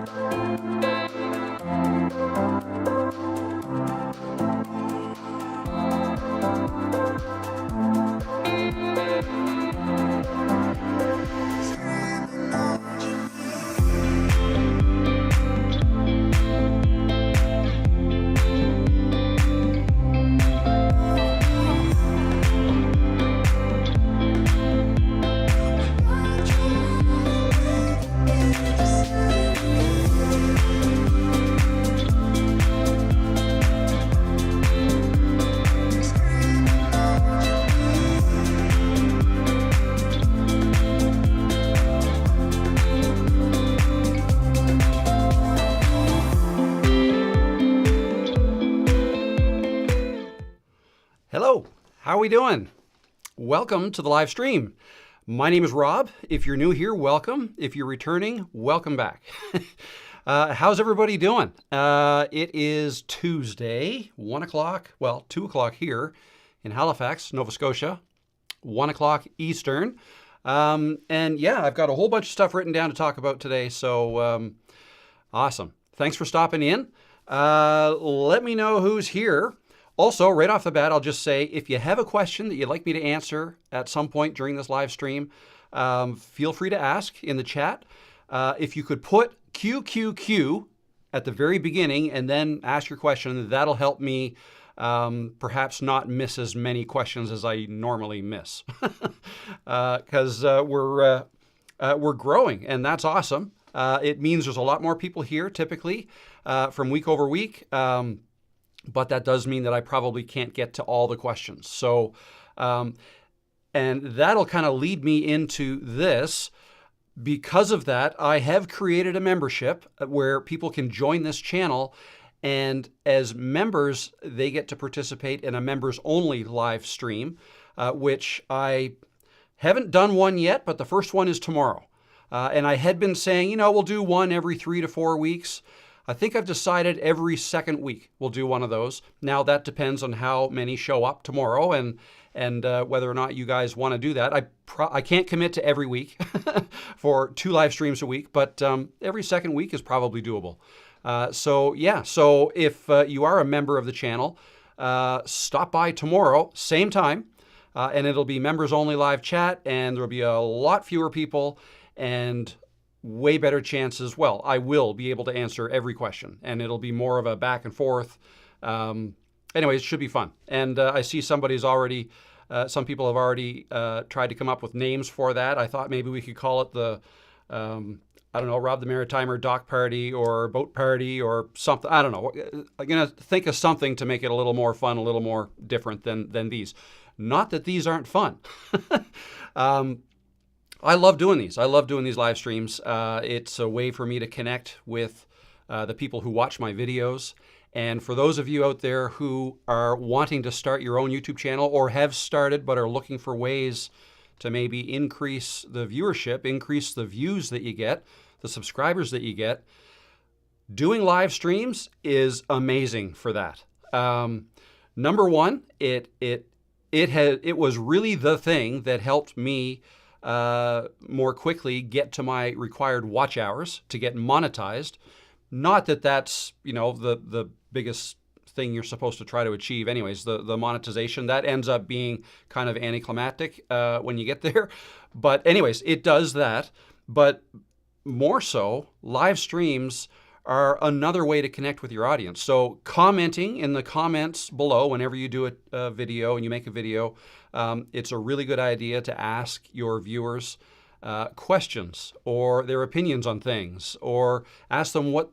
Hello, how are we doing? Welcome to the live stream. My name is Rob. If you're new here, welcome. If you're returning, welcome back. How's everybody doing? It is Tuesday, 1 o'clock, well, 2 o'clock here in Halifax, Nova Scotia, 1 o'clock Eastern. And yeah, I've got a whole bunch of stuff written down to talk about today, so awesome. Thanks for stopping in. Let me know who's here. Also, right off the bat, I'll just say, if you have a question that you'd like me to answer at some point during this live stream, feel free to ask in the chat. If you could put QQQ at the very beginning and then ask your question, that'll help me perhaps not miss as many questions as I normally miss. Because we're growing, and that's awesome. It means there's a lot more people here, typically, from week over week. But that does mean that I probably can't get to all the questions. So, and that'll kind of lead me into this. Because of that, I have created a membership where people can join this channel. And as members, they get to participate in a members only live stream, which I haven't done one yet, but the first one is tomorrow. And I had been saying, we'll do one every 3 to 4 weeks. I think I've decided every second week we'll do one of those. Now that depends on how many show up tomorrow and whether or not you guys want to do that. I can't commit to every week for 2 live streams a week, but every second week is probably doable. So if you are a member of the channel, stop by tomorrow, same time, and it'll be members only live chat, and there'll be a lot fewer people and way better chances. Well, I will be able to answer every question, and it'll be more of a back and forth. Anyways, it should be fun. And I see some people have already tried to come up with names for that. I thought maybe we could call it the, Rob the Maritimer dock party or boat party or something. I don't know. I'm going to think of something to make it a little more fun, a little more different than these. Not that these aren't fun. I love doing these. I love doing these live streams. It's a way for me to connect with the people who watch my videos. And for those of you out there who are wanting to start your own YouTube channel or have started but are looking for ways to maybe increase the viewership, increase the views that you get, the subscribers that you get, doing live streams is amazing for that. Number one, it was really the thing that helped me more quickly get to my required watch hours to get monetized. Not that that's, the biggest thing you're supposed to try to achieve anyways, the monetization. That ends up being kind of anticlimactic when you get there. But anyways, it does that. But more so, live streams are another way to connect with your audience. So commenting in the comments below whenever you do a video and you make a video, it's a really good idea to ask your viewers questions or their opinions on things, or ask them what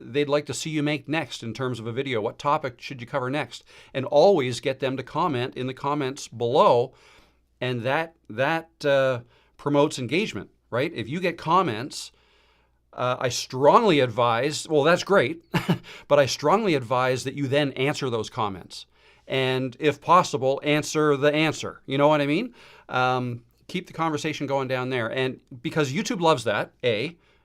they'd like to see you make next in terms of a video. What topic should you cover next? And always get them to comment in the comments below, and that promotes engagement, right? If you get comments, I strongly advise, well, that's great, but I strongly advise that you then answer those comments. And if possible, answer the answer. You know what I mean? Keep the conversation going down there. And because YouTube loves that,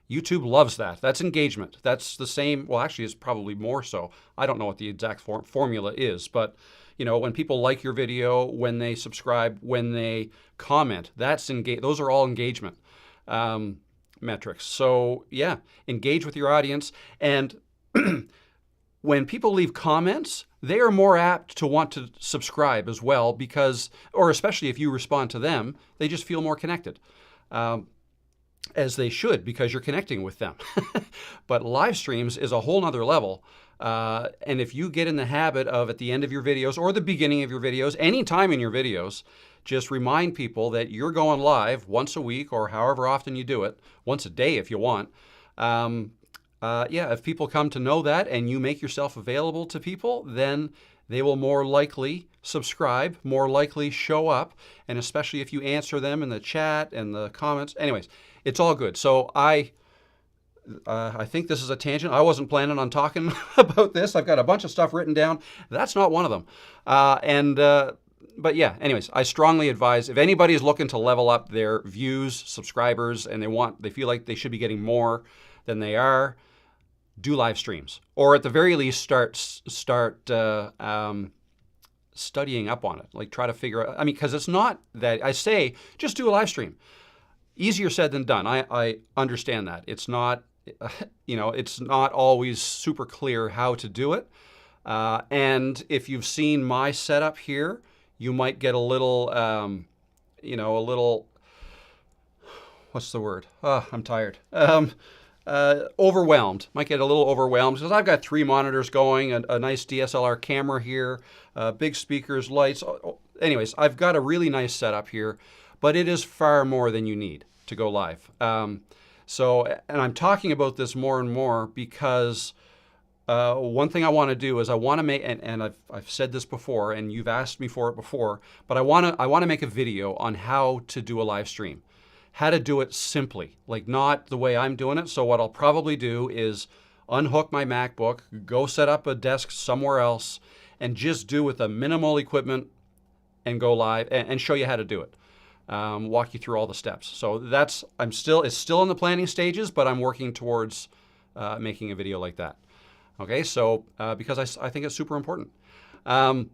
YouTube loves that. That's engagement. That's the same, well, actually, it's probably more so. I don't know what the exact formula is, but when people like your video, when they subscribe, when they comment, those are all engagement. metrics. So yeah, engage with your audience. And when people leave comments, they are more apt to want to subscribe as well because, or especially if you respond to them, they just feel more connected. As they should, because you're connecting with them. But live streams is a whole nother level. And if you get in the habit of, at the end of your videos or the beginning of your videos, anytime in your videos, just remind people that you're going live once a week or however often you do it, once a day if you want. If people come to know that and you make yourself available to people, then they will more likely subscribe, more likely show up, and especially if you answer them in the chat and the comments. Anyways, it's all good. So I think this is a tangent. I wasn't planning on talking about this. I've got a bunch of stuff written down. That's not one of them. But yeah, anyways, I strongly advise if anybody is looking to level up their views, subscribers, and they feel like they should be getting more than they are, do live streams, or at the very least start studying up on it. Like try to figure out. I mean, because it's not that I say just do a live stream. Easier said than done. I understand that. It's not, it's not always super clear how to do it. And if you've seen my setup here, you might get a little, what's the word? I'm tired. Overwhelmed. Might get a little overwhelmed because I've got 3 monitors going, a nice DSLR camera here, big speakers, lights. Anyways, I've got a really nice setup here. But it is far more than you need to go live. And I'm talking about this more and more because one thing I want to do is I want to make, and I've said this before, and you've asked me for it before, but I want to make a video on how to do a live stream, how to do it simply, like not the way I'm doing it. So what I'll probably do is unhook my MacBook, go set up a desk somewhere else, and just do with a minimal equipment and go live and show you how to do it. Walk you through all the steps. So it's still in the planning stages, but I'm working towards making a video like that. Okay, so because I think it's super important. I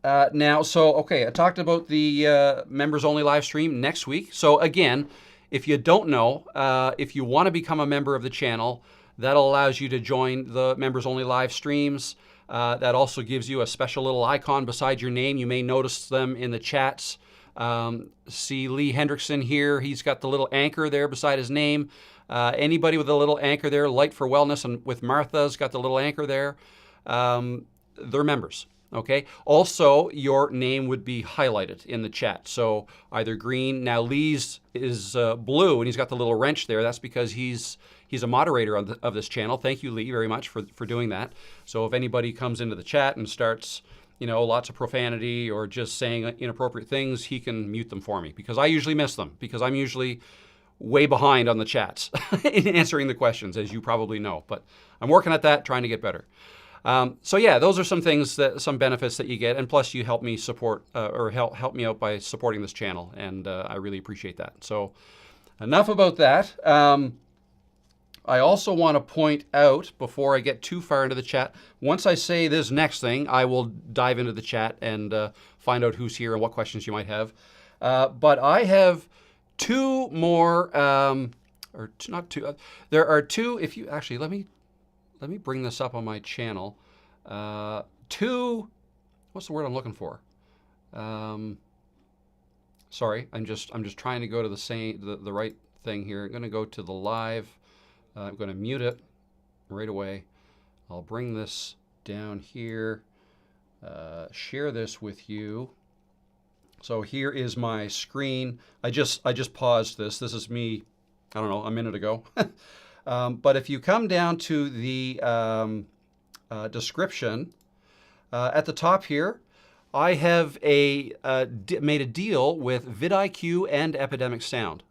talked about the members only live stream next week. So again, if you don't know, if you want to become a member of the channel, that allows you to join the members only live streams. That also gives you a special little icon beside your name. You may notice them in the chats. See Lee Hendrickson here. He's got the little anchor there beside his name. Anybody with a little anchor there, Light for Wellness and with Martha's got the little anchor there. They're members. Okay. Also, your name would be highlighted in the chat. So either green. Now Lee's is blue, and he's got the little wrench there. That's because he's a moderator of this channel. Thank you, Lee, very much for doing that. So if anybody comes into the chat and starts, lots of profanity or just saying inappropriate things, he can mute them for me because I usually miss them because I'm usually way behind on the chats in answering the questions, as you probably know. But I'm working at that, trying to get better. Those are some things some benefits that you get, and plus you help me support or help me out by supporting this channel, and I really appreciate that. So enough about that. I also want to point out, before I get too far into the chat, once I say this next thing, I will dive into the chat and find out who's here and what questions you might have. But I have 2 more, not 2. There are 2. If you actually let me bring this up on my channel. 2. What's the word I'm looking for? Sorry, I'm just trying to go to the right thing here. I'm going to go to the live. I'm going to mute it right away. I'll bring this down here, share this with you. So here is my screen. I just paused this. This is me, I don't know, a minute ago. But if you come down to the description, at the top here, I have made a deal with VidIQ and Epidemic Sound.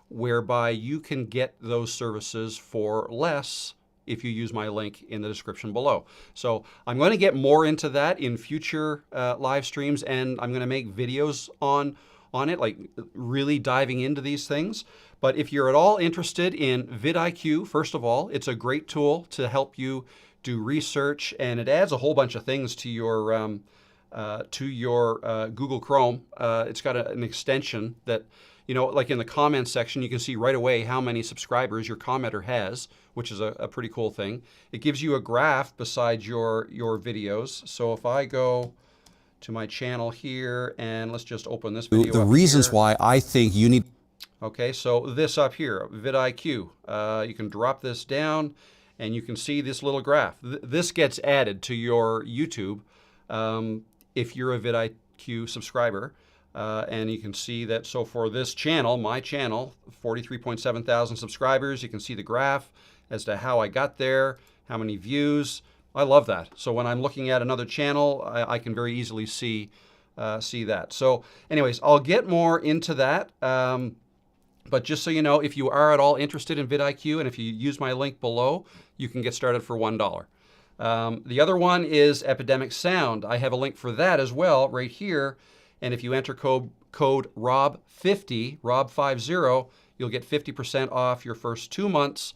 Whereby you can get those services for less if you use my link in the description below. So I'm going to get more into that in future live streams, and I'm going to make videos on it, like really diving into these things. But if you're at all interested in VidIQ, first of all, it's a great tool to help you do research, and it adds a whole bunch of things to your Google Chrome. It's got an extension that like in the comments section, you can see right away how many subscribers your commenter has, which is a pretty cool thing. It gives you a graph beside your videos. So if I go to my channel here, and let's just open this video. The reasons why I think you need. Okay, so this up here, VidIQ, you can drop this down and you can see this little graph. This gets added to your YouTube if you're a VidIQ subscriber. And you can see that, so for this channel, my channel, 43.7 thousand subscribers, you can see the graph as to how I got there, how many views. I love that. So when I'm looking at another channel, I can very easily see that. So anyways, I'll get more into that. But just so you know, if you are at all interested in VidIQ, and if you use my link below, you can get started for $1. The other one is Epidemic Sound. I have a link for that as well right here. And if you enter code ROB50, ROB50, you'll get 50% off your first 2 months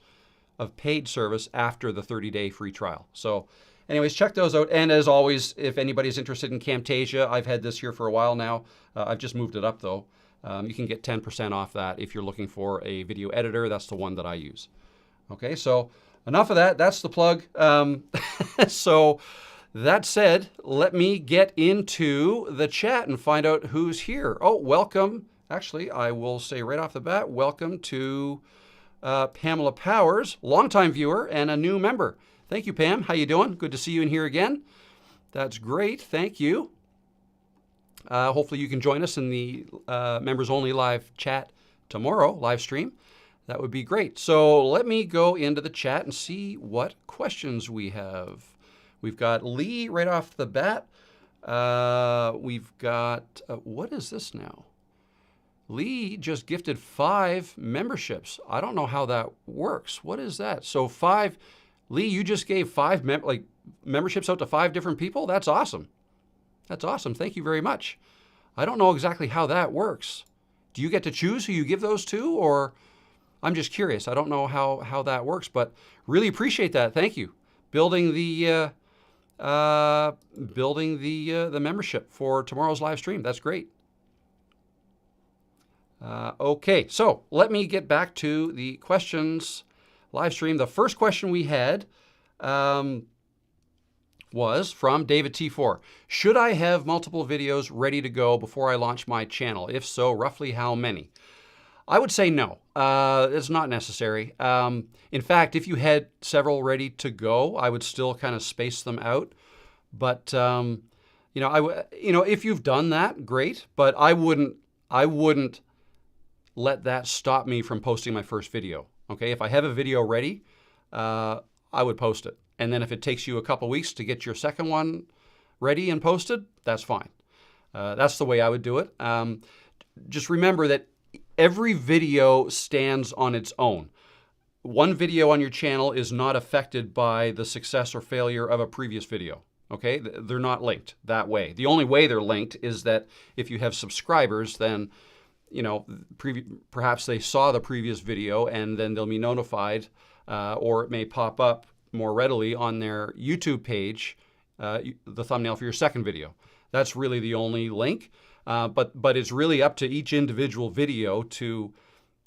of paid service after the 30-day free trial. So anyways, check those out. And as always, if anybody's interested in Camtasia, I've had this here for a while now. I've just moved it up though. You can get 10% off that if you're looking for a video editor. That's the one that I use. Okay, so enough of that. That's the plug. So that said, let me get into the chat and find out who's here. Oh, welcome. Actually, I will say right off the bat, welcome to Pamela Powers, longtime viewer and a new member. Thank you, Pam. How you doing? Good to see you in here again. That's great. Thank you. Hopefully you can join us in the members only live chat tomorrow, live stream. That would be great. So let me go into the chat and see what questions we have. We've got Lee right off the bat. We've got, what is this now? Lee just gifted 5 memberships. I don't know how that works. What is that? So 5, Lee, you just gave 5 memberships out to 5 different people? That's awesome. That's awesome. Thank you very much. I don't know exactly how that works. Do you get to choose who you give those to, or I'm just curious. I don't know how that works, but really appreciate that. Thank you. Building the membership for tomorrow's live stream. That's great. Okay, so let me get back to the questions live stream. The first question we had was from David T4. Should I have multiple videos ready to go before I launch my channel? If so, roughly how many? I would say no. It's not necessary. In fact, if you had several ready to go, I would still kind of space them out. But if you've done that, great. But I wouldn't let that stop me from posting my first video. Okay, if I have a video ready, I would post it. And then if it takes you a couple weeks to get your second one ready and posted, that's fine. That's the way I would do it. Just remember that every video stands on its own. One video on your channel is not affected by the success or failure of a previous video. Okay, they're not linked that way. The only way they're linked is that if you have subscribers, then perhaps they saw the previous video and then they'll be notified, or it may pop up more readily on their YouTube page, the thumbnail for your second video. That's really the only link. But it's really up to each individual video to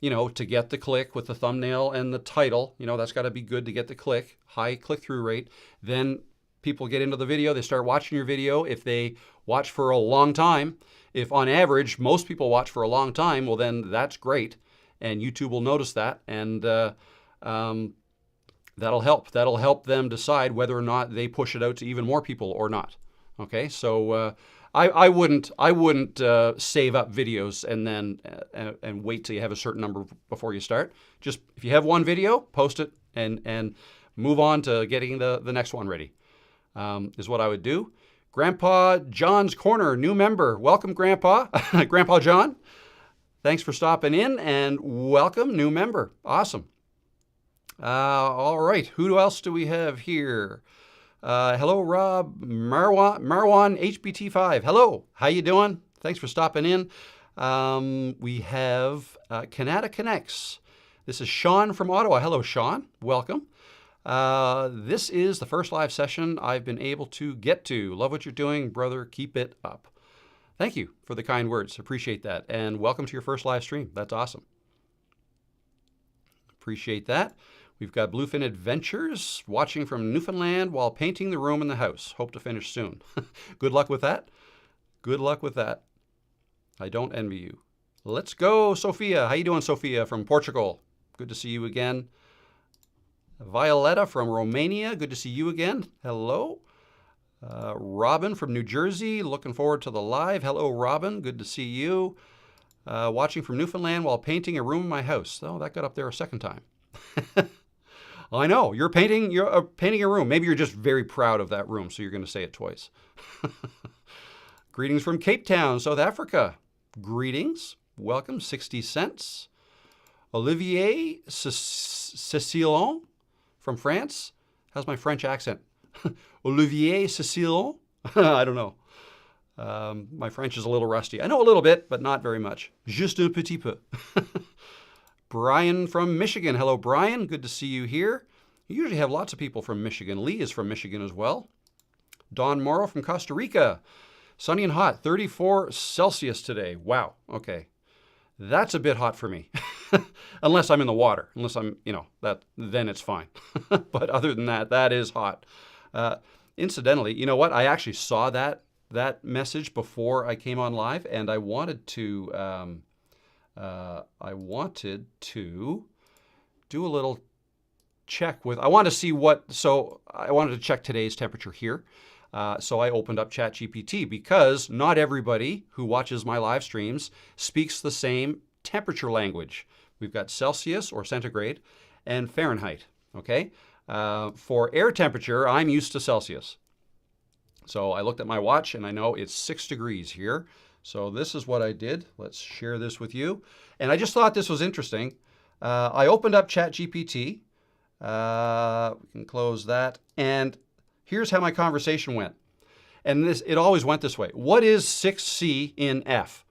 get the click with the thumbnail and the title. That's got to be good to get the click, high click-through rate. Then people get into the video, they start watching your video. If they watch for a long time, if on average most people watch for a long time, well then that's great. And YouTube will notice that, and that'll help. That'll help them decide whether or not they push it out to even more people or not. Okay, so I wouldn't save up videos and then and wait till you have a certain number before you start. Just if you have one video, post it and move on to getting the next one ready. Is what I would do. Grandpa John's Corner, new member. Welcome, Grandpa. Grandpa John. Thanks for stopping in and welcome, new member. Awesome. All right, who else do we have here? Hello, Rob Marwan HBT5. Hello, how you doing? Thanks for stopping in. We have Canada Connects. This is Sean from Ottawa. Hello, Sean. Welcome. This is the first live session I've been able to get to. Love what you're doing, brother. Keep it up. Thank you for the kind words. Appreciate that. And welcome to your first live stream. That's awesome. Appreciate that. We've got Bluefin Adventures watching from Newfoundland while painting the room in the house. Hope to finish soon. Good luck with that. Good luck with that. I don't envy you. Let's go, Sophia. How you doing, Sophia from Portugal? Good to see you again. Violetta from Romania. Good to see you again. Hello. Robin from New Jersey. Looking forward to the live. Hello, Robin. Good to see you. Watching from Newfoundland while painting a room in my house. Oh, that got up there a second time. I know. You're painting a room. Maybe you're just very proud of that room, so you're going to say it twice. Greetings from Cape Town, South Africa. Greetings. Welcome. 60 cents. Olivier Cecilon from France. How's my French accent? Olivier Cecilon? I don't know. My French is a little rusty. I know a little bit, but not very much. Juste un petit peu. Brian from Michigan. Hello, Brian. Good to see you here. You usually have lots of people from Michigan. Lee is from Michigan as well. Don Morrow from Costa Rica. Sunny and hot, 34 Celsius today. Wow. Okay. That's a bit hot for me. Unless I'm in the water. Unless I'm, then it's fine. But other than that, that is hot. Incidentally, you know what? I actually saw that message before I came on live, and I wanted to do a little check with. I wanted to check today's temperature here. So I opened up ChatGPT because not everybody who watches my live streams speaks the same temperature language. We've got Celsius or centigrade and Fahrenheit. Okay. For air temperature, I'm used to Celsius. So I looked at my watch and I know it's 6 degrees here. So this is what I did. Let's share this with you. And I just thought this was interesting. I opened up ChatGPT. We can close that. And here's how my conversation went. And it always went this way. What is 6C in F?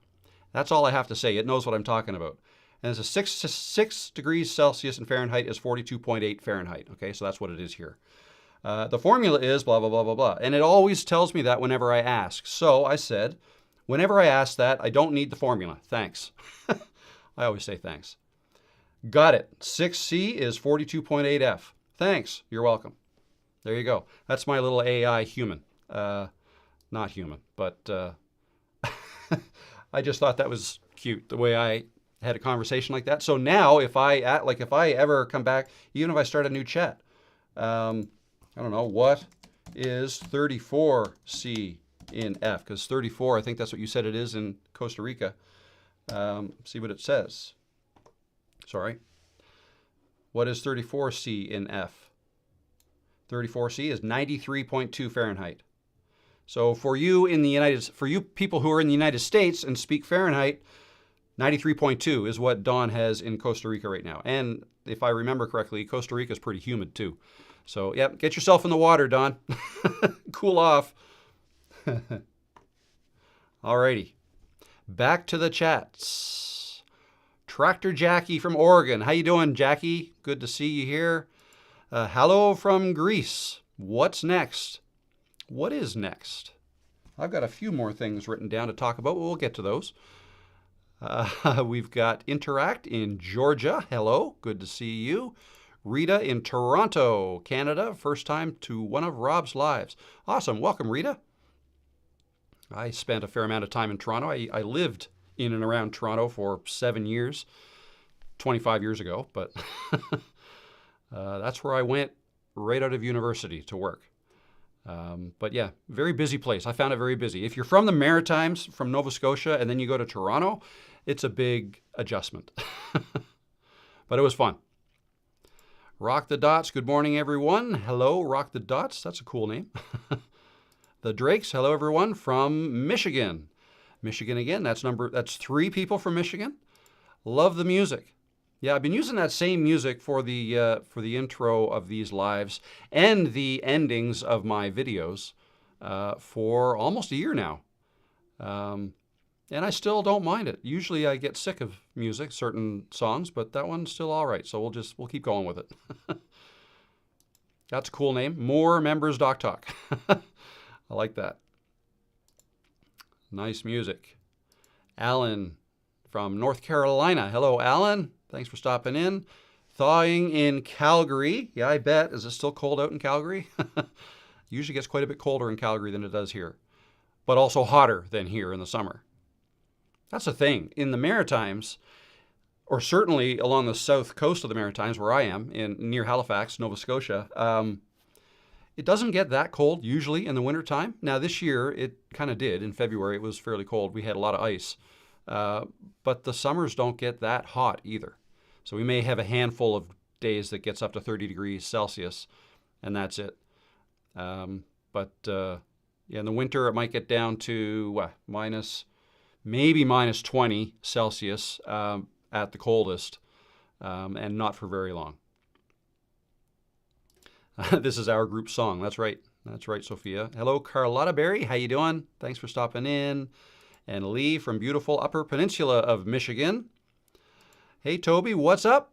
That's all I have to say. It knows what I'm talking about. And it's a 6 degrees Celsius in Fahrenheit is 42.8 Fahrenheit. Okay, so that's what it is here. The formula is blah, blah, blah, blah, blah. And it always tells me that whenever I ask. So I said, whenever I ask that, I don't need the formula. Thanks. I always say thanks. Got it. 6C is 42.8 F. Thanks. You're welcome. There you go. That's my little AI human. Not human, but I just thought that was cute, the way I had a conversation like that. So now if I ever come back, even if I start a new chat, I don't know, what is 34C in F? Because 34, I think that's what you said it is in Costa Rica. See what it says. Sorry. What is 34C in F? 34C is 93.2 Fahrenheit. So for you people who are in the United States and speak Fahrenheit, 93.2 is what Don has in Costa Rica right now. And if I remember correctly, Costa Rica is pretty humid too. So yeah, get yourself in the water, Don. Cool off. Alrighty. Back to the chats. Tractor Jackie from Oregon. How you doing, Jackie? Good to see you here. Hello from Greece. What's next? What is next? I've got a few more things written down to talk about. We'll get to those. We've got Interact in Georgia. Hello, good to see you. Rita in Toronto, Canada. First time to one of Rob's lives. Awesome. Welcome, Rita. I spent a fair amount of time in Toronto. I lived in and around Toronto for 7 years, 25 years ago, but that's where I went right out of university to work. But yeah, very busy place. I found it very busy. If you're from the Maritimes, from Nova Scotia, and then you go to Toronto, it's a big adjustment. But it was fun. Rock the Dots, good morning, everyone. Hello, Rock the Dots. That's a cool name. The Drakes, hello, everyone, from Michigan. Michigan again, that's 3 people from Michigan. Love the music. Yeah, I've been using that same music for the intro of these lives and the endings of my videos for almost a year now. And I still don't mind it. Usually I get sick of music, certain songs, but that one's still all right. So we'll keep going with it. That's a cool name. More Members Doc Talk. I like that. Nice music. Alan from North Carolina. Hello, Alan. Thanks for stopping in. Thawing in Calgary. Yeah, I bet. Is it still cold out in Calgary? Usually gets quite a bit colder in Calgary than it does here, but also hotter than here in the summer. That's the thing. In the Maritimes, or certainly along the south coast of the Maritimes where I am, near Halifax, Nova Scotia, it doesn't get that cold usually in the wintertime. Now this year it kind of did. In February it was fairly cold. We had a lot of ice. But the summers don't get that hot either. So we may have a handful of days that gets up to 30 degrees Celsius, and that's it. Yeah, in the winter it might get down to maybe minus 20 Celsius at the coldest, and not for very long. This is our group song. That's right. That's right, Sophia. Hello, Carlotta Berry. How you doing? Thanks for stopping in. And Lee from beautiful Upper Peninsula of Michigan. Hey, Toby, what's up?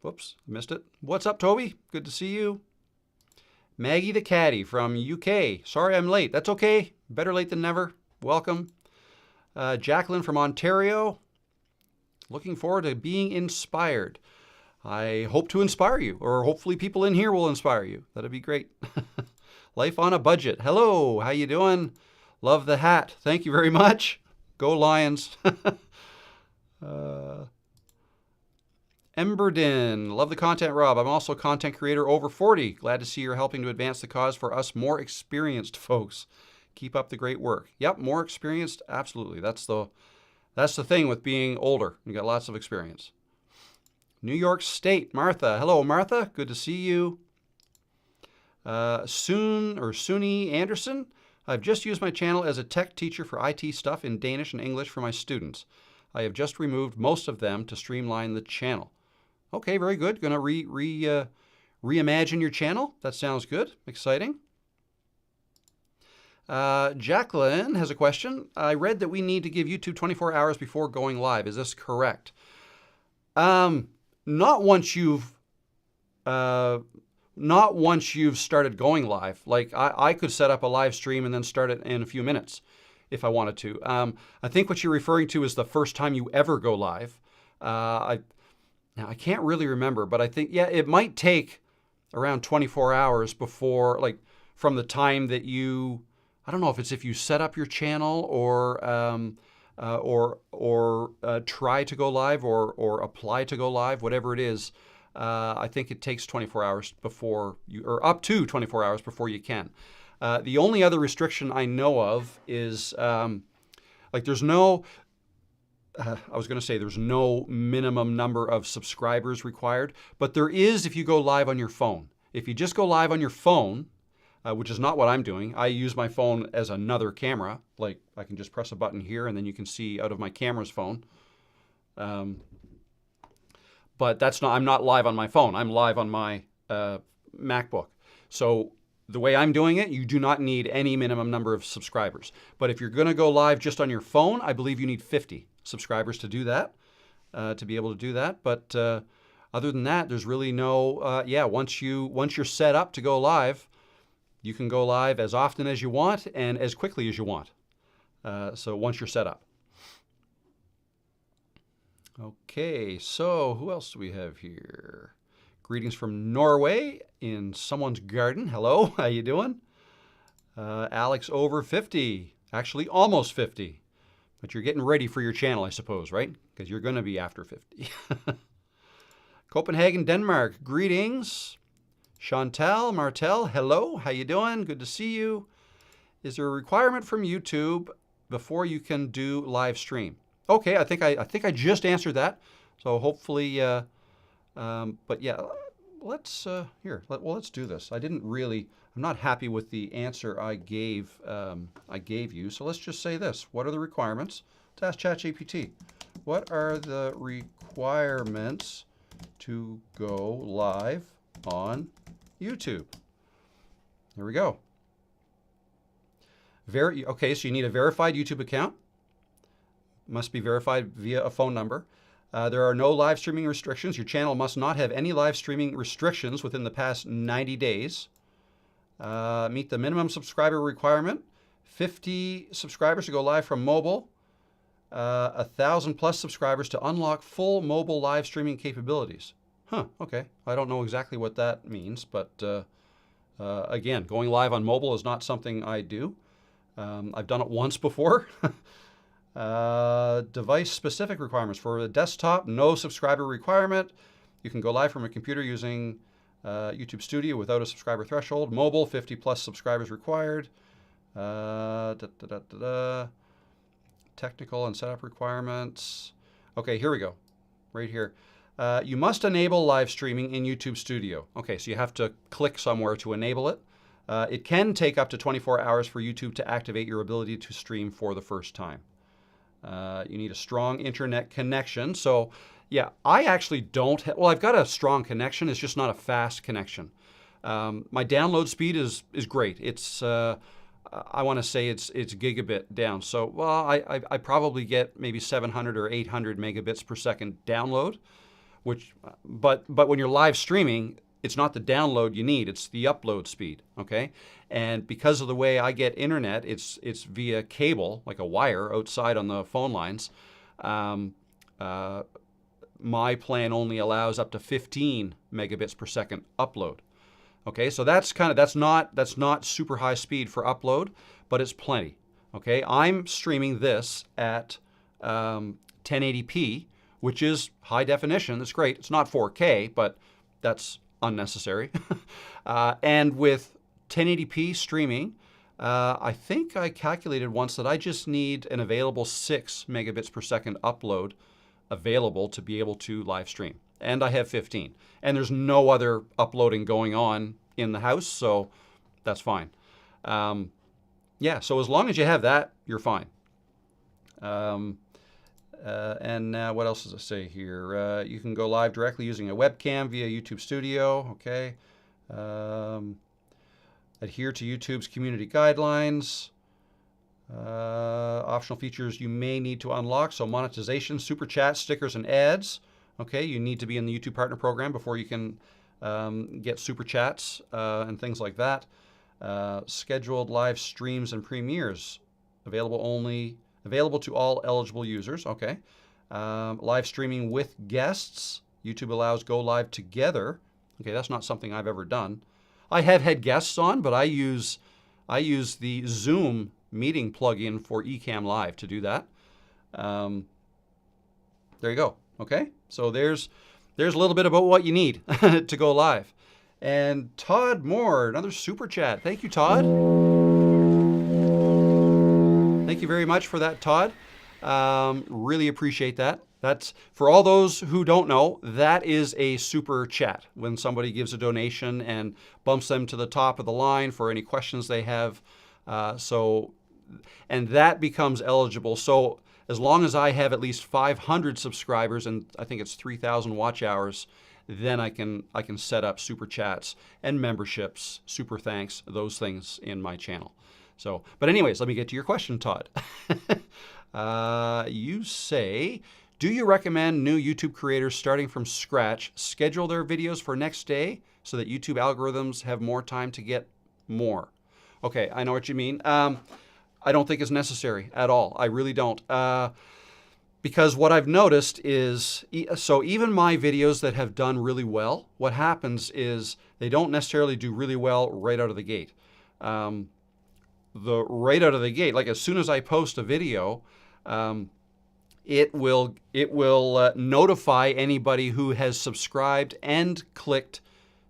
Whoops, missed it. What's up, Toby? Good to see you. Maggie the Caddy from UK. Sorry I'm late. That's okay. Better late than never. Welcome. Jacqueline from Ontario. Looking forward to being inspired. I hope to inspire you, or hopefully people in here will inspire you. That'd be great. Life on a budget. Hello, how you doing? Love the hat. Thank you very much. Go Lions. Emberden. Love the content, Rob. I'm also a content creator over 40. Glad to see you're helping to advance the cause for us more experienced folks. Keep up the great work. Yep, more experienced. Absolutely. That's the thing with being older. You got lots of experience. New York State. Martha. Hello, Martha. Good to see you. Suni Anderson. I've just used my channel as a tech teacher for IT stuff in Danish and English for my students. I have just removed most of them to streamline the channel. Okay, very good. Going to reimagine your channel. That sounds good. Exciting. Jacqueline has a question. I read that we need to give YouTube 24 hours before going live. Is this correct? Not once you've started going live. Like I could set up a live stream and then start it in a few minutes if I wanted to. I think what you're referring to is the first time you ever go live. Now I can't really remember, but I think, yeah, it might take around 24 hours before, like from the time that you, I don't know if you set up your channel or try to go live or apply to go live, whatever it is. I think it takes 24 hours before you, or up to 24 hours before you can. The only other restriction I know of is there's no, there's no minimum number of subscribers required, but there is if you go live on your phone. If you just go live on your phone, which is not what I'm doing. I use my phone as another camera. Like I can just press a button here and then you can see out of my camera's phone. But I'm not live on my phone. I'm live on my MacBook. So the way I'm doing it, you do not need any minimum number of subscribers. But if you're going to go live just on your phone, I believe you need 50 subscribers to do that, to be able to do that. But other than that, there's really no, once you're set up to go live, you can go live as often as you want and as quickly as you want. So once you're set up. Okay, so who else do we have here? Greetings from Norway in someone's garden. Hello, how you doing? Alex over 50, actually almost 50. But you're getting ready for your channel, I suppose, right? Because you're going to be after 50. Copenhagen, Denmark, greetings. Chantal, Martel, hello, how you doing? Good to see you. Is there a requirement from YouTube before you can do live stream? Okay, I think I just answered that. So hopefully, but yeah, let's do this. I'm not happy with the answer I gave you. So let's just say this. What are the requirements? Let's ask ChatGPT. What are the requirements to go live on YouTube? There we go. Okay, so you need a verified YouTube account. Must be verified via a phone number. There are no live streaming restrictions. Your channel must not have any live streaming restrictions within the past 90 days. Meet the minimum subscriber requirement, 50 subscribers to go live from mobile. 1,000 plus subscribers to unlock full mobile live streaming capabilities. Okay. I don't know exactly what that means, but again, going live on mobile is not something I do. I've done it once before. Device-specific requirements. For a desktop, no subscriber requirement. You can go live from a computer using YouTube Studio without a subscriber threshold. Mobile, 50 plus subscribers required. Technical and setup requirements. Okay, here we go. Right here. You must enable live streaming in YouTube Studio. Okay, so you have to click somewhere to enable it. It can take up to 24 hours for YouTube to activate your ability to stream for the first time. You need a strong internet connection. So yeah, I actually don't have, well, I've got a strong connection. It's just not a fast connection. My download speed is great. It's, I want to say it's gigabit down. So, well, I probably get maybe 700 or 800 megabits per second download, which, but when you're live streaming, it's not the download you need, it's the upload speed, okay? And because of the way I get internet, it's via cable, like a wire outside on the phone lines. My plan only allows up to 15 megabits per second upload. Okay, so that's not super high speed for upload, but it's plenty. Okay, I'm streaming this at 1080p, which is high definition. That's great. It's not 4K, but that's unnecessary. And with 1080p streaming, I think I calculated once that I just need an available 6 megabits per second upload available to be able to live stream. And I have 15. And there's no other uploading going on in the house, so that's fine. Yeah, so as long as you have that, you're fine. And what else does it say here? You can go live directly using a webcam via YouTube Studio. Okay. Adhere to YouTube's community guidelines. Optional features you may need to unlock. So monetization, super chats, stickers, and ads. Okay, you need to be in the YouTube Partner Program before you can get super chats and things like that. Scheduled live streams and premieres available to all eligible users. Okay. Live streaming with guests. YouTube allows go live together. Okay, that's not something I've ever done. I have had guests on, but I use the Zoom meeting plugin for Ecamm Live to do that. There you go. Okay, so there's a little bit about what you need to go live. And Todd Moore, another super chat. Thank you, Todd. Thank you very much for that, Todd. Really appreciate that. That's, for all those who don't know, that is a super chat when somebody gives a donation and bumps them to the top of the line for any questions they have. And that becomes eligible. So as long as I have at least 500 subscribers and I think it's 3,000 watch hours, then I can set up super chats and memberships, super thanks, those things in my channel. So, but anyways, let me get to your question, Todd. You say, do you recommend new YouTube creators starting from scratch schedule their videos for next day so that YouTube algorithms have more time to get more? Okay, I know what you mean. I don't think it's necessary at all. I really don't. Because what I've noticed is, so even my videos that have done really well, what happens is they don't necessarily do really well right out of the gate. Right out of the gate, like as soon as I post a video, it will notify anybody who has subscribed and clicked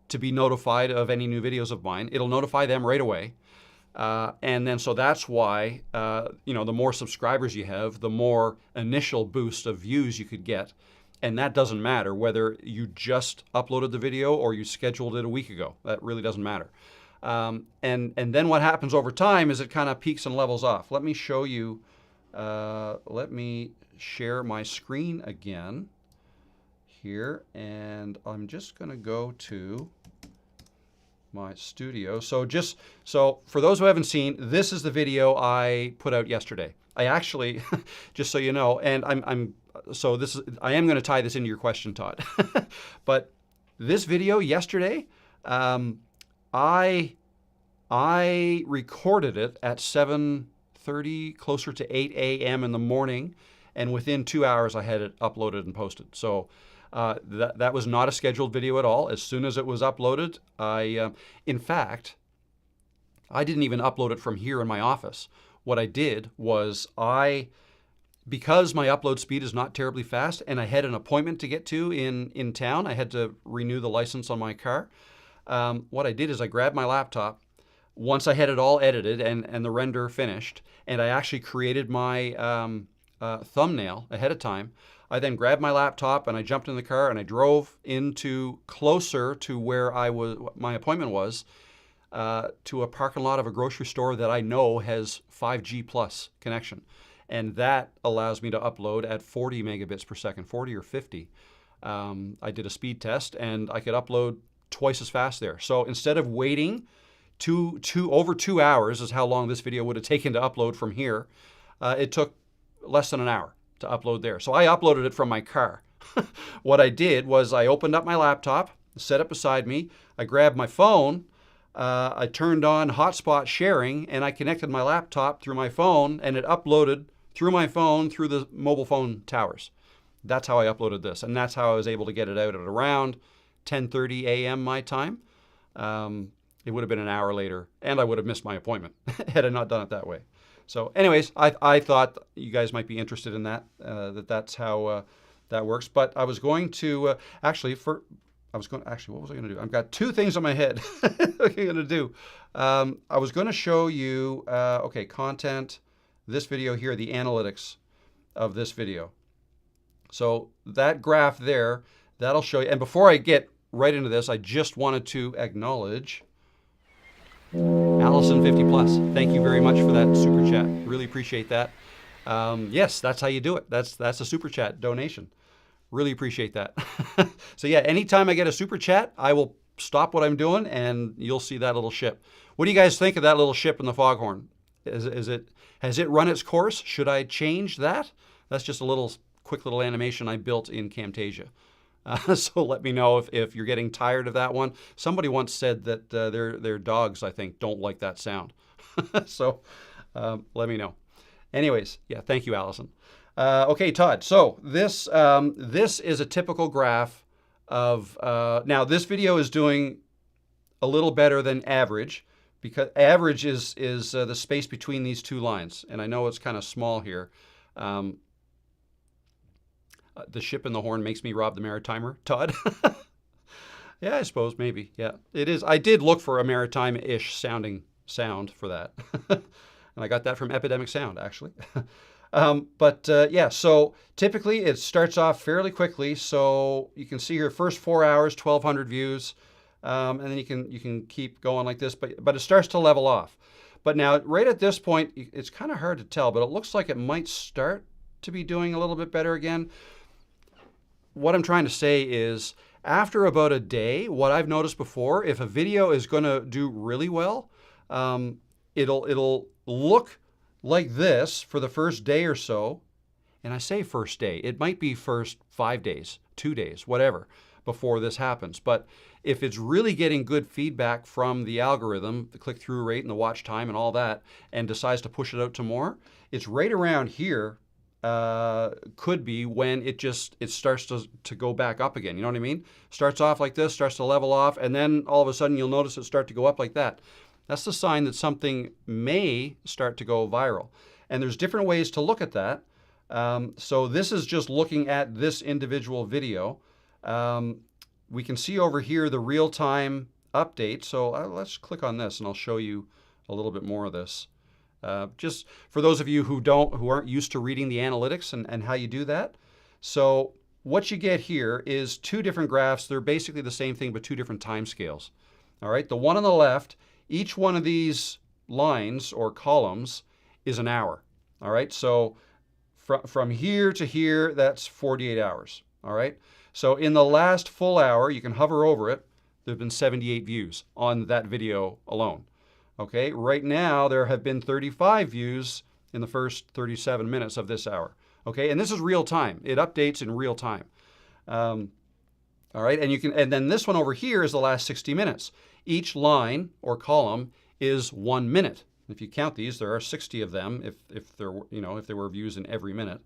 to be notified of any new videos of mine. It'll notify them right away. And then, so that's why, the more subscribers you have, the more initial boost of views you could get. And that doesn't matter whether you just uploaded the video or you scheduled it a week ago. That really doesn't matter. And then what happens over time is it kind of peaks and levels off. Let me show you, let me share my screen again here. And I'm just going to go to my studio. So for those who haven't seen, this is the video I put out yesterday. I actually, just so you know, and I am going to tie this into your question, Todd. But this video yesterday, I I recorded it at 7:30, closer to 8 a.m. in the morning, and within 2 hours I had it uploaded and posted. So that was not a scheduled video at all. As soon as it was uploaded, in fact, I didn't even upload it from here in my office. What I did was because my upload speed is not terribly fast and I had an appointment to get to in town, I had to renew the license on my car. What I did is I grabbed my laptop once I had it all edited and the render finished, and I actually created my thumbnail ahead of time. I then grabbed my laptop and I jumped in the car and I drove into closer to where my appointment was, to a parking lot of a grocery store that I know has 5G plus connection. And that allows me to upload at 40 megabits per second, 40 or 50. I did a speed test and I could upload twice as fast there. So instead of waiting over 2 hours is how long this video would have taken to upload from here, it took less than an hour to upload there. So I uploaded it from my car. What I did was I opened up my laptop, set it beside me, I grabbed my phone, I turned on hotspot sharing, and I connected my laptop through my phone, and it uploaded through my phone through the mobile phone towers. That's how I uploaded this, and that's how I was able to get it out at around 10:30 a.m. my time. It would have been an hour later, and I would have missed my appointment had I not done it that way. So anyways, I thought you guys might be interested in that, that's how that works. But I was going to, what was I going to do? I've got two things on my head. What am I going to do? I was going to show you, content, this video here, the analytics of this video. So that graph there, that'll show you. And before I get right into this, I just wanted to acknowledge Allison 50 plus. Thank you very much for that super chat. Really appreciate that. Yes, that's how you do it. That's a super chat donation. Really appreciate that. So yeah, anytime I get a super chat, I will stop what I'm doing and you'll see that little ship. What do you guys think of that little ship in the foghorn? Has it run its course? Should I change that? That's just a quick little animation I built in Camtasia. So let me know if you're getting tired of that one. Somebody once said that their dogs, I think, don't like that sound. So let me know. Anyways, yeah, thank you, Allison. Okay, Todd. So this is a typical graph of, now this video is doing a little better than average, because average is the space between these two lines. And I know it's kind of small here. The ship in the horn makes me Rob the Maritimer, Todd. Yeah, I suppose, maybe. Yeah, it is. I did look for a maritime-ish sounding sound for that. And I got that from Epidemic Sound, actually. Yeah, so typically it starts off fairly quickly. So you can see here, first 4 hours, 1,200 views. And then you can keep going like this, but it starts to level off. But now, right at this point, it's kind of hard to tell, but it looks like it might start to be doing a little bit better again. What I'm trying to say is, after about a day, what I've noticed before, if a video is going to do really well, it'll look like this for the first day or so. And I say first day, it might be first 5 days, 2 days, whatever, before this happens. But if it's really getting good feedback from the algorithm, the click-through rate and the watch time and all that, and decides to push it out to more, it's right around here. Could be when it starts to go back up again. You know what I mean? Starts off like this, starts to level off, and then all of a sudden you'll notice it start to go up like that. That's the sign that something may start to go viral. And there's different ways to look at that. So this is just looking at this individual video. We can see over here the real-time update. So let's click on this and I'll show you a little bit more of this. Just for those of you who aren't used to reading the analytics and how you do that. So what you get here is two different graphs. They're basically the same thing, but two different time scales. All right, the one on the left, each one of these lines or columns is an hour. All right, so from here to here, that's 48 hours. All right, so in the last full hour, you can hover over it. There have been 78 views on that video alone. Okay, right now there have been 35 views in the first 37 minutes of this hour. Okay, and this is real time. It updates in real time. All right, and then this one over here is the last 60 minutes. Each line or column is 1 minute. If you count these, there are 60 of them if there were views in every minute.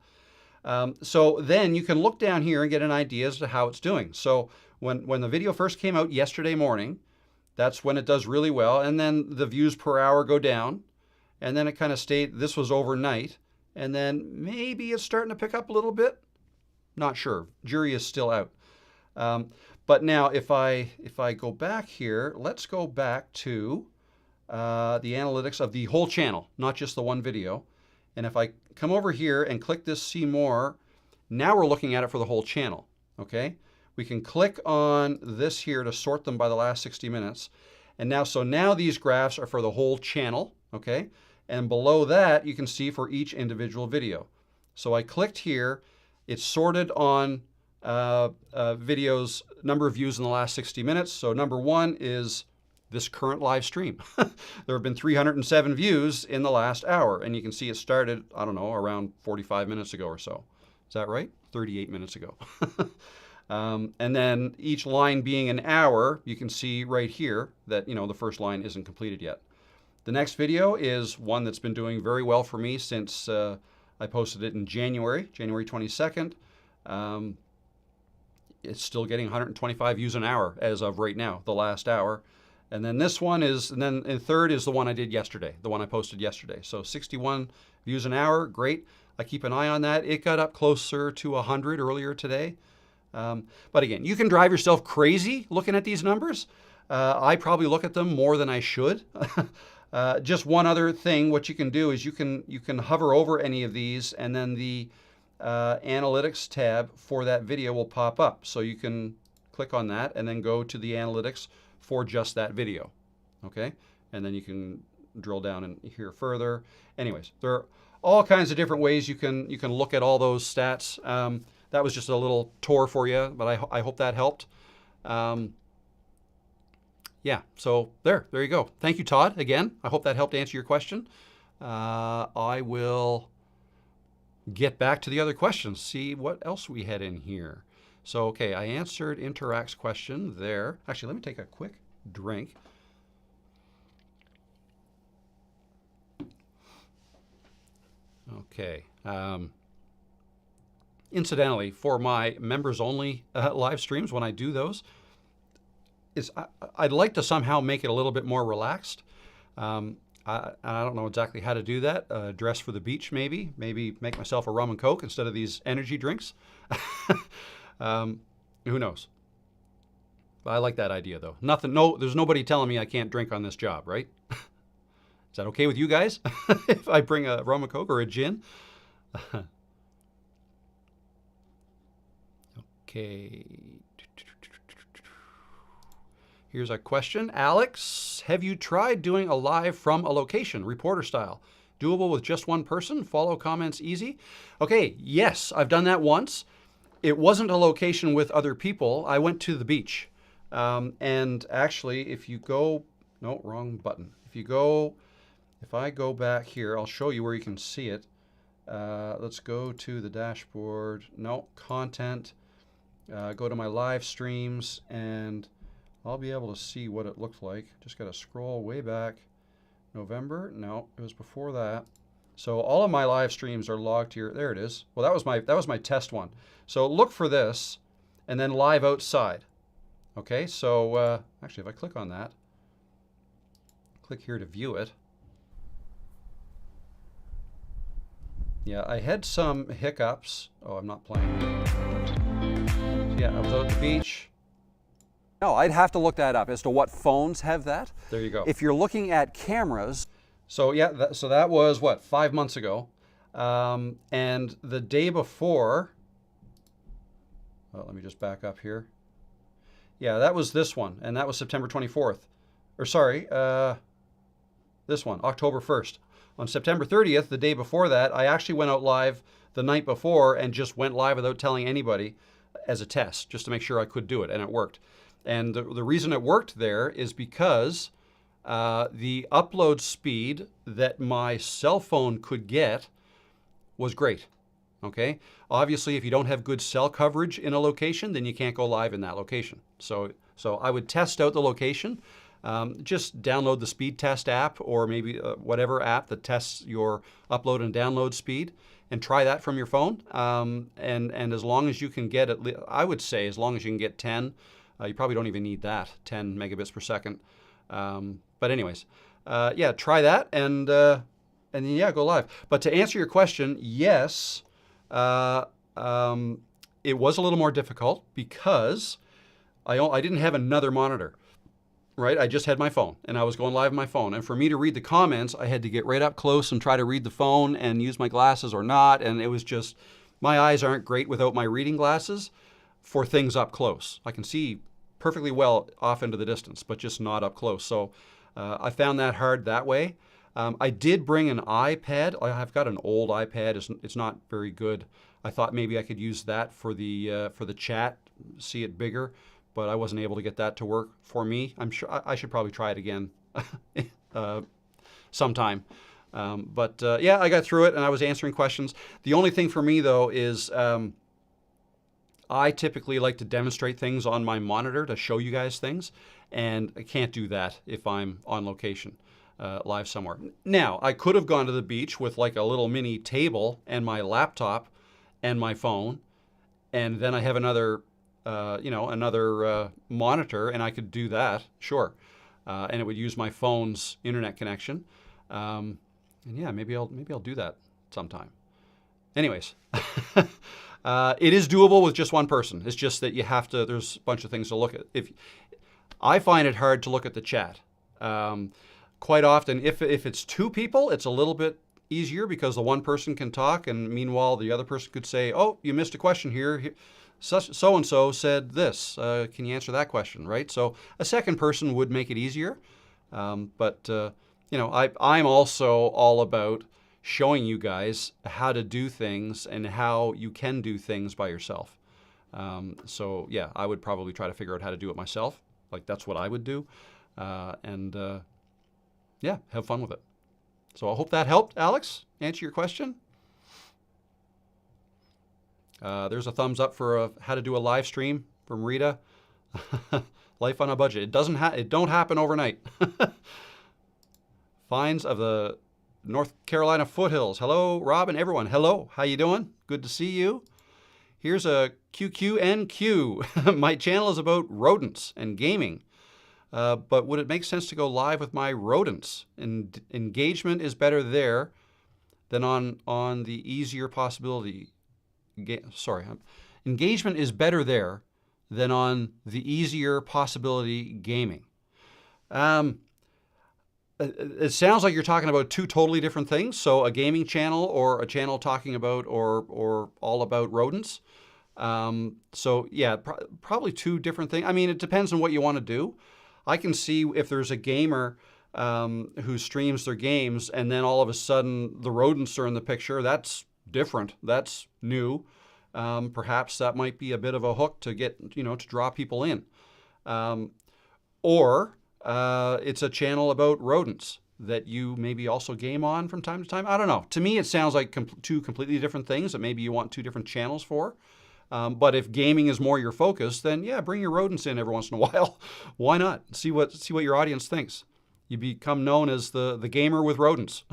So then you can look down here and get an idea as to how it's doing. So when the video first came out yesterday morning, that's when it does really well. And then the views per hour go down. And then it kind of stayed, this was overnight. And then maybe it's starting to pick up a little bit. Not sure. Jury is still out. But now if I go back here, let's go back to the analytics of the whole channel, not just the one video. And if I come over here and click this see more, now we're looking at it for the whole channel, okay? We can click on this here to sort them by the last 60 minutes. And now these graphs are for the whole channel, okay? And below that, you can see for each individual video. So I clicked here, it's sorted on videos, number of views in the last 60 minutes. So number 1 is this current live stream. There have been 307 views in the last hour, and you can see it started, I don't know, around 45 minutes ago or so. Is that right? 38 minutes ago. And then each line being an hour, you can see right here that, the first line isn't completed yet. The next video is one that's been doing very well for me since I posted it in January 22nd. It's still getting 125 views an hour as of right now, the last hour. And then this one is, and then third is the one I did yesterday, the one I posted yesterday. So 61 views an hour, great. I keep an eye on that. It got up closer to 100 earlier today. But again, you can drive yourself crazy looking at these numbers. I probably look at them more than I should. Just one other thing, what you can do is you can hover over any of these, and then the analytics tab for that video will pop up. So you can click on that and then go to the analytics for just that video, okay? And then you can drill down and hear further. Anyways, there are all kinds of different ways you can look at all those stats. That was just a little tour for you, but I hope that helped. Yeah, so there you go. Thank you, Todd, again. I hope that helped answer your question. I will get back to the other questions, see what else we had in here. So, okay, I answered Interact's question there. Actually, let me take a quick drink. Okay. Incidentally, for my members-only live streams, when I do those, I'd like to somehow make it a little bit more relaxed. I don't know exactly how to do that. Dress for the beach, maybe make myself a rum and Coke instead of these energy drinks. Who knows? I like that idea, though. There's nobody telling me I can't drink on this job, right? Is that okay with you guys? If I bring a rum and Coke or a gin? Okay. Here's a question. Alex, have you tried doing a live from a location, reporter style? Doable with just one person? Follow comments easy? Okay, yes, I've done that once. It wasn't a location with other people. I went to the beach. And actually, if you go, no, wrong button. If I go back here, I'll show you where you can see it. Let's go to the dashboard. No, content. Go to my live streams, and I'll be able to see what it looked like. Just got to scroll way back. November? No, it was before that. So all of my live streams are logged here. There it is. Well, that was my test one. So look for this, and then live outside. Okay, so actually, if I click on that, click here to view it. Yeah, I had some hiccups. Oh, I'm not playing. Yeah, I was out at the beach. No, I'd have to look that up as to what phones have that. There you go. If you're looking at cameras. So yeah, so that was what, 5 months ago. And the day before, well, let me just back up here. Yeah, that was this one, and that was September 24th. Or sorry, this one, October 1st. On September 30th, the day before that, I actually went out live the night before and just went live without telling anybody as a test, just to make sure I could do it, and it worked. And the reason it worked there is because the upload speed that my cell phone could get was great. Okay? Obviously, if you don't have good cell coverage in a location, then you can't go live in that location. So I would test out the location. just download the speed test app, or maybe whatever app that tests your upload and download speed, and try that from your phone. And as long as you can get, I would say, as long as you can get 10, you probably don't even need that, 10 megabits per second. But anyways, yeah, try that, and then, yeah, go live. But to answer your question, yes, it was a little more difficult because I didn't have another monitor, right? I just had my phone, and I was going live on my phone. And for me to read the comments, I had to get right up close and try to read the phone and use my glasses or not. And it was just, my eyes aren't great without my reading glasses for things up close. I can see perfectly well off into the distance, but just not up close. So I found that hard that way. I did bring an iPad. I've got an old iPad. It's not very good. I thought maybe I could use that for the chat, see it bigger, but I wasn't able to get that to work for me. I'm sure I should probably try it again sometime. Yeah, I got through it, and I was answering questions. The only thing for me, though, is I typically like to demonstrate things on my monitor to show you guys things, and I can't do that if I'm on location, live somewhere. Now, I could have gone to the beach with like a little mini table and my laptop and my phone, and then I have another monitor, and I could do that, sure. And it would use my phone's internet connection. And yeah, maybe I'll do that sometime. Anyways, it is doable with just one person. It's just that there's a bunch of things to look at. I find it hard to look at the chat. Quite often, if it's two people, it's a little bit easier because the one person can talk, and meanwhile the other person could say, "Oh, you missed a question here. So and so said this. Can you answer that question?" Right? So a second person would make it easier. I'm also all about showing you guys how to do things and how you can do things by yourself. So yeah, I would probably try to figure out how to do it myself. Like, that's what I would do. Yeah, have fun with it. So I hope that helped, Alex, answer your question. There's a thumbs up for how to do a live stream from Rita. Life on a budget. It don't happen overnight. Finds of the North Carolina foothills. Hello, Rob and everyone. Hello, how you doing? Good to see you. Here's a QQNQ. My channel is about rodents and gaming. But would it make sense to go live with my rodents? And engagement is better there than on the easier possibility. Engagement is better there than on the easier possibility gaming. It sounds like you're talking about two totally different things. So a gaming channel or a channel talking about or all about rodents. So yeah, probably two different things. I mean, it depends on what you want to do. I can see if there's a gamer who streams their games and then all of a sudden the rodents are in the picture. That's different. That's new. Perhaps that might be a bit of a hook to get, to draw people in. Or it's a channel about rodents that you maybe also game on from time to time. I don't know. To me, it sounds like two completely different things that maybe you want two different channels for. But if gaming is more your focus, then yeah, bring your rodents in every once in a while. Why not? See what your audience thinks. You become known as the gamer with rodents.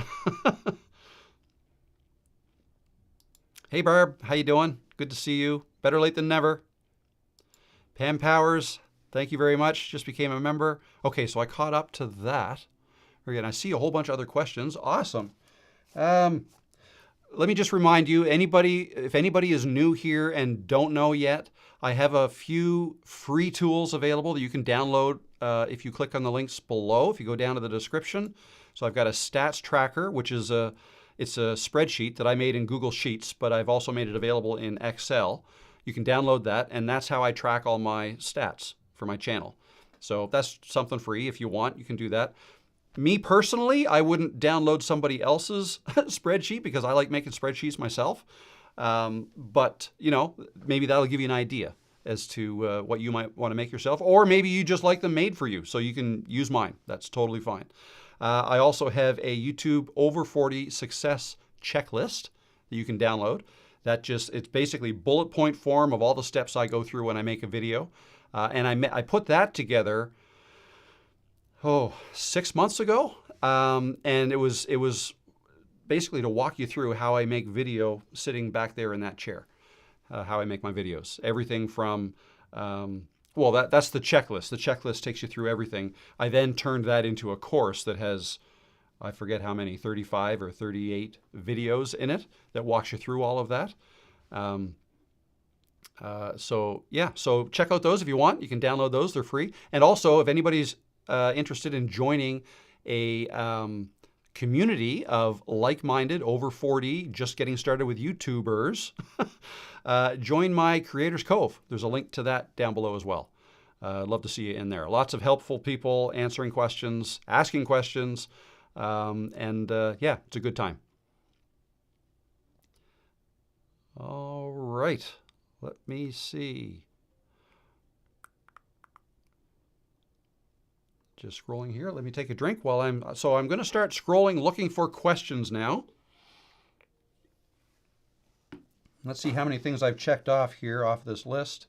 Hey Barb, how you doing? Good to see you. Better late than never. Pam Powers, thank you very much. Just became a member. Okay, so I caught up to that. Again, I see a whole bunch of other questions. Awesome. Let me just remind you, if anybody is new here and don't know yet, I have a few free tools available that you can download if you click on the links below, if you go down to the description. So I've got a stats tracker, which is it's a spreadsheet that I made in Google Sheets, but I've also made it available in Excel. You can download that, and that's how I track all my stats for my channel. So that's something free. If you want, you can do that. Me personally, I wouldn't download somebody else's spreadsheet because I like making spreadsheets myself. But, maybe that'll give you an idea as to what you might want to make yourself. Or maybe you just like them made for you, so you can use mine. That's totally fine. I also have a YouTube over 40 success checklist that you can download. It's basically bullet point form of all the steps I go through when I make a video. And I put that together 6 months ago. And it was basically to walk you through how I make video sitting back there in that chair, how I make my videos. Everything from, well, that's the checklist. The checklist takes you through everything. I then turned that into a course that has, I forget how many, 35 or 38 videos in it that walks you through all of that. So check out those if you want. You can download those, they're free. And also, if anybody's interested in joining a community of like-minded, over 40, just getting started with YouTubers, join my Creators Cove. There's a link to that down below as well. I'd love to see you in there. Lots of helpful people answering questions, asking questions, yeah, it's a good time. All right, let me see. Just scrolling here. Let me take a drink while I'm going to start scrolling, looking for questions now. Let's see how many things I've checked off here off this list.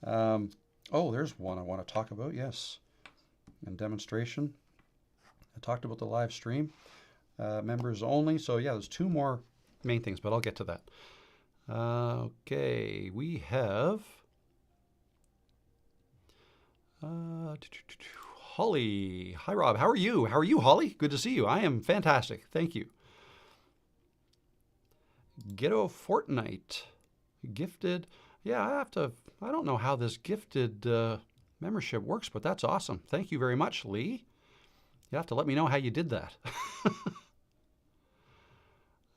Oh, there's one I want to talk about. Yes. And demonstration. I talked about the live stream. Members only. So yeah, there's two more main things, but I'll get to that. Okay, we have Holly. Hi, Rob. How are you? How are you, Holly? Good to see you. I am fantastic. Thank you. Ghetto Fortnite. Gifted. Yeah, I don't know how this gifted membership works, but that's awesome. Thank you very much, Lee. You have to let me know how you did that.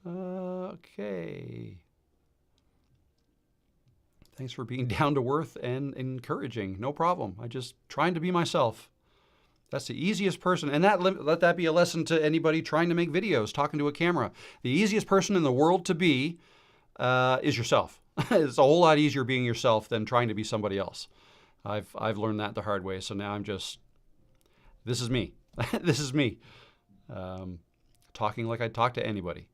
Okay. Thanks for being down to earth and encouraging. No problem. I just trying to be myself. That's the easiest person. And let that be a lesson to anybody trying to make videos, talking to a camera. The easiest person in the world to be is yourself. It's a whole lot easier being yourself than trying to be somebody else. I've learned that the hard way. So now this is me. This is me. Talking like I'd talk to anybody.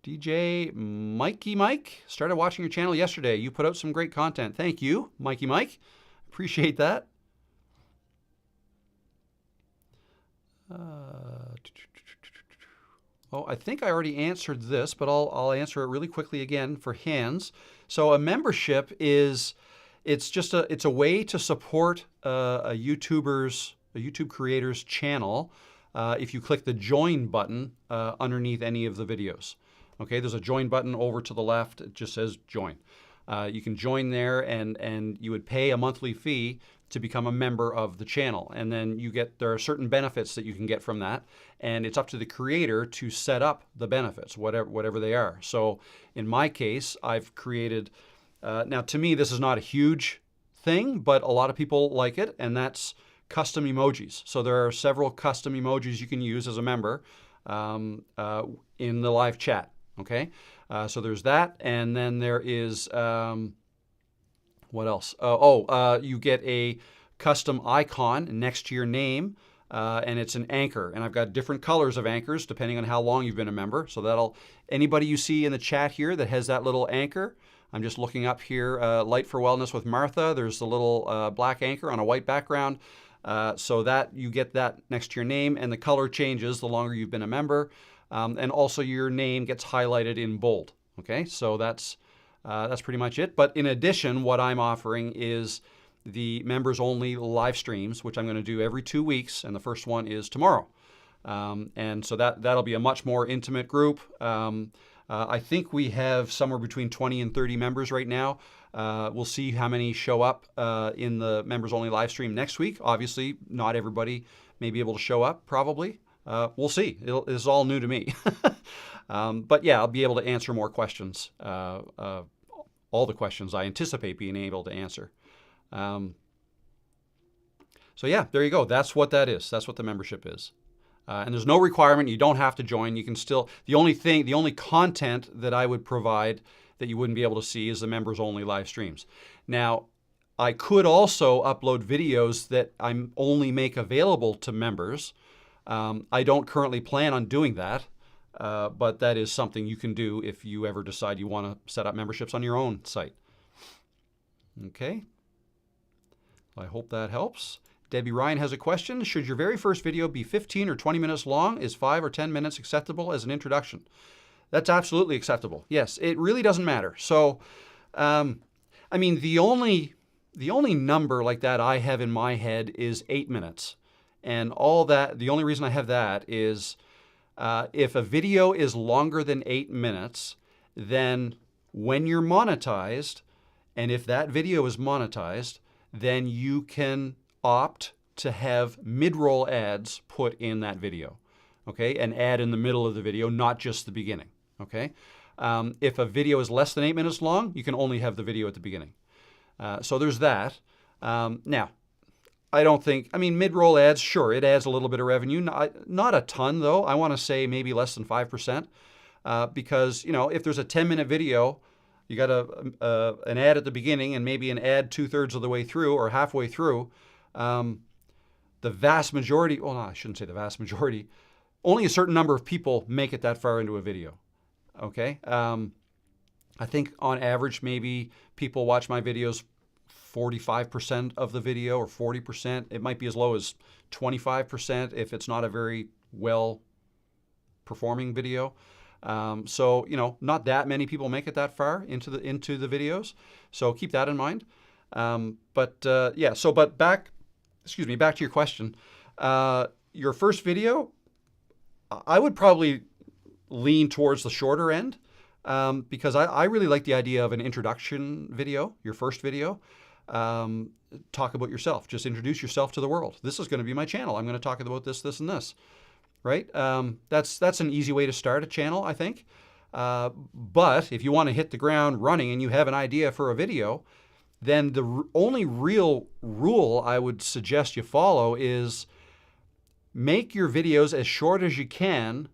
DJ Mikey Mike, started watching your channel yesterday. You put out some great content. Thank you, Mikey Mike. Appreciate that. Oh, I think I already answered this, but I'll answer it really quickly again for hands. So a membership it's a way to support a YouTube creator's channel if you click the join button underneath any of the videos. Okay, there's a join button over to the left. It just says join. You can join there, and you would pay a monthly fee to become a member of the channel. And then there are certain benefits that you can get from that. And it's up to the creator to set up the benefits, whatever they are. So in my case, I've created, now to me, this is not a huge thing, but a lot of people like it, and that's custom emojis. So there are several custom emojis you can use as a member in the live chat. Okay, so there's that, and then there is what else? You get a custom icon next to your name, and it's an anchor. And I've got different colors of anchors depending on how long you've been a member. So anybody you see in the chat here that has that little anchor. I'm just looking up here, Light for Wellness with Martha. There's the little black anchor on a white background. So that you get that next to your name, and the color changes the longer you've been a member. And also your name gets highlighted in bold. Okay, so that's pretty much it. But in addition, what I'm offering is the members only live streams, which I'm going to do every 2 weeks, and the first one is tomorrow. And so that'll be a much more intimate group. I think we have somewhere between 20 and 30 members right now. We'll see how many show up in the members only live stream next week. Obviously, not everybody may be able to show up, probably. We'll see. It's all new to me. But yeah, I'll be able to answer more questions. All the questions I anticipate being able to answer. So yeah, there you go. That's what that is. That's what the membership is. And there's no requirement. You don't have to join. You can still, the only content that I would provide that you wouldn't be able to see is the members only live streams. Now, I could also upload videos that I only make available to members. I don't currently plan on doing that, but that is something you can do if you ever decide you want to set up memberships on your own site. Okay. I hope that helps. Debbie Ryan has a question. Should your very first video be 15 or 20 minutes long? Is 5 or 10 minutes acceptable as an introduction? That's absolutely acceptable. Yes, it really doesn't matter. So, I mean, the only number like that I have in my head is 8 minutes. And all that, the only reason I have that is if a video is longer than 8 minutes, then when you're monetized, and if that video is monetized, then you can opt to have mid-roll ads put in that video, okay? An ad in the middle of the video, not just the beginning, okay? If a video is less than 8 minutes long, you can only have the video at the beginning. So there's that. Now, I don't think, I mean, mid-roll ads, sure, it adds a little bit of revenue. Not a ton, though. I want to say maybe less than 5%, because, you know, if there's a 10-minute video, you got an ad at the beginning and maybe an ad 2/3 of the way through or halfway through. The vast majority, well, no, I shouldn't say the vast majority, only a certain number of people make it that far into a video, okay? I think on average, maybe people watch my videos 45% of the video or 40%. It might be as low as 25% if it's not a very well performing video. So, you know, not that many people make it that far into the videos. So keep that in mind. Yeah, so but back to your question. Your first video, I would probably lean towards the shorter end, because I really like the idea of an introduction video, your first video. Talk about yourself. Just introduce yourself to the world. This is going to be my channel. I'm going to talk about this, this, and this. Right? That's an easy way to start a channel, I think. But if you want to hit the ground running and you have an idea for a video, then the only real rule I would suggest you follow is make your videos as short as you can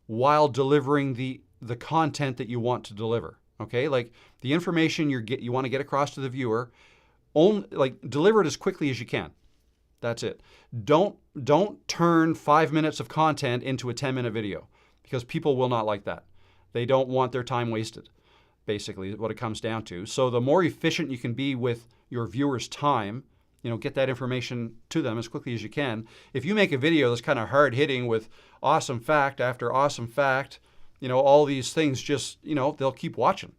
while delivering the content that you want to deliver. Okay, like the information you want to get across to the viewer, deliver it as quickly as you can. That's it. Don't turn 5 minutes of content into a 10-minute video, because people will not like that. They don't want their time wasted, basically, is what it comes down to. So the more efficient you can be with your viewers' time, you know, get that information to them as quickly as you can. If you make a video that's kind of hard-hitting with awesome fact after awesome fact, you know, all these things, just, you know, they'll keep watching.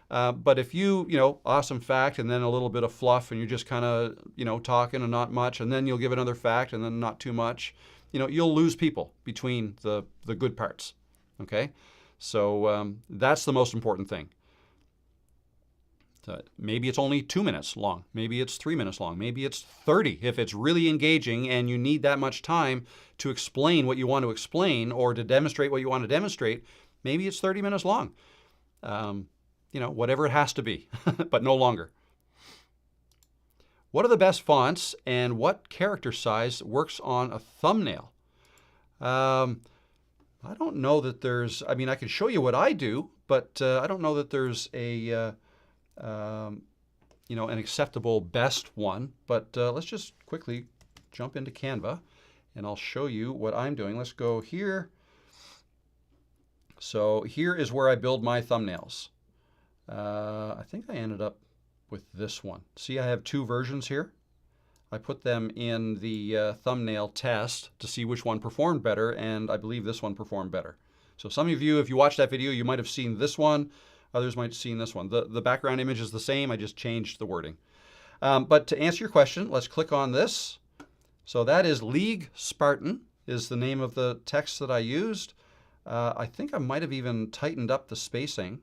But if you know, awesome fact and then a little bit of fluff and you're just kind of, you know, talking and not much, and then you'll give another fact and then not too much, you know, you'll lose people between the good parts, okay? So that's the most important thing. So maybe it's only 2 minutes long. Maybe it's 3 minutes long. Maybe it's 30 if it's really engaging and you need that much time to explain what you want to explain or to demonstrate what you want to demonstrate. Maybe it's 30 minutes long. You know, whatever it has to be, but no longer. What are the best fonts and what character size works on a thumbnail? I don't know that there's, I mean, I can show you what I do, but I don't know that there's a, you know, an acceptable best one. But let's just quickly jump into Canva and I'll show you what I'm doing. Let's go here. So here is where I build my thumbnails. I think I ended up with this one. See, I have two versions here. I put them in the thumbnail test to see which one performed better, and I believe this one performed better. So some of you, if you watched that video, you might have seen this one. Others might have seen this one. The background image is the same. I just changed the wording. But to answer your question, let's click on this. So that is League Spartan is the name of the text that I used. I think I might have even tightened up the spacing.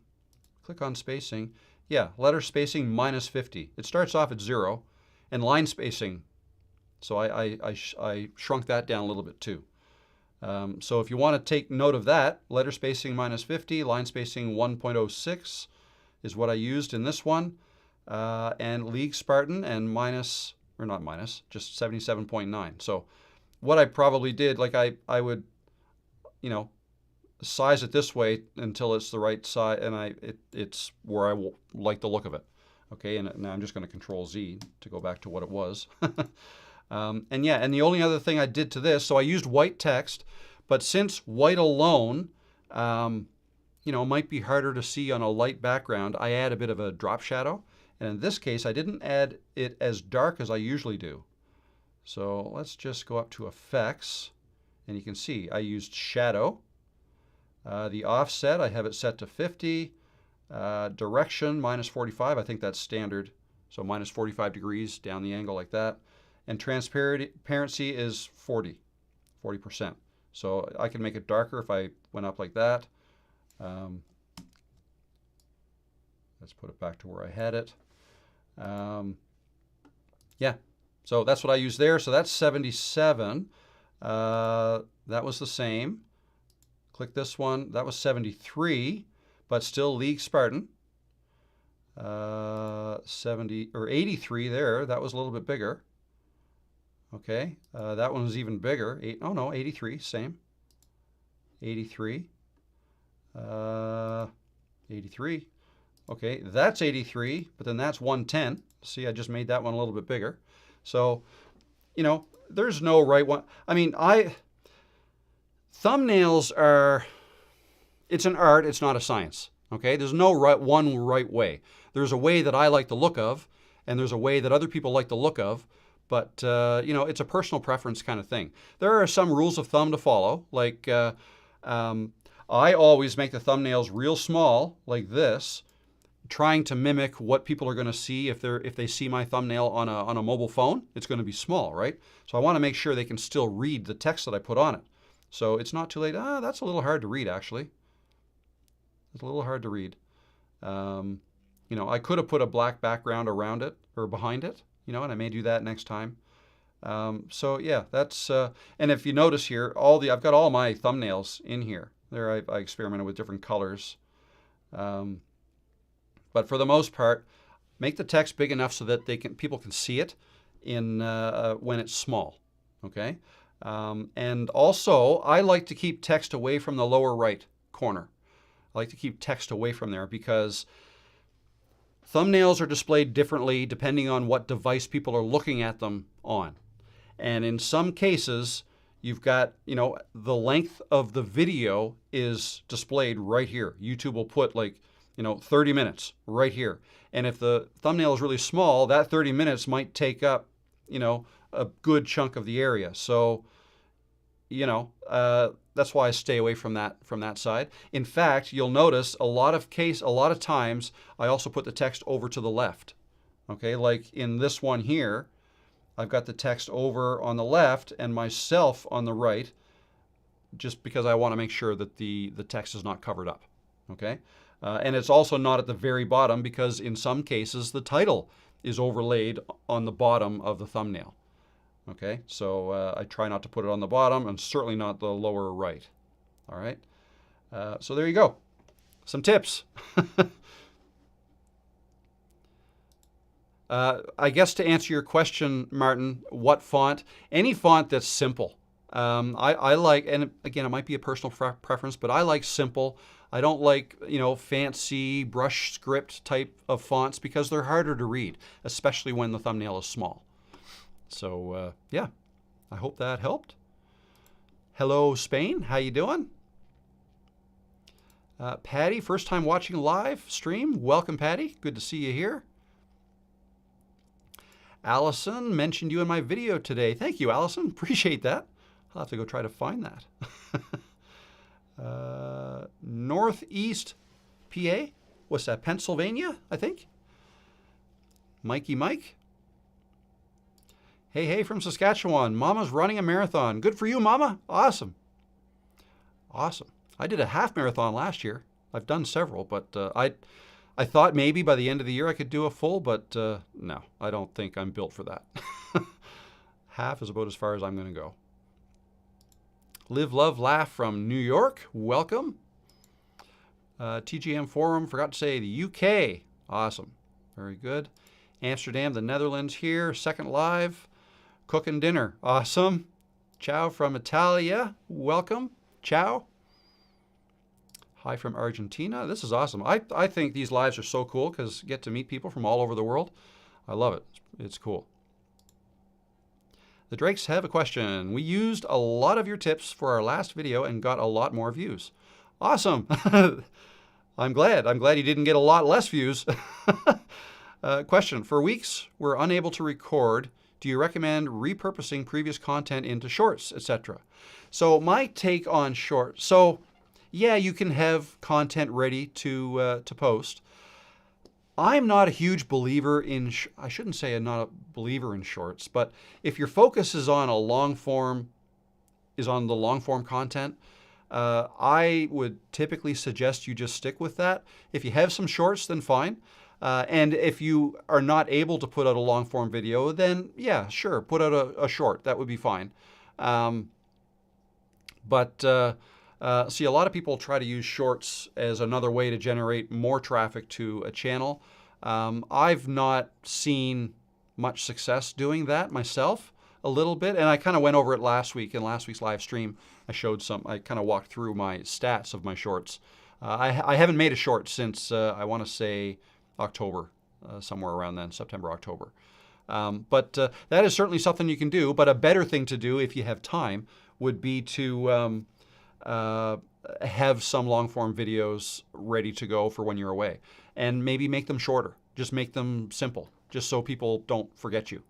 Click on spacing. Yeah, letter spacing -50. It starts off at 0. And line spacing, so I shrunk that down a little bit too. So if you want to take note of that, letter spacing -50, line spacing 1.06 is what I used in this one. And League Spartan and just 77.9. So what I probably did, like I would, you know, size it this way until it's the right size, and it's where I like the look of it. Okay, and now I'm just going to Control Z to go back to what it was. And yeah, and the only other thing I did to this, so I used white text, but since white alone, you know, might be harder to see on a light background, I add a bit of a drop shadow. And in this case, I didn't add it as dark as I usually do. So let's just go up to effects, and you can see I used shadow. The offset, I have it set to 50. Direction, minus 45. I think that's standard. So minus 45 degrees down the angle like that. And transparency is 40%. So I can make it darker if I went up like that. Let's put it back to where I had it. Yeah, so that's what I used there. So that's 77. That was the same. Click this one. That was 73, but still League Spartan. 70 or 83 there. That was a little bit bigger. Okay, that one was even bigger. 83, same. 83. 83. Okay, that's 83, but then that's 110. See, I just made that one a little bit bigger. So, there's no right one. I mean, thumbnails are, it's an art, it's not a science. Okay, there's no one right way. There's a way that I like the look of, and there's a way that other people like the look of, but, it's a personal preference kind of thing. There are some rules of thumb to follow, like I always make the thumbnails real small, like this, trying to mimic what people are going to see if they see my thumbnail on a mobile phone. It's going to be small, right? So I want to make sure they can still read the text that I put on it. So it's not too late. That's a little hard to read, actually. It's a little hard to read. I could have put a black background around it or behind it, and I may do that next time. So yeah, that's and if you notice here, I've got all my thumbnails in here. There, I experimented with different colors. But for the most part, make the text big enough so that people can see it when it's small. Okay, and also I like to keep text away from the lower right corner. I like to keep text away from there because thumbnails are displayed differently depending on what device people are looking at them on. And in some cases, you've got, the length of the video is displayed right here. YouTube will put 30 minutes right here. And if the thumbnail is really small, that 30 minutes might take up, a good chunk of the area. So, that's why I stay away from that side. In fact, you'll notice a lot of times I also put the text over to the left. Okay, like in this one here, I've got the text over on the left and myself on the right, just because I want to make sure that the text is not covered up. Okay, and it's also not at the very bottom because in some cases the title is overlaid on the bottom of the thumbnail. Okay, so I try not to put it on the bottom and certainly not the lower right. All right, so there you go. Some tips. I guess to answer your question, Martin, what font? Any font that's simple. I like, and again, it might be a personal preference, but I like simple. I don't like, fancy brush script type of fonts because they're harder to read, especially when the thumbnail is small. So, yeah, I hope that helped. Hello, Spain. How you doing? Patty, first time watching live stream. Welcome, Patty. Good to see you here. Allison, mentioned you in my video today. Thank you, Allison. Appreciate that. I'll have to go try to find that. Northeast PA. What's that? Pennsylvania, I think. Mikey Mike. Hey from Saskatchewan. Mama's running a marathon. Good for you, Mama. Awesome. Awesome. I did a half marathon last year. I've done several, but I thought maybe by the end of the year I could do a full, but no, I don't think I'm built for that. Half is about as far as I'm going to go. Live, Love, Laugh from New York. Welcome. TGM Forum, forgot to say the UK. Awesome. Very good. Amsterdam, the Netherlands here. Second live. Cooking dinner. Awesome. Ciao from Italia. Welcome. Ciao. Hi from Argentina. This is awesome. I think these lives are so cool because you get to meet people from all over the world. I love it. It's cool. The Drakes have a question. We used a lot of your tips for our last video and got a lot more views. Awesome. I'm glad. I'm glad you didn't get a lot less views. Question. For weeks, we're unable to record Do you recommend repurposing previous content into shorts, etc.? So my take on shorts. So yeah, you can have content ready to post. I'm not a huge believer in, I shouldn't say I'm not a believer in shorts, but if your focus is on the long form content, I would typically suggest you just stick with that. If you have some shorts, then fine. And if you are not able to put out a long form video, then yeah, sure, put out a short. That would be fine. See, a lot of people try to use shorts as another way to generate more traffic to a channel. I've not seen much success doing that myself, a little bit, and I kind of went over it last week in last week's live stream. I kind of walked through my stats of my shorts. I haven't made a short since I want to say October, somewhere around then, September, October. That is certainly something you can do. But a better thing to do if you have time would be to have some long form videos ready to go for when you're away, and maybe make them shorter. Just make them simple, just so people don't forget you.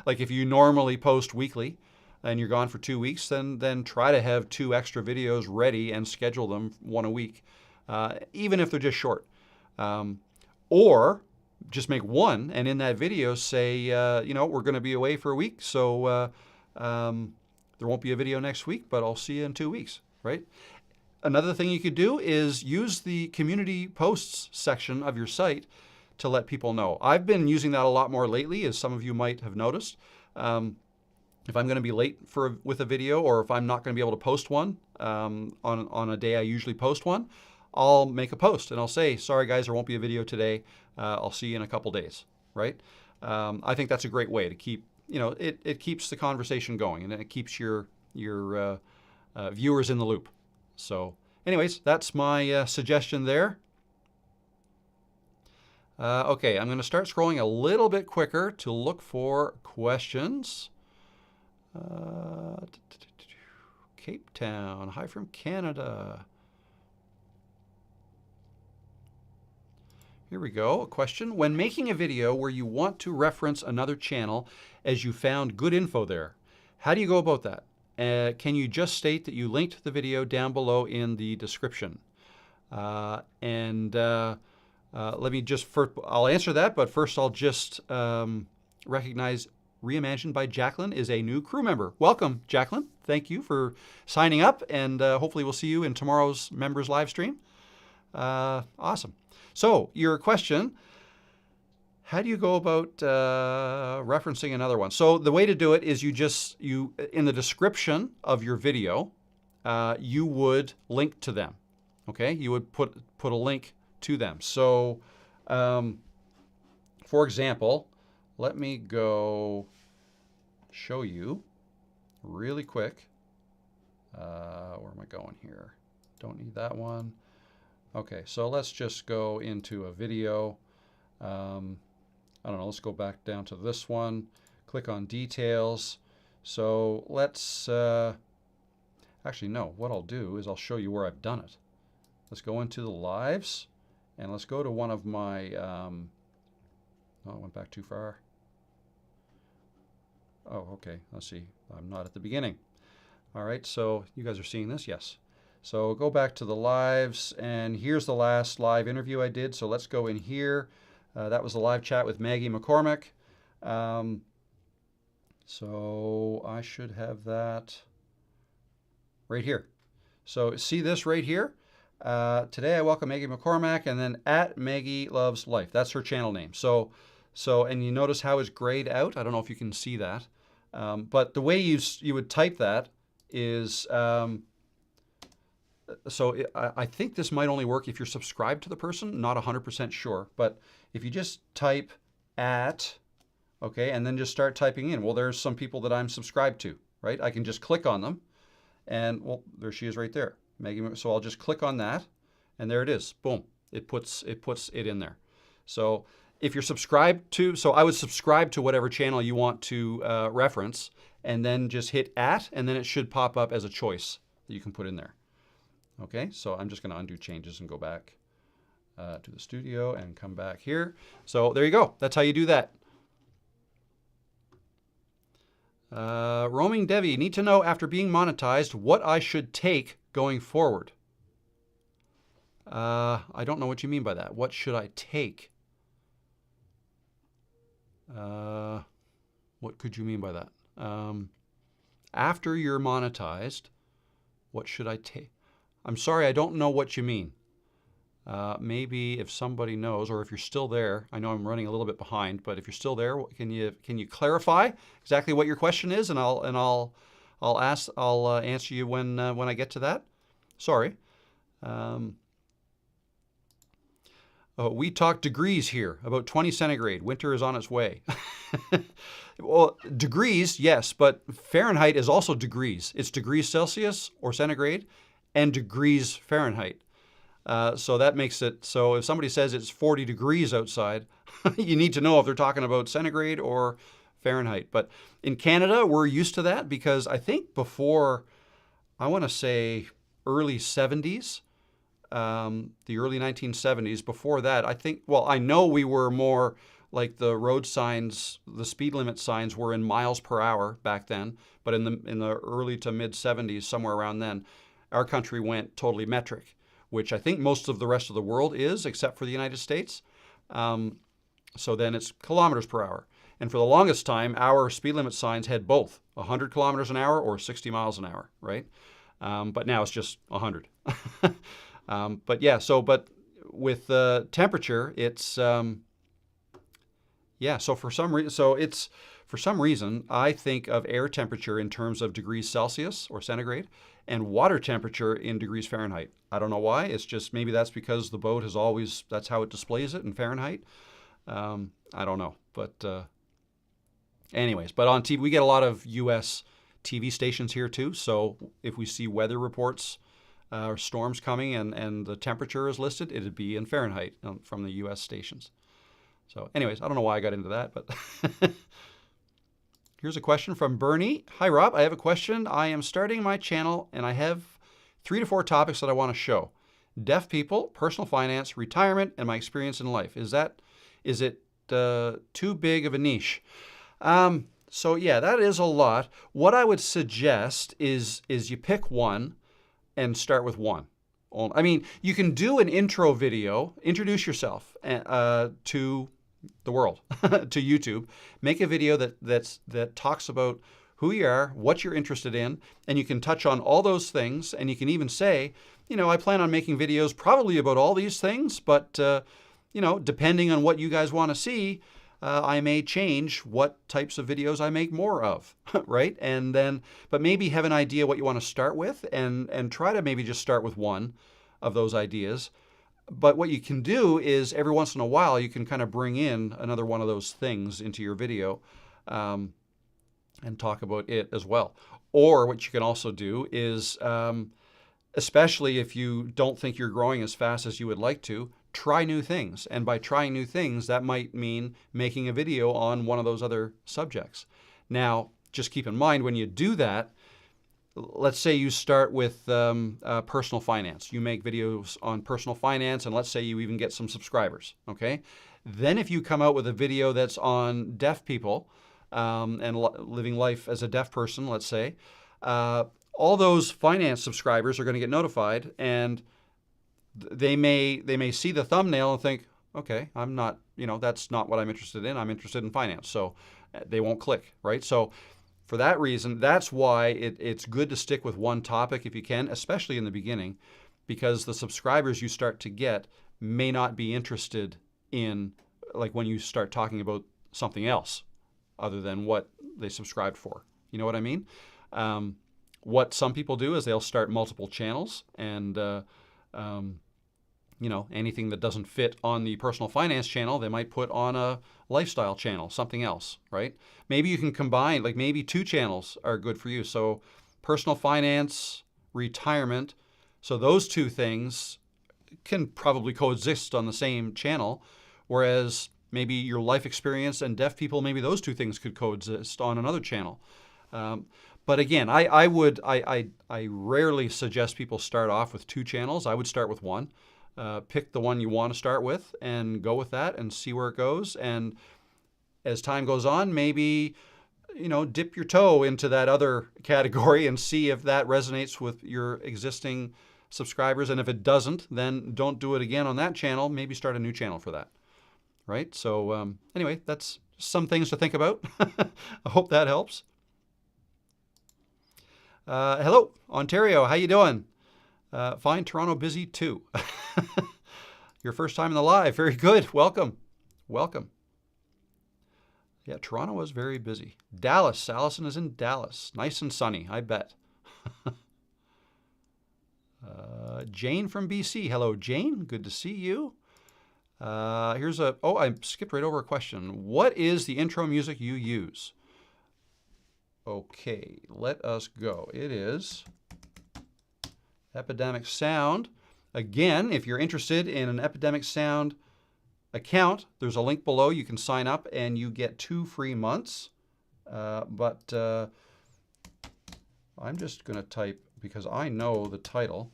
Like if you normally post weekly and you're gone for 2 weeks, then try to have 2 extra videos ready and schedule them 1 a week, even if they're just short. Or just make 1 and in that video say, we're going to be away for a week, so there won't be a video next week, but I'll see you in 2 weeks, right? Another thing you could do is use the community posts section of your site to let people know. I've been using that a lot more lately, as some of you might have noticed. If I'm going to be late with a video, or if I'm not going to be able to post one on a day I usually post one, I'll make a post and I'll say, sorry guys, there won't be a video today. I'll see you in a couple days, right? I think that's a great way to keep, it keeps the conversation going, and it keeps your viewers in the loop. So anyways, that's my suggestion there. Okay, I'm going to start scrolling a little bit quicker to look for questions. Cape Town, hi from Canada. Here we go, a question. When making a video where you want to reference another channel as you found good info there, how do you go about that? Can you just state that you linked the video down below in the description? Let me just, I'll answer that, but first I'll just recognize Reimagined by Jacqueline is a new crew member. Welcome, Jacqueline. Thank you for signing up, and hopefully we'll see you in tomorrow's members live stream. Awesome. So your question, how do you go about referencing another one? So the way to do it is you in the description of your video, you would link to them. Okay, you would put a link to them. So, for example, let me go show you really quick. Where am I going here? Don't need that one. Okay, so let's just go into a video. I don't know, let's go back down to this one. Click on details. So let's, actually no, what I'll do is I'll show you where I've done it. Let's go into the lives and let's go to one of my, oh, I went back too far. Oh, okay, let's see, I'm not at the beginning. All right, so you guys are seeing this? Yes. So go back to the lives, and here's the last live interview I did. So let's go in here. That was a live chat with Maggie McCormick. So I should have that right here. So see this right here? Today I welcome Maggie McCormack, and then at Maggie Loves Life. That's her channel name. So and you notice how it's grayed out? I don't know if you can see that. But the way you would type that is, I think this might only work if you're subscribed to the person, not 100% sure. But if you just type at, okay, and then just start typing in, well, there's some people that I'm subscribed to, right? I can just click on them, and well, there she is right there, Maggie. So I'll just click on that, and there it is. Boom, it puts it in there. So if you're subscribed to, so I would subscribe to whatever channel you want to reference, and then just hit at, and then it should pop up as a choice that you can put in there. Okay, so I'm just going to undo changes and go back to the studio and come back here. So there you go. That's how you do that. Roaming Devi, need to know after being monetized what I should take going forward. I don't know what you mean by that. What should I take? What could you mean by that? After you're monetized, what should I take? I'm sorry, I don't know what you mean. Maybe if somebody knows, or if you're still there, I know I'm running a little bit behind, but if you're still there, can you clarify exactly what your question is, and I'll answer you when I get to that. Sorry. We talk degrees here, about 20 centigrade. Winter is on its way. Well, degrees, yes, but Fahrenheit is also degrees. It's degrees Celsius or centigrade and degrees Fahrenheit. So that makes it, so if somebody says it's 40 degrees outside, you need to know if they're talking about centigrade or Fahrenheit. But in Canada, we're used to that because I think before, I want to say early 70s, the early 1970s, before that, I think, well, I know we were more like the road signs, the speed limit signs were in miles per hour back then, but in the early to mid 70s, somewhere around then, our country went totally metric, which I think most of the rest of the world is, except for the United States. So then it's kilometers per hour. And for the longest time, our speed limit signs had both 100 kilometers an hour or 60 miles an hour, right? But now it's just 100. But yeah, but with temperature, it's, yeah, so for some reason, I think of air temperature in terms of degrees Celsius or centigrade and water temperature in degrees Fahrenheit. I don't know why. It's just maybe that's because the boat has always, that's how it displays it in Fahrenheit. I don't know. But anyways, but on TV, we get a lot of U.S. TV stations here too. So if we see weather reports or storms coming and the temperature is listed, it'd be in Fahrenheit from the U.S. stations. So anyways, I don't know why I got into that, but here's a question from Bernie. Hi, Rob. I have a question. I am starting my channel, and I have 3 to 4 topics that I want to show. Deaf people, personal finance, retirement, and my experience in life. Is it too big of a niche? So yeah, that is a lot. What I would suggest is you pick one and start with one. I mean, you can do an intro video, introduce yourself to the world, to YouTube. Make a video that talks about who you are, what you're interested in, and you can touch on all those things. And you can even say, I plan on making videos probably about all these things, but depending on what you guys want to see, I may change what types of videos I make more of, right? And then, but maybe have an idea what you want to start with, and try to maybe just start with one of those ideas. But what you can do is every once in a while, you can kind of bring in another one of those things into your video and talk about it as well. Or what you can also do is, especially if you don't think you're growing as fast as you would like to, try new things. And by trying new things, that might mean making a video on one of those other subjects. Now, just keep in mind when you do that, let's say you start with personal finance. You make videos on personal finance, and let's say you even get some subscribers, okay? Then if you come out with a video that's on deaf people and living life as a deaf person, let's say, all those finance subscribers are going to get notified, and they may see the thumbnail and think, okay, I'm not, that's not what I'm interested in. I'm interested in finance. So they won't click, right? So for that reason, that's why it's good to stick with one topic if you can, especially in the beginning, because the subscribers you start to get may not be interested in, like when you start talking about something else other than what they subscribed for. You know what I mean? What some people do is they'll start multiple channels, and anything that doesn't fit on the personal finance channel, they might put on a lifestyle channel, something else, right? Maybe you can combine, like maybe 2 channels are good for you. So personal finance, retirement. So those 2 things can probably coexist on the same channel, whereas maybe your life experience and deaf people, maybe those 2 things could coexist on another channel. But again, I rarely suggest people start off with 2 channels. I would start with one. Pick the one you want to start with and go with that and see where it goes. And as time goes on, maybe dip your toe into that other category and see if that resonates with your existing subscribers. And if it doesn't, then don't do it again on that channel. Maybe start a new channel for that. Right? So anyway, that's some things to think about. I hope that helps. Hello, Ontario. How you doing? Fine. Toronto busy too. Your first time in the live. Very good. Welcome. Welcome. Yeah, Toronto was very busy. Dallas. Allison is in Dallas. Nice and sunny, I bet. Jane from BC. Hello, Jane. Good to see you. I skipped right over a question. What is the intro music you use? Okay, let us go. It is Epidemic Sound. Again, if you're interested in an Epidemic Sound account, there's a link below. You can sign up and you get 2 free months. But I'm just going to type, because I know the title.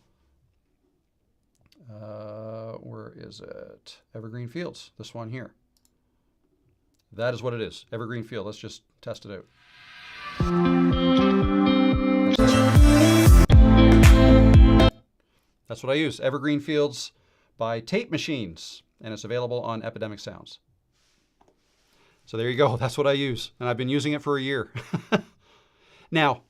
Where is it? Evergreen Fields, this one here. That is what it is, Evergreen Field. Let's just test it out. That's what I use, Evergreen Fields by Tape Machines, and it's available on Epidemic Sounds. So there you go, that's what I use, and I've been using it for a year. Now,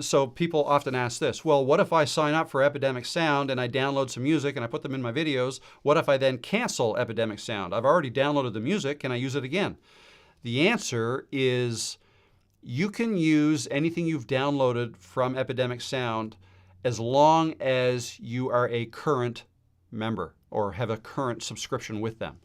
so people often ask this, well, what if I sign up for Epidemic Sound and I download some music and I put them in my videos? What if I then cancel Epidemic Sound? I've already downloaded the music, can I use it again? The answer is you can use anything you've downloaded from Epidemic Sound as long as you are a current member or have a current subscription with them.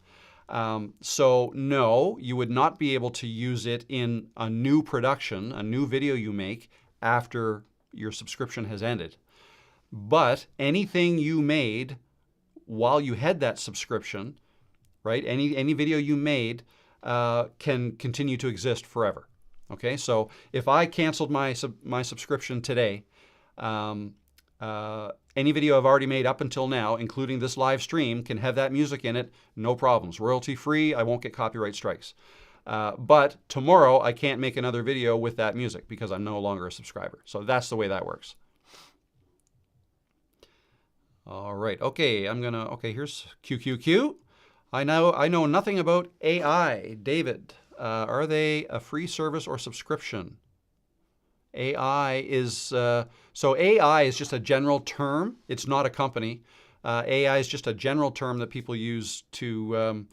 So no, you would not be able to use it in a new production, a new video you make after your subscription has ended. But anything you made while you had that subscription, right? Any video you made can continue to exist forever. Okay, so if I canceled my subscription today, any video I've already made up until now, including this live stream, can have that music in it, no problems. Royalty free, I won't get copyright strikes. But tomorrow I can't make another video with that music because I'm no longer a subscriber. So that's the way that works. All right, okay, here's QQQ. I know nothing about AI. David, are they a free service or subscription? AI is, so AI is just a general term. It's not a company. AI is just a general term that people use to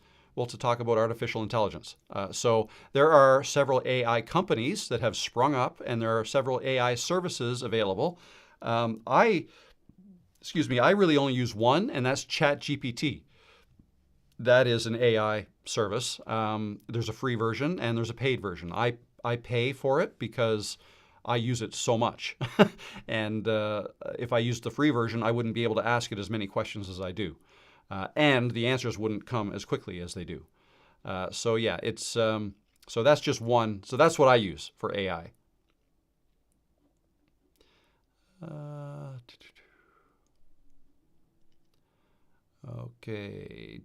talk about artificial intelligence. So there are several AI companies that have sprung up, and there are several AI services available. I really only use one, and that's ChatGPT. That is an AI service. There's a free version and there's a paid version. I pay for it because I use it so much. And if I used the free version, I wouldn't be able to ask it as many questions as I do. And the answers wouldn't come as quickly as they do. So yeah, it's so that's just one. So that's what I use for AI. Okay,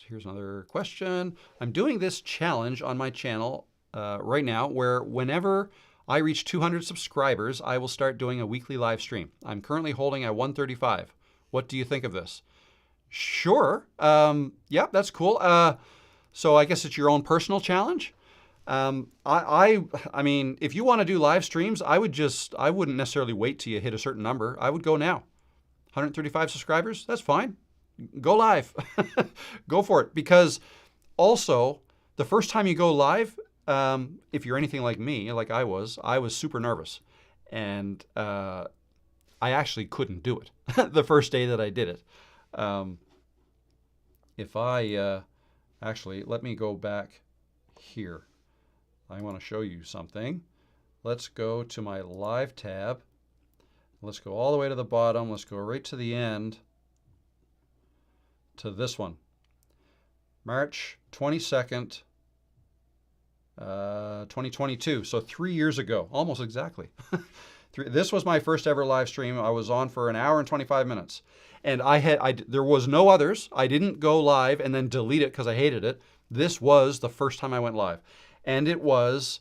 here's another question. I'm doing this challenge on my channel right now where whenever I reach 200 subscribers, I will start doing a weekly live stream. I'm currently holding at 135. What do you think of this? Sure. Yeah, that's cool. So I guess it's your own personal challenge. I mean, if you want to do live streams, I wouldn't necessarily wait till you hit a certain number. I would go now. 135 subscribers, that's fine. Go live. Go for it. Because also, the first time you go live, if you're anything like me, like I was super nervous. And I actually couldn't do it the first day that I did it. If I, actually, let me go back here. I want to show you something. Let's go to my live tab. Let's go all the way to the bottom. Let's go right to the end to this one. March 22nd, 2022. So 3 years ago, almost exactly. This was my first ever live stream. I was on for 1 hour and 25 minutes. And there was no others. I didn't go live and then delete it because I hated it. This was the first time I went live. And it was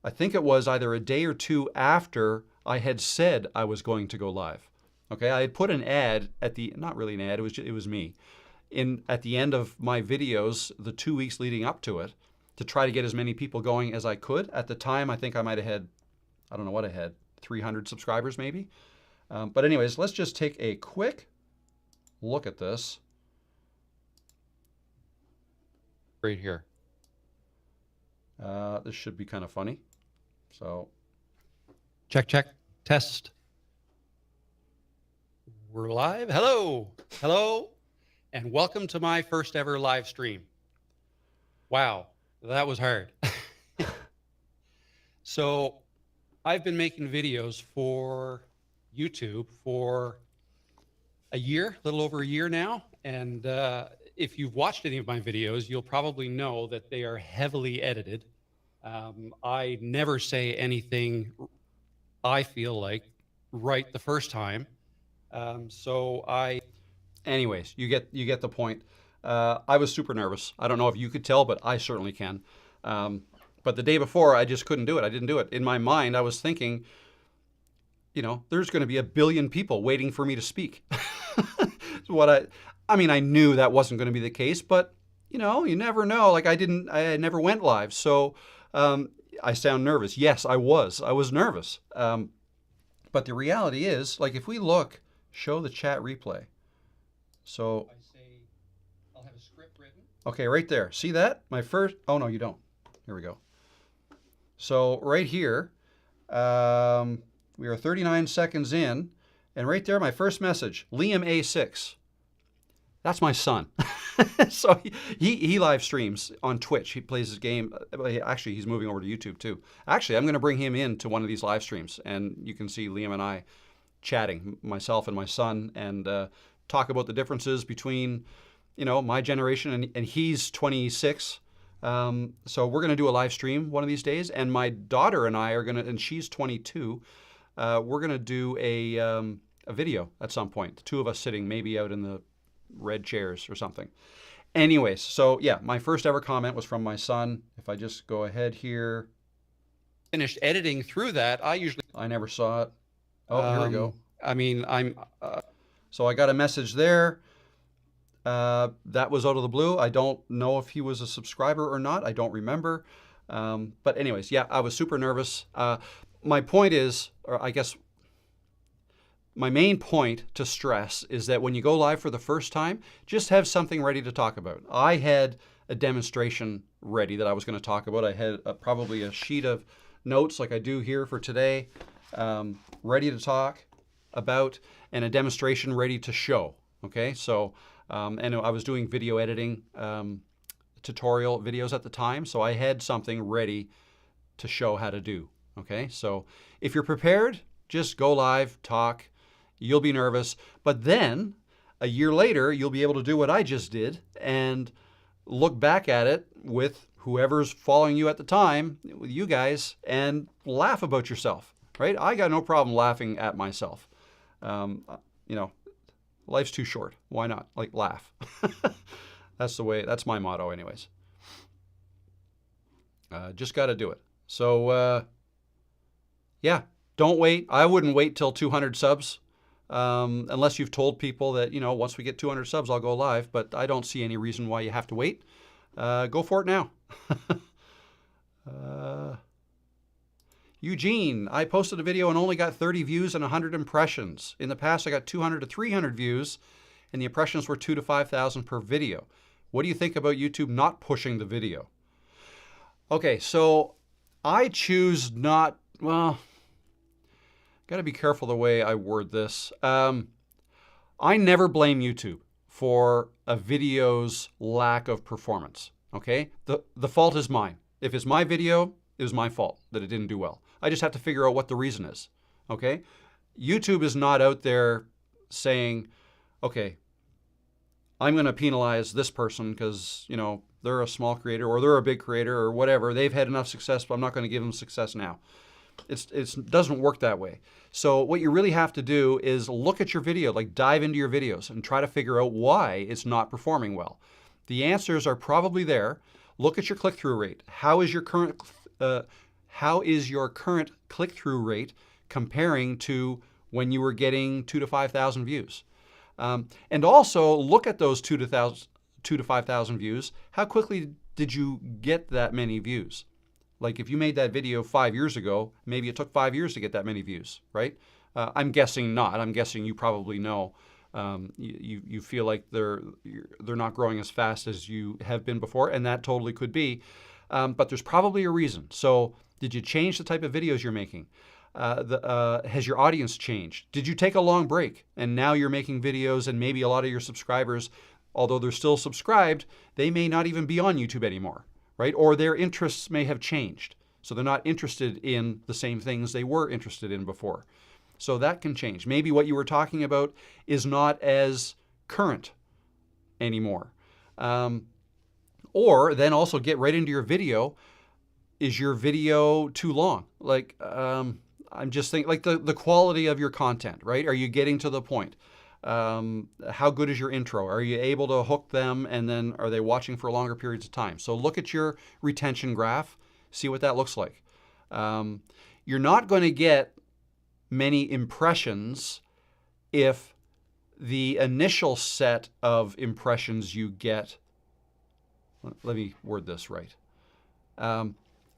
I think it was either a day or two after I had said I was going to go live. Okay, I had put an ad at the, not really an ad, it was me, at the end of my videos, the 2 weeks leading up to it, to try to get as many people going as I could. At the time, I think I might have had, I don't know what I had, 300 subscribers maybe. But anyways, let's just take a quick look at this. Right here. This should be kind of funny. So, check, test. We're live. Hello, and welcome to my first ever live stream. Wow, that was hard. So, I've been making videos for YouTube for a little over a year now, and if you've watched any of my videos, you'll probably know that they are heavily edited. I never say anything I feel like right the first time. Anyways, you get the point. I was super nervous. I don't know if you could tell, but I certainly can. But the day before, I just couldn't do it. I didn't do it. In my mind, I was thinking, there's going to be 1 billion people waiting for me to speak. I mean, I knew that wasn't going to be the case, but you never know. Like I never went live. So, I sound nervous. Yes, I was nervous. But the reality is, like if we look, show the chat replay. So I say, I'll have a script written. Okay, right there. See that? Oh no, you don't. Here we go. So right here, we are 39 seconds in, and right there, my first message, Liam A6. That's my son. So he live streams on Twitch. He plays his game. Actually, he's moving over to YouTube too. Actually, I'm going to bring him in to one of these live streams, and you can see Liam and I chatting, myself and my son, and talk about the differences between, my generation and he's 26. So we're going to do a live stream one of these days, and my daughter and I are going to, and she's 22. We're going to do a video at some point. The two of us sitting maybe out in the red chairs or something. Anyways, so yeah, my first ever comment was from my son. If I just go ahead here. Finished editing through that, I never saw it. Oh, here we go. I mean, so I got a message there. That was out of the blue. I don't know if he was a subscriber or not. I don't remember. But anyways, yeah, I was super nervous. My point is, or I guess my main point to stress is that when you go live for the first time, just have something ready to talk about. I had a demonstration ready that I was going to talk about. I had probably a sheet of notes like I do here for today, ready to talk about, and a demonstration ready to show. Okay, so and I was doing video editing tutorial videos at the time, so I had something ready to show how to do. Okay, so if you're prepared, just go live, talk. You'll be nervous, but then a year later, you'll be able to do what I just did and look back at it with whoever's following you at the time, with you guys, and laugh about yourself, right? I got no problem laughing at myself. Life's too short. Why not? Like, laugh. That's my motto anyways. Just got to do it. So, yeah, don't wait. I wouldn't wait till 200 subs. Unless you've told people that, once we get 200 subs, I'll go live, but I don't see any reason why you have to wait. Go for it now. Eugene, I posted a video and only got 30 views and 100 impressions. In the past, I got 200 to 300 views, and the impressions were 2,000 to 5,000 per video. What do you think about YouTube not pushing the video? Okay, so I choose not, well, got to be careful the way I word this. I never blame YouTube for a video's lack of performance, okay? The fault is mine. If it's my video, it was my fault that it didn't do well. I just have to figure out what the reason is, okay? YouTube is not out there saying, okay, I'm going to penalize this person because, they're a small creator or they're a big creator or whatever. They've had enough success, but I'm not going to give them success now. It doesn't work that way. So what you really have to do is look at your video, like dive into your videos and try to figure out why it's not performing well. The answers are probably there. Look at your click-through rate. How is your current how is your current click-through rate comparing to when you were getting 2,000 to 5,000 views? And also look at those 2,000 to 5,000 views. How quickly did you get that many views? Like if you made that video 5 years ago, maybe it took 5 years to get that many views, right? I'm guessing not. I'm guessing you probably know. You feel like they're not growing as fast as you have been before, and that totally could be. But there's probably a reason. So did you change the type of videos you're making? Has your audience changed? Did you take a long break and now you're making videos, and maybe a lot of your subscribers, although they're still subscribed, they may not even be on YouTube anymore, right? Or their interests may have changed. So they're not interested in the same things they were interested in before. So that can change. Maybe what you were talking about is not as current anymore. Or then also get right into your video. Is your video too long? Like, I'm just thinking, like the quality of your content, right? Are you getting to the point? How good is your intro? Are you able to hook them, and then are they watching for longer periods of time? So look at your retention graph, see what that looks like. You're not going to get many impressions if the initial set of impressions you get, let me word this right.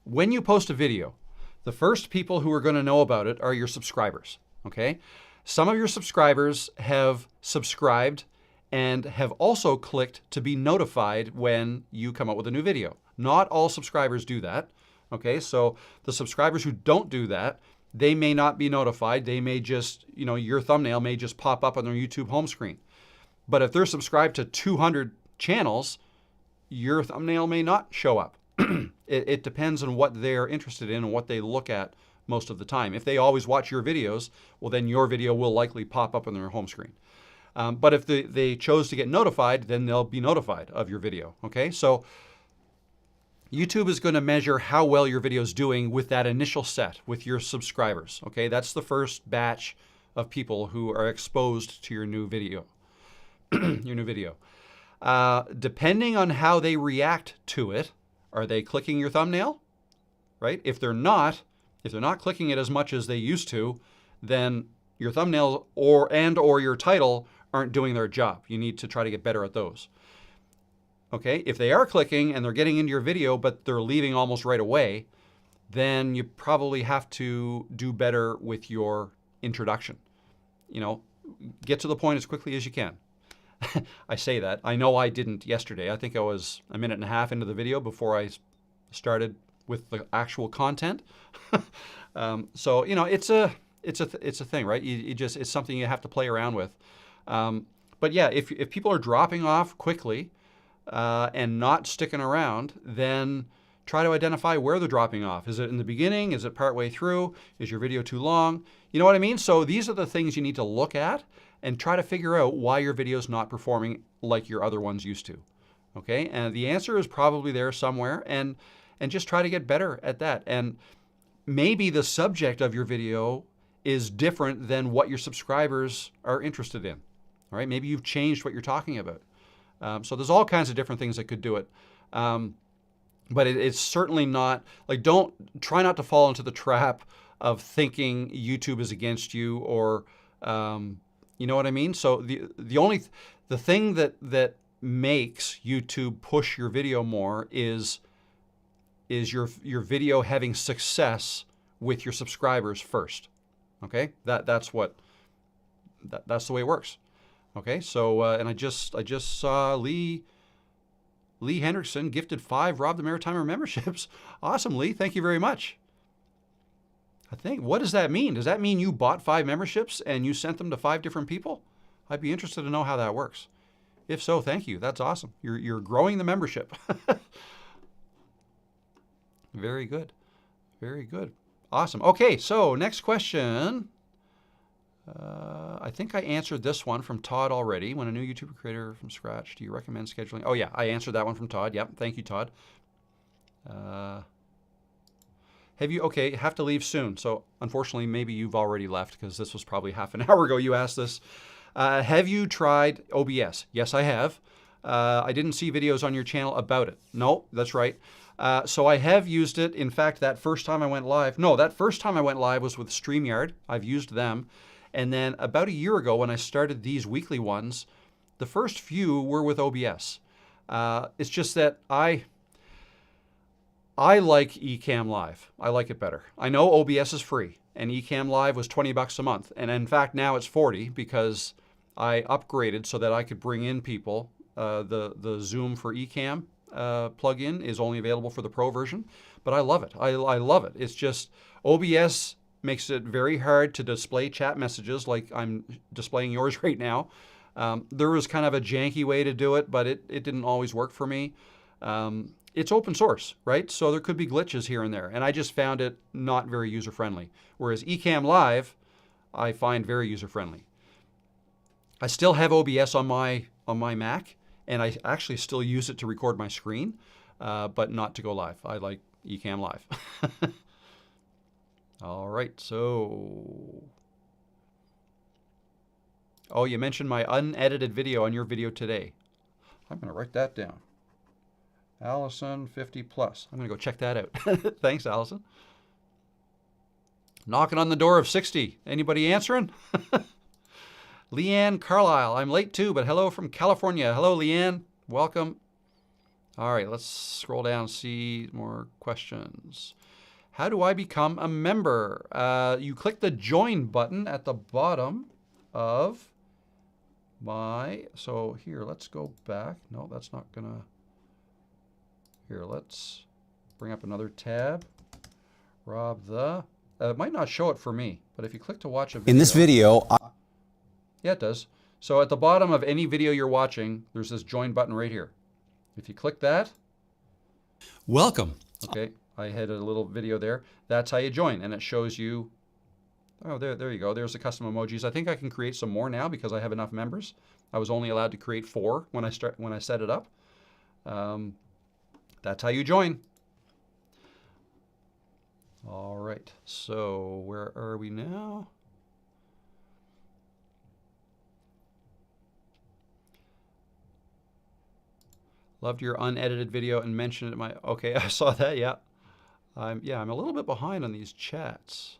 When you post a video, the first people who are going to know about it are your subscribers, okay? Some of your subscribers have subscribed and have also clicked to be notified when you come out with a new video. Not all subscribers do that, okay? So the subscribers who don't do that, they may not be notified. They may just, your thumbnail may just pop up on their YouTube home screen. But if they're subscribed to 200 channels, your thumbnail may not show up. It depends on what they're interested in and what they look at most of the time. If they always watch your videos, well, then your video will likely pop up on their home screen. But if they chose to get notified, then they'll be notified of your video, okay? So YouTube is going to measure how well your video is doing with that initial set, with your subscribers, okay? That's the first batch of people who are exposed to your new video. Depending on how they react to it, are they clicking your thumbnail, right? If they're not clicking it as much as they used to, then your thumbnail or your title aren't doing their job. You need to try to get better at those. Okay, if they are clicking and they're getting into your video, but they're leaving almost right away, then you probably have to do better with your introduction. Get to the point as quickly as you can. I say that. I know I didn't yesterday. I think I was a minute and a half into the video before I started with the actual content. So it's a thing, right? It's something you have to play around with. But yeah, if people are dropping off quickly and not sticking around, then try to identify where they're dropping off. Is it in the beginning? Is it partway through? Is your video too long? You know what I mean? So these are the things you need to look at and try to figure out why your video is not performing like your other ones used to. Okay, and the answer is probably there somewhere, and just try to get better at that. And maybe the subject of your video is different than what your subscribers are interested in. All right, maybe you've changed what you're talking about. So there's all kinds of different things that could do it. But it's certainly not, try not to fall into the trap of thinking YouTube is against you, or, you know what I mean? So the thing that makes YouTube push your video more is your video having success with your subscribers first. Okay, that's the way it works. Okay, so and I just saw Lee Hendrickson gifted 5 Rob the Maritimer memberships. Awesome, Lee. Thank you very much. What does that mean? Does that mean you bought 5 memberships and you sent them to 5 different people? I'd be interested to know how that works. If so, thank you. That's awesome. You're growing the membership. Very good. Very good. Awesome. Okay, so next question. I think I answered this one from Todd already. When a new YouTuber creator from scratch, do you recommend scheduling? Oh yeah, I answered that one from Todd. Yep, thank you, Todd. Have to leave soon. So unfortunately, maybe you've already left because this was probably half an hour ago you asked this. Have you tried OBS? Yes, I have. I didn't see videos on your channel about it. No, that's right. So I have used it. In fact, that first time I went live was with StreamYard. I've used them. And then about a year ago when I started these weekly ones, the first few were with OBS. It's just that I like Ecamm Live. I like it better. I know OBS is free, and Ecamm Live was $20 a month. And in fact, now it's $40 because I upgraded so that I could bring in people. The Zoom for Ecamm plugin is only available for the Pro version, but I love it. I love it. It's just OBS makes it very hard to display chat messages like I'm displaying yours right now. There was kind of a janky way to do it, but it didn't always work for me. It's open source, right? So there could be glitches here and there, and I just found it not very user-friendly. Whereas Ecamm Live, I find very user-friendly. I still have OBS on my Mac, and I actually still use it to record my screen, but not to go live. I like Ecamm Live. All right, so... Oh, you mentioned my unedited video on your video today. I'm going to write that down. Allison, 50 plus. I'm going to go check that out. Thanks, Allison. Knocking on the door of 60. Anybody answering? Leanne Carlisle. I'm late too, but hello from California. Hello, Leanne. Welcome. All right, let's scroll down and see more questions. How do I become a member? You click the join button at the bottom of my... So here, let's go back. No, that's not going to... Here, let's bring up another tab. Rob the... it might not show it for me, but if you click to watch a video... In this video, Yeah, it does. So at the bottom of any video you're watching, there's this join button right here. If you click that... welcome. Okay, I had a little video there. That's how you join, and it shows you... Oh, there you go. There's the custom emojis. I think I can create some more now because I have enough members. I was only allowed to create 4 when I set it up. That's how you join. All right, so where are we now? Loved your unedited video and mentioned it in my... Okay, I saw that, yeah. I'm a little bit behind on these chats.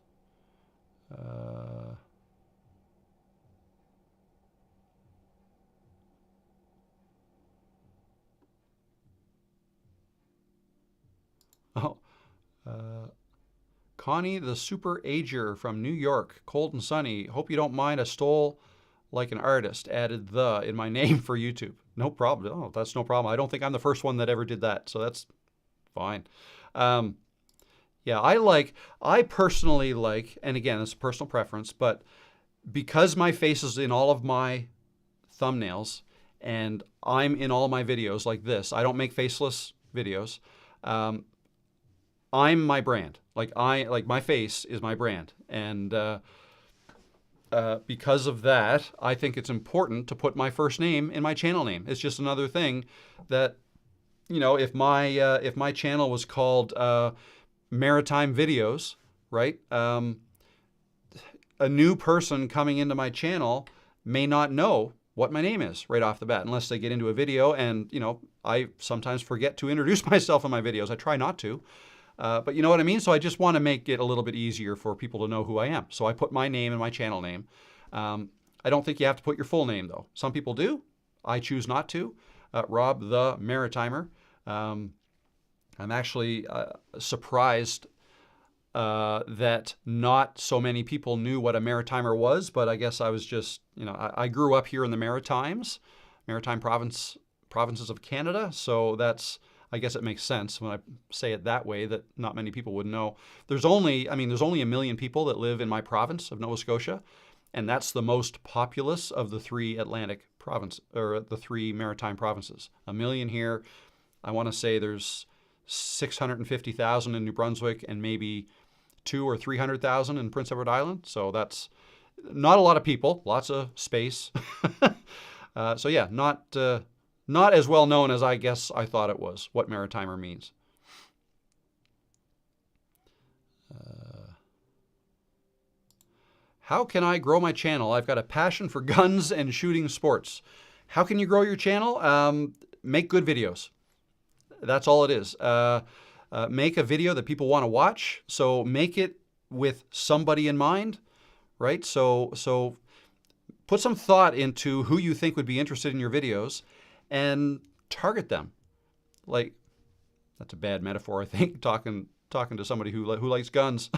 Connie the Super Ager from New York, cold and sunny. Hope you don't mind. I stole like an artist, added the in my name for YouTube. No problem. Oh, that's no problem. I don't think I'm the first one that ever did that, so that's fine. Yeah, I personally like, and again, it's a personal preference, but because my face is in all of my thumbnails and I'm in all my videos like this, I don't make faceless videos. I'm my brand. Like my face is my brand. And because of that, I think it's important to put my first name in my channel name. It's just another thing that, you know, if my channel was called Maritime Videos, right? A new person coming into my channel may not know what my name is right off the bat unless they get into a video. And, you know, I sometimes forget to introduce myself in my videos. I try not to. But you know what I mean? So I just want to make it a little bit easier for people to know who I am. So I put my name and my channel name. I don't think you have to put your full name, though. Some people do. I choose not to. Rob the Maritimer. I'm actually surprised that not so many people knew what a Maritimer was, but I guess I was just, you know, I grew up here in the Maritime provinces of Canada, so that's... I guess it makes sense when I say it that way that not many people would know. There's only 1 million people that live in my province of Nova Scotia, and that's the most populous of the 3 Atlantic province, or the 3 maritime provinces. 1 million here. I want to say there's 650,000 in New Brunswick and maybe 200,000 or 300,000 in Prince Edward Island. So that's not a lot of people, lots of space. So yeah, not as well known as I guess I thought it was, what Maritimer means. How can I grow my channel? I've got a passion for guns and shooting sports. How can you grow your channel? Make good videos. That's all it is. make a video that people want to watch. So make it with somebody in mind, right? So put some thought into who you think would be interested in your videos and target them. Like, that's a bad metaphor, I think, talking to somebody who likes guns.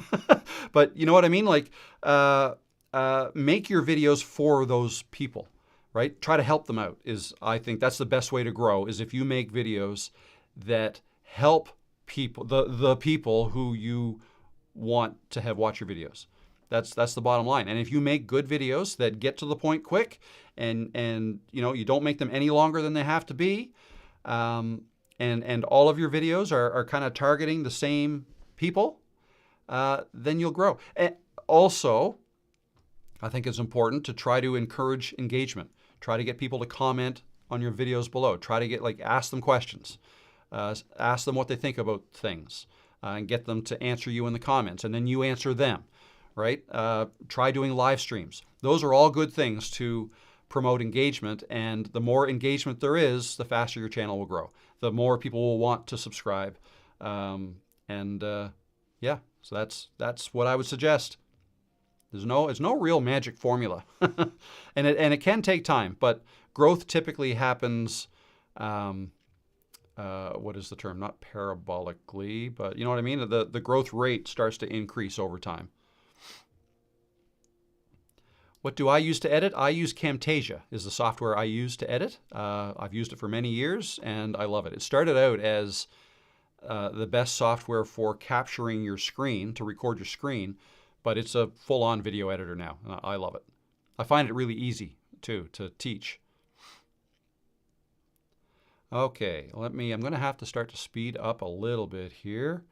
But you know what I mean? Like, make your videos for those people, right? Try to help them out I think that's the best way to grow, is if you make videos that help people, the people who you want to have watch your videos. That's the bottom line. And if you make good videos that get to the point quick, and you don't make them any longer than they have to be, and all of your videos are kind of targeting the same people, then you'll grow. And also, I think it's important to try to encourage engagement. Try to get people to comment on your videos below. Try to ask them questions. Ask them what they think about things, and get them to answer you in the comments, and then you answer them, right? Try doing live streams. Those are all good things to promote engagement, and the more engagement there is, the faster your channel will grow. The more people will want to subscribe, yeah. So that's what I would suggest. It's no real magic formula, and it can take time, but growth typically happens. What is the term? Not parabolically, but you know what I mean? The growth rate starts to increase over time. What do I use to edit? I use Camtasia is the software I use to edit. I've used it for many years, and I love it. It started out as the best software for capturing your screen, to record your screen, but it's a full-on video editor now. I love it. I find it really easy, too, to teach. Okay, I'm going to have to start to speed up a little bit here.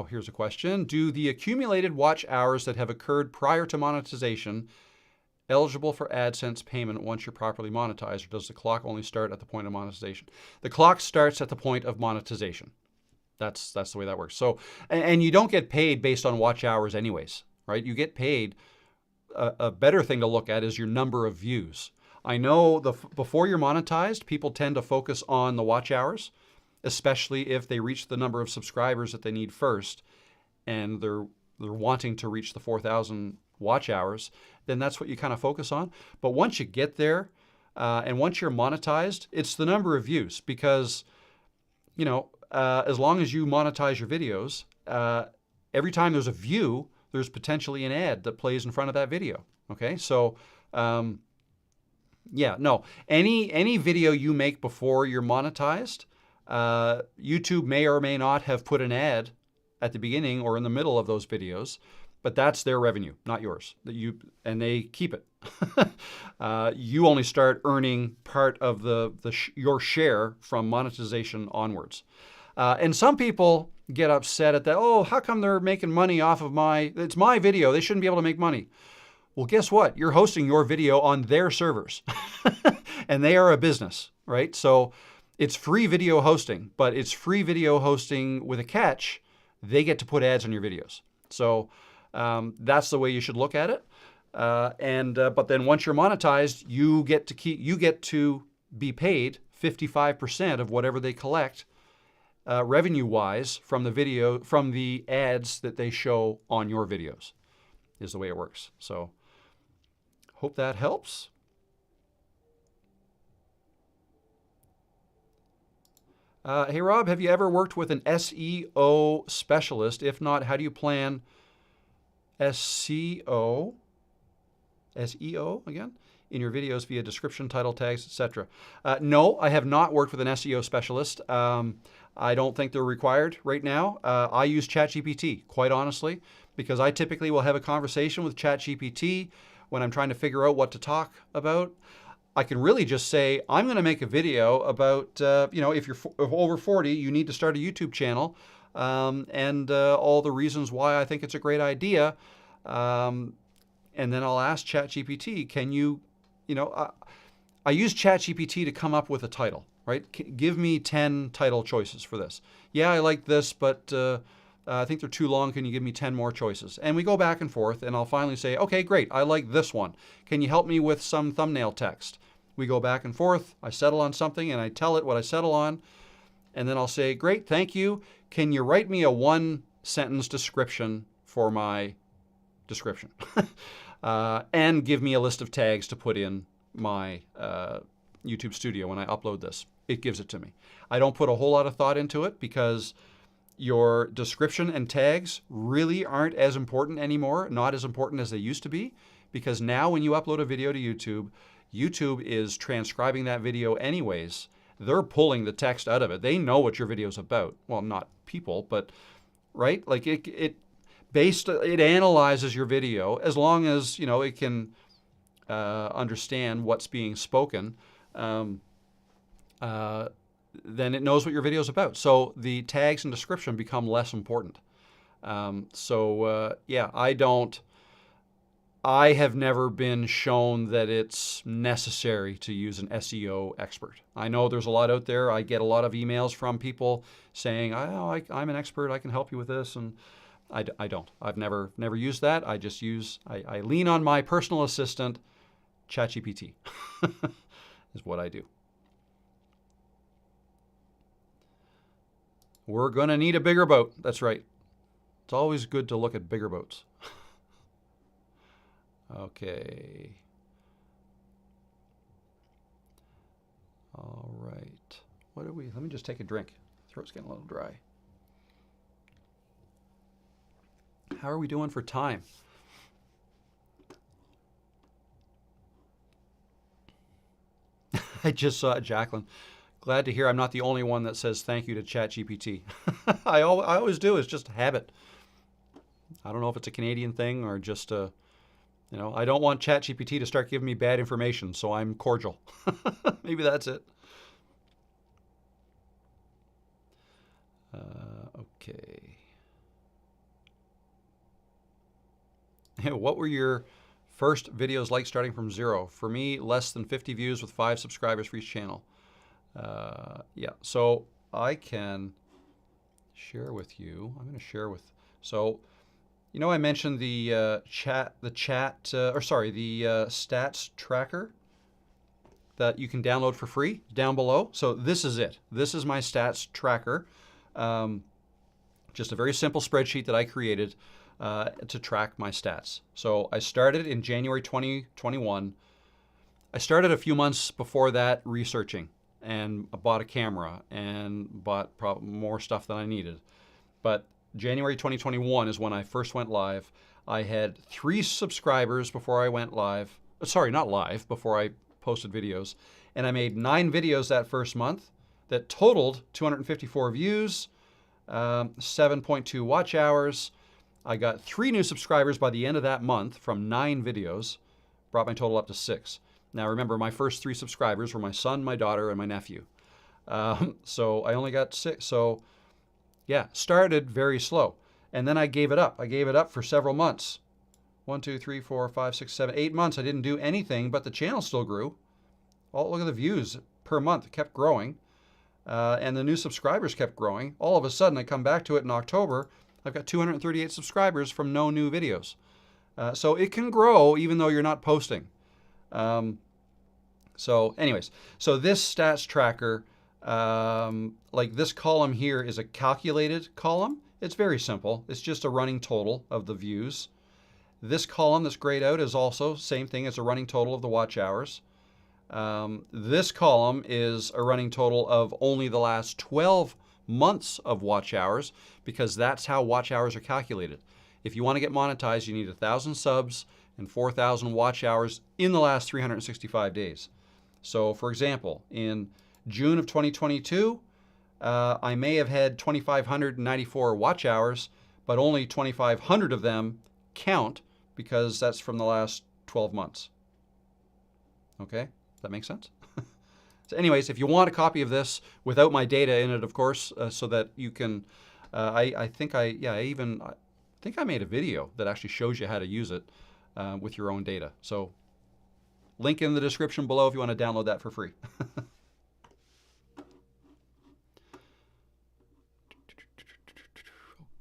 Here's a question. Do the accumulated watch hours that have occurred prior to monetization eligible for AdSense payment once you're properly monetized, or does the clock only start at the point of monetization? The clock starts at the point of monetization. That's the way that works. So, and you don't get paid based on watch hours anyways, right? You get paid, a better thing to look at is your number of views. I know before you're monetized, people tend to focus on the watch hours, especially if they reach the number of subscribers that they need first, and they're wanting to reach the 4,000 watch hours, then that's what you kind of focus on. But once you get there, and once you're monetized, it's the number of views, because, as long as you monetize your videos, every time there's a view, there's potentially an ad that plays in front of that video. Okay, so any video you make before you're monetized, YouTube may or may not have put an ad at the beginning or in the middle of those videos, but that's their revenue, not yours. And they keep it. You only start earning part of your share from monetization onwards. And some people get upset at that. Oh, how come they're making money off of it's my video? They shouldn't be able to make money. Well, guess what? You're hosting your video on their servers, and they are a business, right? So it's free video hosting, but it's free video hosting with a catch. They get to put ads on your videos. So that's the way you should look at it. But then once you're monetized, you get to be paid 55% of whatever they collect revenue-wise from the ads that they show on your videos, is the way it works. So hope that helps. Hey, Rob, have you ever worked with an SEO specialist? If not, how do you plan SEO again in your videos via description, title tags, etc.? No, I have not worked with an SEO specialist. I don't think they're required right now. I use ChatGPT, quite honestly, because I typically will have a conversation with ChatGPT when I'm trying to figure out what to talk about. I can really just say, I'm going to make a video about, if you're over 40, you need to start a YouTube channel, and all the reasons why I think it's a great idea. And then I'll ask ChatGPT, can you, I use ChatGPT to come up with a title, right? Give me 10 title choices for this. Yeah, I like this, but I think they're too long. Can you give me 10 more choices? And we go back and forth, and I'll finally say, okay, great, I like this one. Can you help me with some thumbnail text? We go back and forth. I settle on something, and I tell it what I settle on. And then I'll say, great, thank you. Can you write me a 1-sentence description for my description? And give me a list of tags to put in my YouTube studio when I upload this. It gives it to me. I don't put a whole lot of thought into it because your description and tags really aren't as important anymore, not as important as they used to be, because now when you upload a video to YouTube, YouTube is transcribing that video anyways. They're pulling the text out of it. They know what your video's about. Well, not people, but right? Like it analyzes your video as long as, you know, it can understand what's being spoken. Then it knows what your video is about. So the tags and description become less important. Yeah, I have never been shown that it's necessary to use an SEO expert. I know there's a lot out there. I get a lot of emails from people saying, I'm an expert, I can help you with this. And I don't. I've never used that. I just I lean on my personal assistant, ChatGPT, is what I do. We're going to need a bigger boat. That's right. It's always good to look at bigger boats. Okay. All right. Let me just take a drink. Throat's getting a little dry. How are we doing for time? I just saw it, Jacqueline. Glad to hear I'm not the only one that says thank you to ChatGPT. I always do. It's just a habit. I don't know if it's a Canadian thing or just a, you know, I don't want ChatGPT to start giving me bad information, so I'm cordial. Maybe that's it. Okay. What were your first videos like starting from 0? For me, less than 50 views with 5 subscribers for each channel. Yeah, so I can share with you. I'm going to share with, so, you know, I mentioned the stats tracker that you can download for free down below. So this is it. This is my stats tracker. Just a very simple spreadsheet that I created to track my stats. So I started in January 2021. I started a few months before that researching, and I bought a camera and bought more stuff than I needed. But January 2021 is when I first went live. I had 3 subscribers before I went live. Sorry, not live, before I posted videos. And I made 9 videos that first month that totaled 254 views, 7.2 watch hours. I got 3 new subscribers by the end of that month from 9 videos, brought my total up to 6. Now remember, my first 3 subscribers were my son, my daughter, and my nephew. So I only got 6. So yeah, started very slow. And then I gave it up. I gave it up for several months. 1, 2, 3, 4, 5, 6, 7, 8 months. I didn't do anything, but the channel still grew. Oh, look at the views per month. It kept growing. And the new subscribers kept growing. All of a sudden, I come back to it in October. I've got 238 subscribers from no new videos. So it can grow even though you're not posting. So anyways, so this stats tracker, like this column here is a calculated column. It's very simple. It's just a running total of the views. This column that's grayed out is also same thing. It's a running total of the watch hours. This column is a running total of only the last 12 months of watch hours, because that's how watch hours are calculated. If you want to get monetized, you need 1,000 subs and 4,000 watch hours in the last 365 days. So for example, in June of 2022, I may have had 2,594 watch hours, but only 2,500 of them count because that's from the last 12 months. Okay, does that make sense? So anyways, if you want a copy of this without my data in it, of course, so that you can, I think I made a video that actually shows you how to use it with your own data. So link in the description below if you want to download that for free.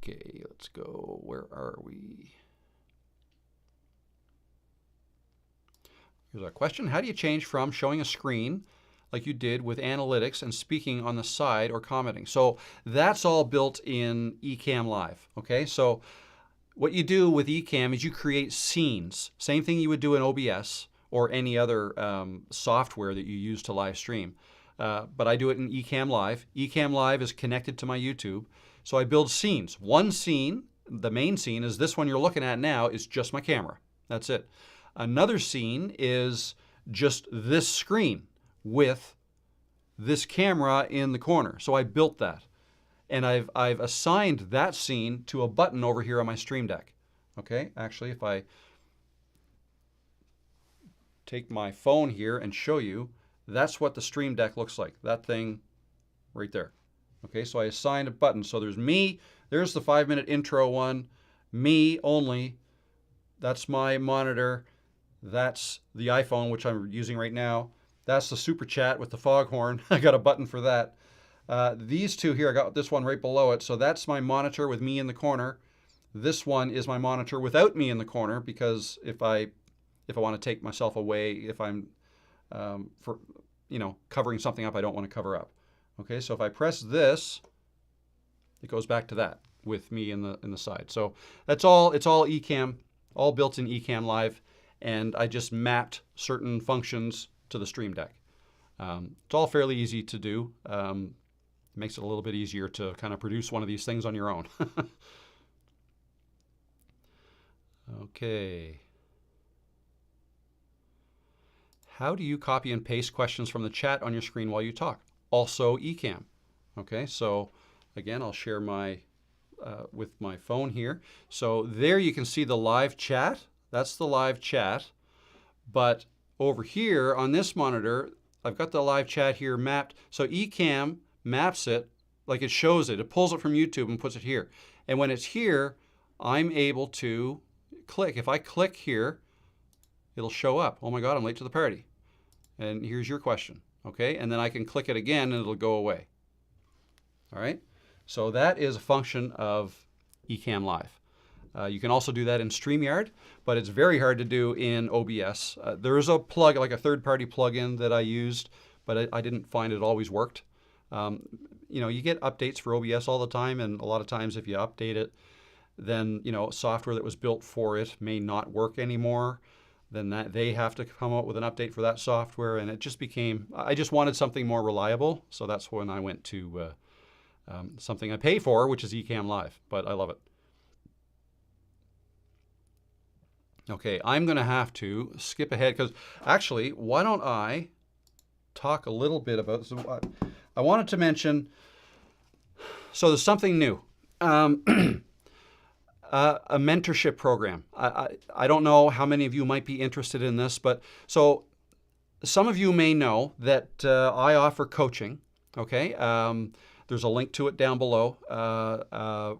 Okay, let's go. Where are we? Here's our question. How do you change from showing a screen like you did with analytics and speaking on the side or commenting. So that's all built in Ecamm Live, okay? So what you do with Ecamm is you create scenes. Same thing you would do in OBS or any other software that you use to live stream. But I do it in Ecamm Live. Ecamm Live is connected to my YouTube. So I build scenes. One scene, the main scene is this one you're looking at now, is just my camera. That's it. Another scene is just this screen with this camera in the corner. So I built that. And I've assigned that scene to a button over here on my Stream Deck. Okay, actually, if I take my phone here and show you, that's what the Stream Deck looks like. That thing right there. Okay, so I assigned a button. So there's me, there's the 5-minute intro one, me only. That's my monitor. That's the iPhone, which I'm using right now. That's the Super Chat with the foghorn. I got a button for that. These two here, I got this one right below it. So that's my monitor with me in the corner. This one is my monitor without me in the corner, because if I want to take myself away, if I'm covering something up I don't want to cover up. Okay, so if I press this, it goes back to that with me in the side. So that's all. It's all Ecamm, all built in Ecamm Live, and I just mapped certain functions to the Stream Deck. It's all fairly easy to do. Makes it a little bit easier to kind of produce one of these things on your own. Okay. How do you copy and paste questions from the chat on your screen while you talk? Also Ecamm. Okay, so again, I'll share my with my phone here. So there you can see the live chat. That's the live chat. But over here on this monitor, I've got the live chat here mapped. So Ecamm maps it like it shows it. It pulls it from YouTube and puts it here. And when it's here, I'm able to click. If I click here, it'll show up. Oh my God, I'm late to the party. And here's your question. Okay, and then I can click it again and it'll go away. All right, so that is a function of Ecamm Live. You can also do that in StreamYard, but it's very hard to do in OBS. There is a plug, like a third-party plugin that I used, but I didn't find it always worked. You get updates for OBS all the time, and a lot of times if you update it, then software that was built for it may not work anymore. Then they have to come up with an update for that software, and it just became, I just wanted something more reliable, so that's when I went to something I pay for, which is Ecamm Live, but I love it. Okay, I'm going to have to skip ahead, because actually, why don't I talk a little bit about, so I wanted to mention, so there's something new. A mentorship program. I don't know how many of you might be interested in this, but so some of you may know that I offer coaching, okay? There's a link to it down below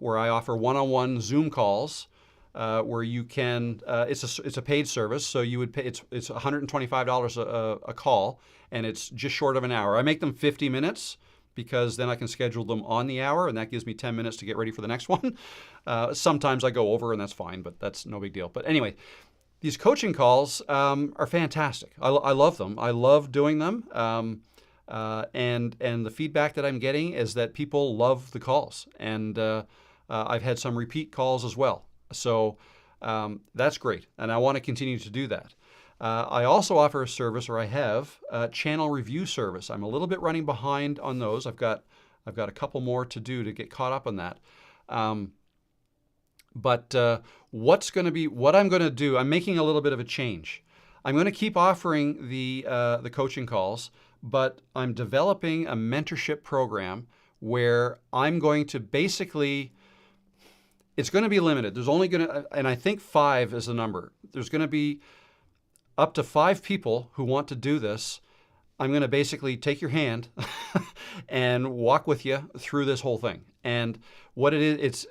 where I offer one-on-one Zoom calls where you can, it's a paid service, so you would pay, it's $125 a call, and it's just short of an hour. I make them 50 minutes because then I can schedule them on the hour, and that gives me 10 minutes to get ready for the next one. Sometimes I go over, and that's fine, but that's no big deal. But anyway, these coaching calls are fantastic. I love them. I love doing them. And the feedback that I'm getting is that people love the calls, and I've had some repeat calls as well. So that's great, and I want to continue to do that. I also offer a service, or I have a channel review service. I'm a little bit running behind on those. I've got a couple more to do to get caught up on that. But what I'm going to do, I'm making a little bit of a change. I'm going to keep offering the coaching calls, but I'm developing a mentorship program where I'm going to basically, it's going to be limited. There's only going to, and I think 5 is the number. There's going to be up to 5 people who want to do this. I'm going to basically take your hand and walk with you through this whole thing. And what it is,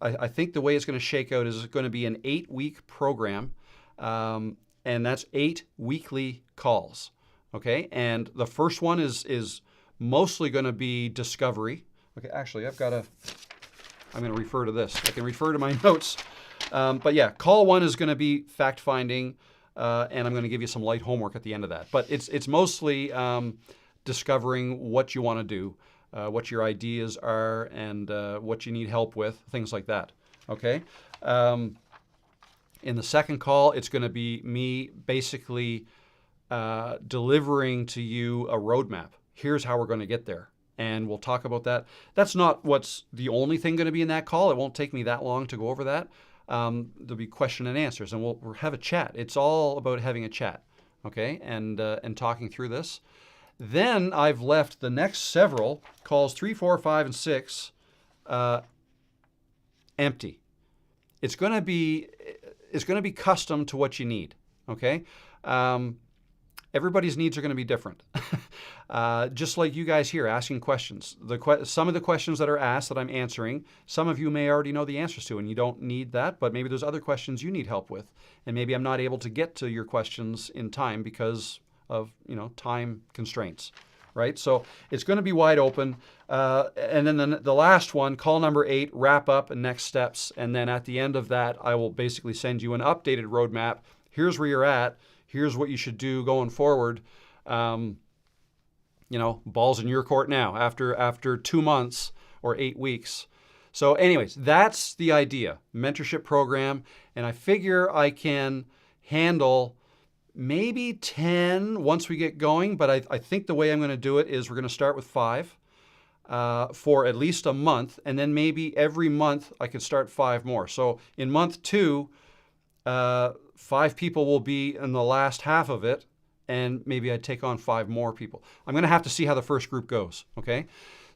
I think the way it's going to shake out is it's going to be an 8-week program, and that's 8 weekly calls. Okay, and the first one is mostly going to be discovery. Okay, actually, I'm going to refer to this. I can refer to my notes. But yeah, call 1 is going to be fact-finding. and I'm going to give you some light homework at the end of that. But it's mostly discovering what you want to do, what your ideas are, and what you need help with, things like that. Okay. In the second call, it's going to be me basically delivering to you a roadmap. Here's how we're going to get there. And we'll talk about that. That's not what's the only thing going to be in that call. It won't take me that long to go over that. There'll be question and answers, and we'll have a chat. It's all about having a chat, okay, and talking through this. Then I've left the next several calls, 3, 4, 5, and 6, empty. It's going to be custom to what you need, okay? Everybody's needs are going to be different. Just like you guys here asking questions. Some of the questions that are asked that I'm answering, some of you may already know the answers to, and you don't need that, but maybe there's other questions you need help with. And maybe I'm not able to get to your questions in time because of, time constraints, right? So it's going to be wide open. And then the last one, call number 8, wrap up and next steps. And then at the end of that, I will basically send you an updated roadmap. Here's where you're at. Here's what you should do going forward. Ball's in your court now after 2 months or 8 weeks. So anyways, that's the idea, mentorship program. And I figure I can handle maybe 10 once we get going. But I think the way I'm going to do it is we're going to start with 5 for at least a month. And then maybe every month I could start 5 more. So in month 2, 5 people will be in the last half of it, and maybe I'd take on 5 more people. I'm going to have to see how the first group goes, okay?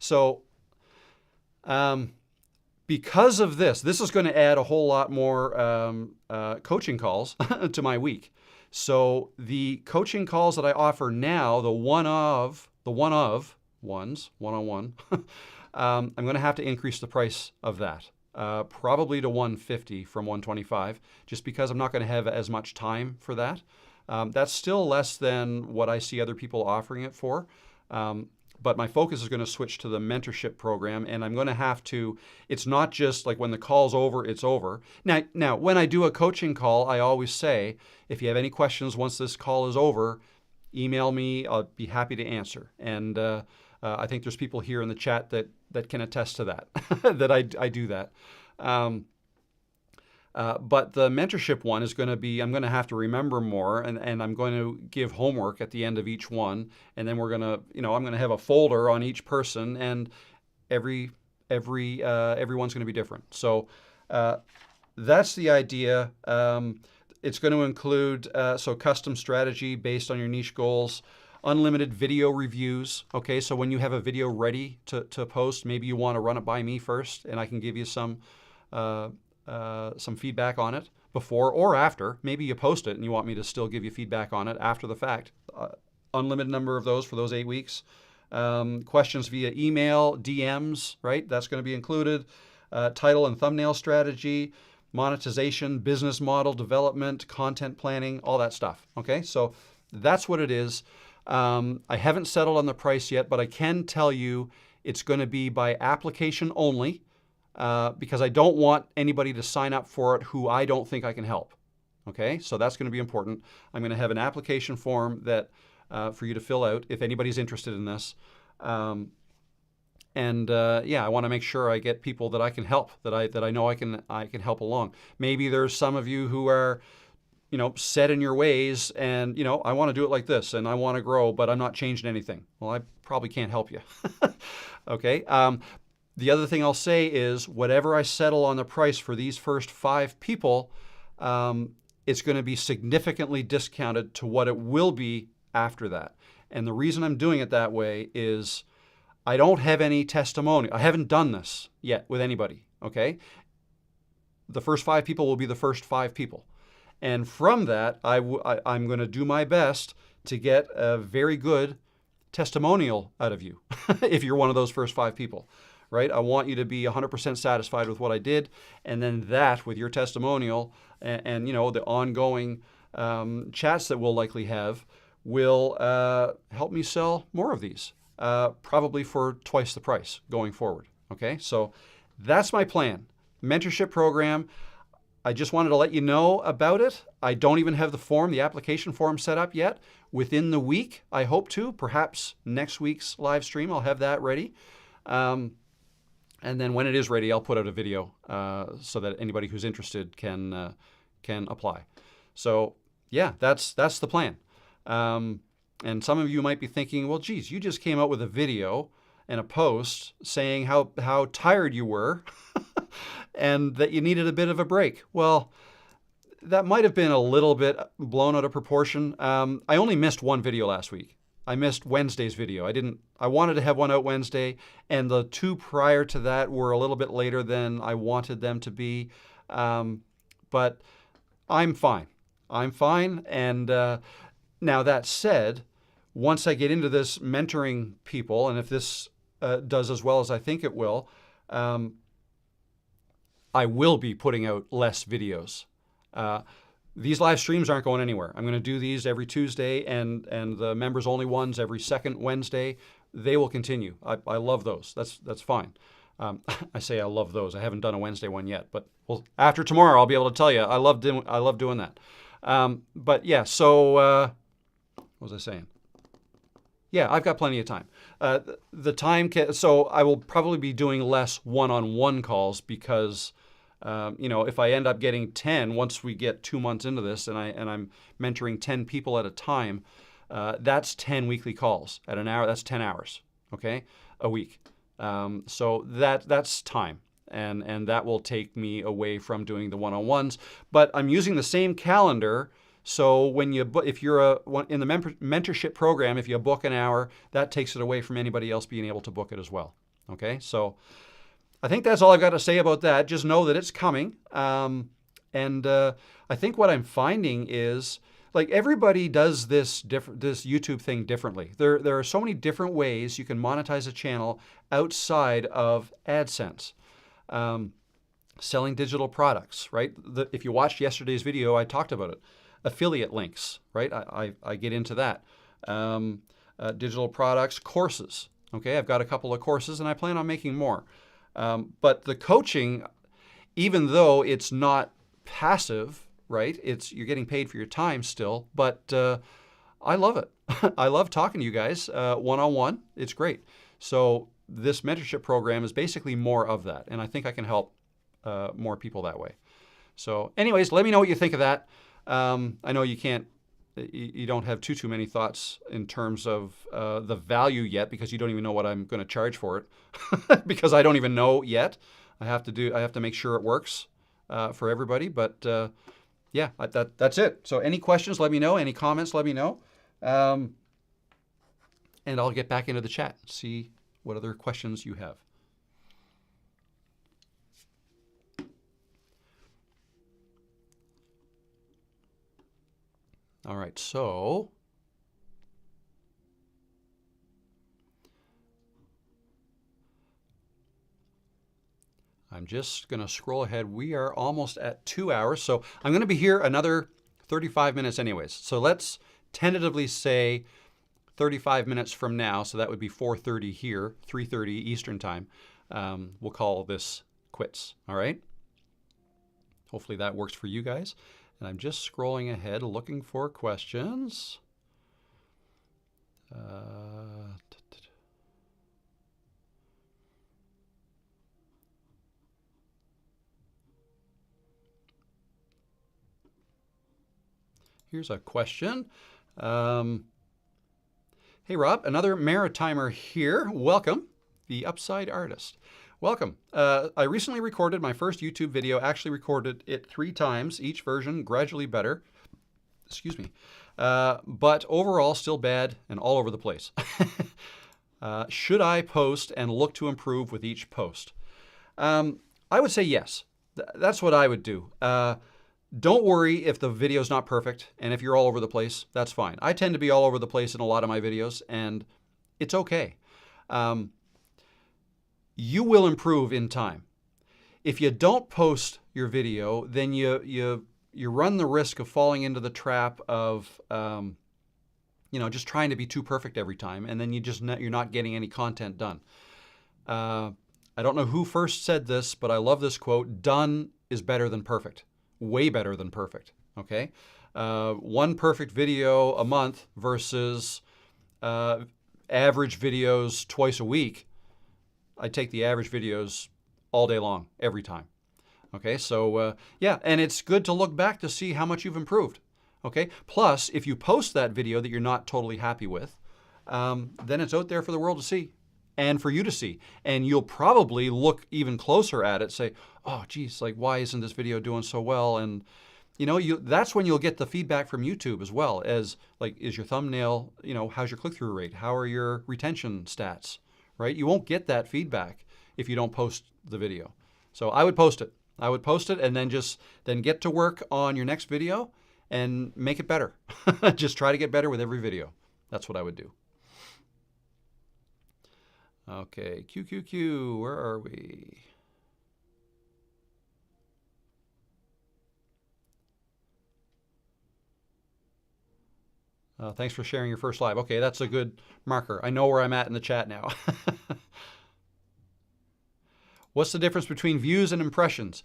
So because of this is going to add a whole lot more coaching calls to my week. So the coaching calls that I offer now, the one-of ones, one-on-one, I'm going to have to increase the price of that. Probably to $150 from $125, just because I'm not going to have as much time for that. That's still less than what I see other people offering it for. But my focus is going to switch to the mentorship program, and I'm going to have to, it's not just like when the call's over, it's over. Now, when I do a coaching call, I always say, if you have any questions once this call is over, email me. I'll be happy to answer. And I think there's people here in the chat that can attest to that, that I do that. But the mentorship one is going to be, I'm going to have to remember more, and I'm going to give homework at the end of each one. And then we're going to, I'm going to have a folder on each person, and everyone's going to be different. So that's the idea. It's going to include, custom strategy based on your niche goals, unlimited video reviews. Okay, so when you have a video ready to post, maybe you want to run it by me first, and I can give you some feedback on it before or after. Maybe you post it and you want me to still give you feedback on it after the fact. Unlimited number of those for those 8 weeks. Questions via email, DMs, right? That's going to be included. Title and thumbnail strategy, monetization, business model development, content planning, all that stuff. Okay, so that's what it is. I haven't settled on the price yet, but I can tell you it's going to be by application only. Because I don't want anybody to sign up for it who I don't think I can help. Okay, so that's going to be important. I'm going to have an application form that for you to fill out if anybody's interested in this. I want to make sure I get people that I can help, that I know I can help along. Maybe there's some of you who are, set in your ways, and I want to do it like this, and I want to grow, but I'm not changing anything. Well, I probably can't help you. Okay. The other thing I'll say is whatever I settle on the price for these first 5 people, it's going to be significantly discounted to what it will be after that. And the reason I'm doing it that way is I don't have any testimony. I haven't done this yet with anybody, okay? The first 5 people will be the first 5 people. And from that, I'm going to do my best to get a very good testimonial out of you if you're one of those first 5 people. Right? I want you to be 100% satisfied with what I did, and then that with your testimonial and the ongoing chats that we'll likely have will help me sell more of these, probably for twice the price going forward. Okay, so that's my plan. Mentorship program. I just wanted to let you know about it. I don't even have the application form set up yet. Within the week, I hope to. Perhaps next week's live stream, I'll have that ready. And then when it is ready, I'll put out a video so that anybody who's interested can apply. So yeah, that's the plan. And some of you might be thinking, well, geez, you just came out with a video and a post saying how tired you were and that you needed a bit of a break. Well, that might have been a little bit blown out of proportion. I only missed one video last week. I missed Wednesday's video. I wanted to have one out Wednesday, and the two prior to that were a little bit later than I wanted them to be. But I'm fine. And now that said, once I get into this mentoring people, and if this does as well as I think it will, I will be putting out less videos. These live streams aren't going anywhere. I'm going to do these every Tuesday and the members only ones every second Wednesday. They will continue. I love those. That's fine. I say I love those. I haven't done a Wednesday one yet, but after tomorrow I'll be able to tell you I love doing that. But yeah, so what was I saying? Yeah, I've got plenty of time. So I will probably be doing less one-on-one calls because if I end up getting 10, once we get 2 months into this and I'm mentoring 10 people at a time, that's 10 weekly calls at an hour. That's 10 hours, okay, a week. So that's time. And that will take me away from doing the one-on-ones. But I'm using the same calendar. So if you're in the mentorship program, if you book an hour, that takes it away from anybody else being able to book it as well. Okay, so I think that's all I've got to say about that. Just know that it's coming. And I think what I'm finding is, like, everybody does this YouTube thing differently. There are so many different ways you can monetize a channel outside of AdSense. Selling digital products, right? If you watched yesterday's video, I talked about it. Affiliate links, right? I get into that. Digital products, courses. Okay, I've got a couple of courses and I plan on making more. But the coaching, even though it's not passive, right? You're getting paid for your time still, but I love it. I love talking to you guys one-on-one. It's great. So this mentorship program is basically more of that, and I think I can help more people that way. So anyways, let me know what you think of that. I know you don't have too many thoughts in terms of the value yet because you don't even know what I'm going to charge for it because I don't even know yet. I have to make sure it works for everybody. But yeah, that's it. So any questions, let me know. Any comments, let me know. And I'll get back into the chat and see what other questions you have. All right, so I'm just going to scroll ahead. We are almost at 2 hours, so I'm going to be here another 35 minutes anyways. So let's tentatively say 35 minutes from now, so that would be 4:30 here, 3:30 Eastern time. We'll call this quits, all right? Hopefully that works for you guys. And I'm just scrolling ahead looking for questions. Here's a question. Hey, Rob, another Maritimer here. Welcome, the Upside Artist. Welcome. I recently recorded my first YouTube video, actually recorded it 3 times, each version gradually better. Excuse me. But overall still bad and all over the place. Should I post and look to improve with each post? I would say yes. That's what I would do. Don't worry if the video's not perfect and if you're all over the place, that's fine. I tend to be all over the place in a lot of my videos and it's okay. You will improve in time. If you don't post your video, then you run the risk of falling into the trap of just trying to be too perfect every time, and then you're not getting any content done. I don't know who first said this, but I love this quote: "Done is better than perfect." way better than perfect. Okay, one perfect video a month versus average videos twice a week. I take the average videos all day long, every time. Okay, so yeah, and it's good to look back to see how much you've improved. Okay, plus if you post that video that you're not totally happy with, then it's out there for the world to see and for you to see. And you'll probably look even closer at it, say, oh, geez, like, why isn't this video doing so well? And that's when you'll get the feedback from YouTube as well, as like, is your thumbnail, how's your click-through rate? How are your retention stats, right? You won't get that feedback if you don't post the video. So I would post it. I would post it and then get to work on your next video and make it better. Just try to get better with every video. That's what I would do. Okay, QQQ, where are we? Thanks for sharing your first live. Okay, that's a good marker. I know where I'm at in the chat now. What's the difference between views and impressions?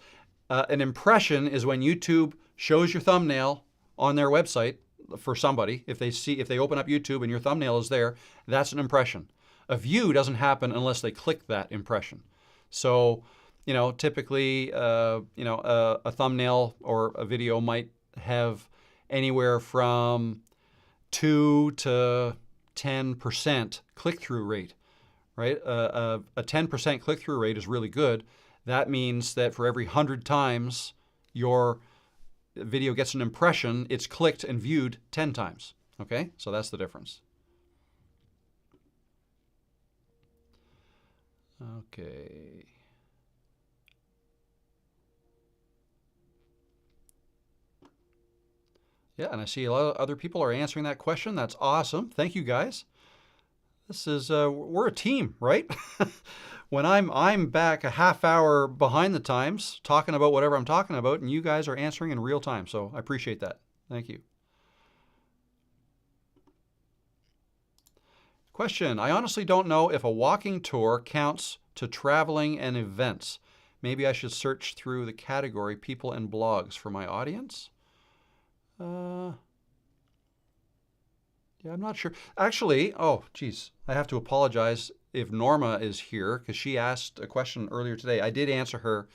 An impression is when YouTube shows your thumbnail on their website for somebody. If they open up YouTube and your thumbnail is there, that's an impression. A view doesn't happen unless they click that impression. So, typically, a thumbnail or a video might have anywhere from 2 to 10% click-through rate, right? A 10% click-through rate is really good. That means that for every 100 times your video gets an impression, it's clicked and viewed 10 times. Okay, so that's the difference. Okay. Yeah, and I see a lot of other people are answering that question. That's awesome. Thank you, guys. This is we're a team, right? When I'm back a half hour behind the times talking about whatever I'm talking about, and you guys are answering in real time. So I appreciate that. Thank you. Question, I honestly don't know if a walking tour counts to traveling and events. Maybe I should search through the category people and blogs for my audience. Yeah, I'm not sure. Actually, oh, geez, I have to apologize if Norma is here because she asked a question earlier today. I did answer her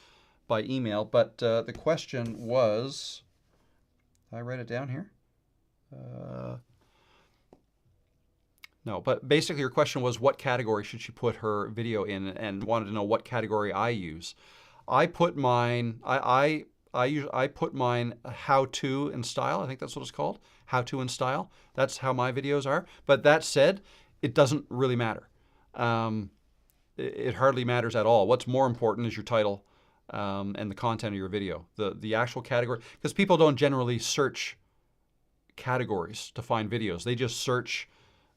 by email, but the question was, did I write it down here? No, but basically her question was what category should she put her video in, and wanted to know what category I use. I put mine, I put mine how to and style. I think that's what it's called, how to and style. That's how my videos are. But that said, it doesn't really matter. It hardly matters at all. What's more important is your title and the content of your video. The actual category, because people don't generally search categories to find videos. They just search,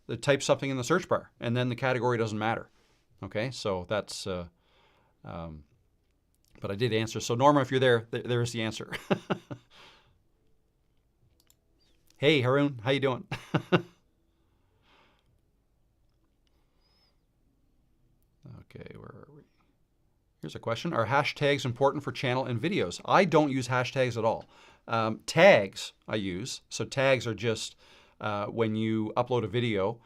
they type something in the search bar, and then the category doesn't matter. Okay, so that's, but I did answer. So Norma, if you're there, there's the answer. Hey, Haroon, how you doing? Okay, where are we? Here's a question. Are hashtags important for channel and videos? I don't use hashtags at all. Tags I use. So tags are just when you upload a video,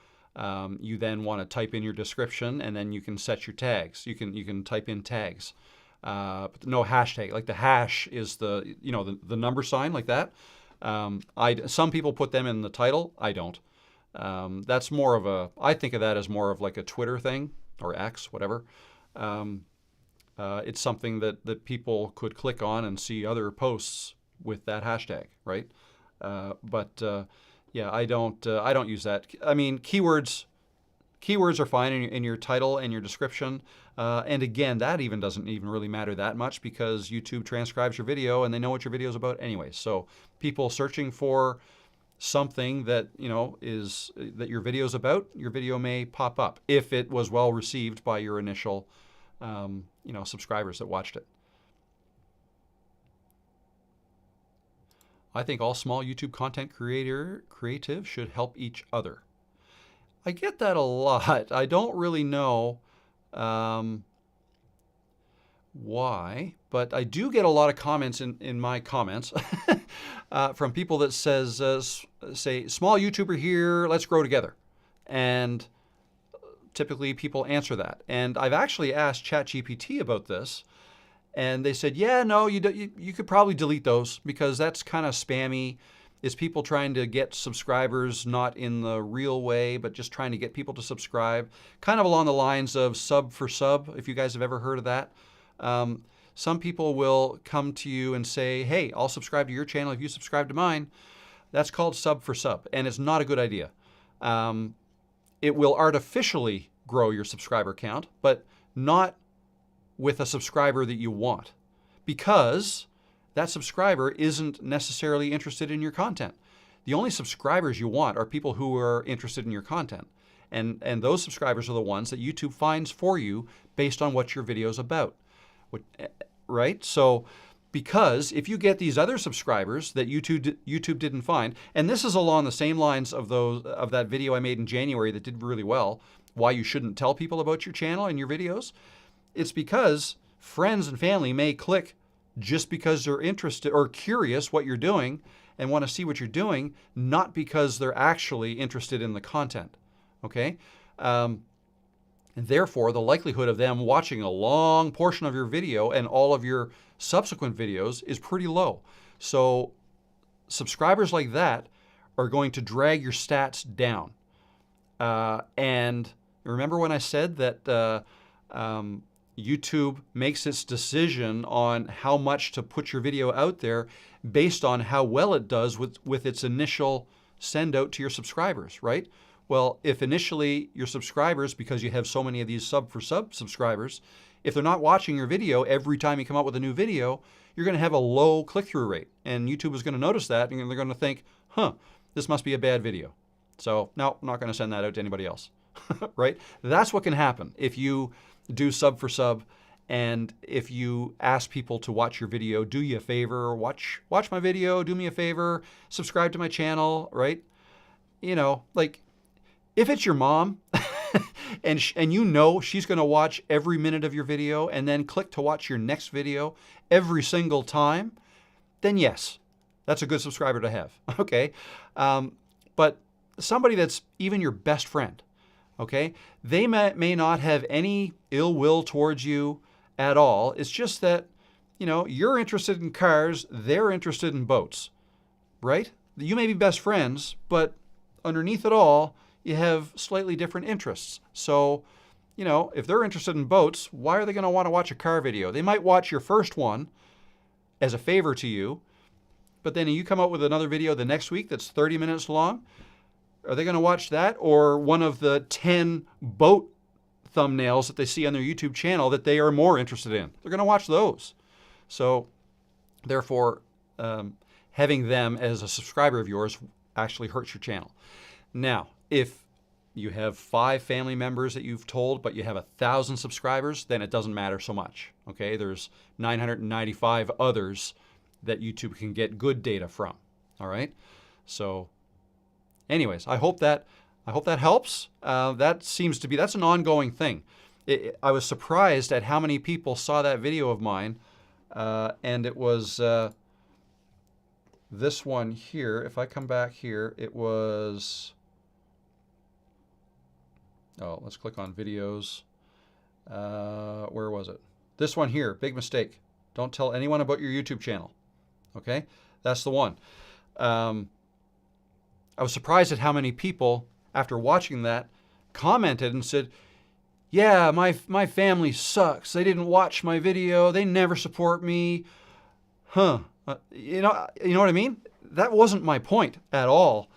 you then want to type in your description, and then you can set your tags. You can type in tags. But no hashtag. Like the hash is the the number sign like that. Some people put them in the title. I don't. That's more of a. I think of that as more of like a Twitter thing or X, whatever. It's something that people could click on and see other posts with that hashtag, right? Yeah, I don't use that. I mean, keywords are fine in your title and your description. And again, that even doesn't even really matter that much because YouTube transcribes your video and they know what your video is about anyway. So people searching for something that is that your video is about, your video may pop up if it was well received by your initial subscribers that watched it. I think all small YouTube content creative should help each other. I get that a lot. I don't really know why, but I do get a lot of comments in my comments from people that say, small YouTuber here, let's grow together. And typically people answer that. And I've actually asked ChatGPT about this, and they said, yeah, no, you could probably delete those because that's kind of spammy. It's people trying to get subscribers, not in the real way, but just trying to get people to subscribe. Kind of along the lines of sub for sub, if you guys have ever heard of that. Some people will come to you and say, hey, I'll subscribe to your channel if you subscribe to mine. That's called sub for sub, and it's not a good idea. It will artificially grow your subscriber count, but not with a subscriber that you want, because that subscriber isn't necessarily interested in your content. The only subscribers you want are people who are interested in your content. And those subscribers are the ones that YouTube finds for you based on what your video is about. Right? So, because if you get these other subscribers that YouTube didn't find, and this is along the same lines of that video I made in January that did really well, why you shouldn't tell people about your channel and your videos, it's because friends and family may click just because they're interested or curious what you're doing and want to see what you're doing, not because they're actually interested in the content, okay? And therefore, the likelihood of them watching a long portion of your video and all of your subsequent videos is pretty low. So subscribers like that are going to drag your stats down. And remember when I said that YouTube makes its decision on how much to put your video out there based on how well it does with its initial send out to your subscribers, right? Well, if initially your subscribers, because you have so many of these sub for sub subscribers, if they're not watching your video every time you come out with a new video, you're going to have a low click-through rate. And YouTube is going to notice that, and they're going to think, this must be a bad video. So, no, I'm not going to send that out to anybody else, right? That's what can happen if you do sub for sub, and if you ask people to watch your video, do you a favor, watch my video, do me a favor, subscribe to my channel, right? You know, like, if it's your mom and you know she's going to watch every minute of your video and then click to watch your next video every single time, then yes, that's a good subscriber to have, okay? But somebody that's even your best friend, okay, they may not have any ill will towards you at all. It's just that, you know, you're interested in cars, they're interested in boats, right? You may be best friends, but underneath it all, you have slightly different interests. So, you know, if they're interested in boats, why are they going to want to watch a car video? They might watch your first one as a favor to you, but then you come out with another video the next week that's 30 minutes long. Are they going to watch that, or one of the 10 boat thumbnails that they see on their YouTube channel that they are more interested in? They're going to watch those. So, therefore, having them as a subscriber of yours actually hurts your channel. Now, if you have 5 family members that you've told, but you have 1,000 subscribers, then it doesn't matter so much. Okay, there's 995 others that YouTube can get good data from. All right. So, anyways, I hope that helps. That's an ongoing thing. I was surprised at how many people saw that video of mine, and it was this one here. If I come back here, it was. Oh, let's click on videos. Where was it? This one here, big mistake. Don't tell anyone about your YouTube channel. Okay, that's the one. I was surprised at how many people, after watching that, commented and said, yeah, my family sucks. They didn't watch my video. They never support me. You know what I mean? That wasn't my point at all.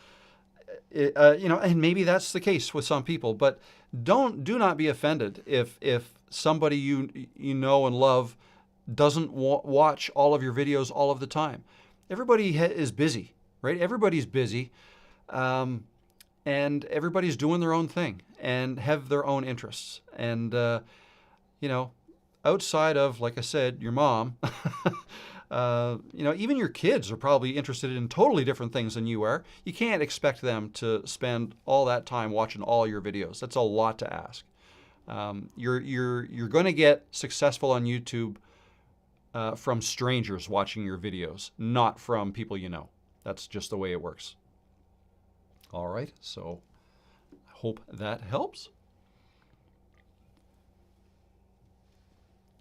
You know, and maybe that's the case with some people, but do not be offended if somebody you know and love doesn't watch all of your videos all of the time. Everybody is busy, right? Everybody's busy, and everybody's doing their own thing and have their own interests. And you know, outside of, like I said, your mom. You know, even your kids are probably interested in totally different things than you are. You can't expect them to spend all that time watching all your videos. That's a lot to ask. You're going to get successful on YouTube from strangers watching your videos, not from people you know. That's just the way it works. All right, so I hope that helps.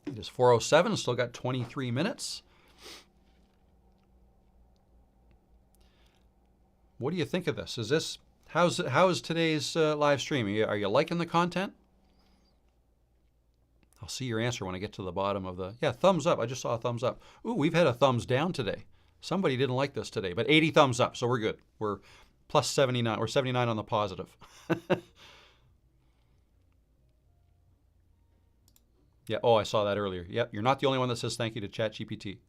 It is 4:07, still got 23 minutes. What do you think of this? How is today's live stream? Are you liking the content? I'll see your answer when I get to the bottom of the, yeah, thumbs up. I just saw a thumbs up. Ooh, we've had a thumbs down today. Somebody didn't like this today, but 80 thumbs up, so we're good. We're plus 79. We're 79 on the positive. Yeah, oh, I saw that earlier. Yep, you're not the only one that says thank you to ChatGPT.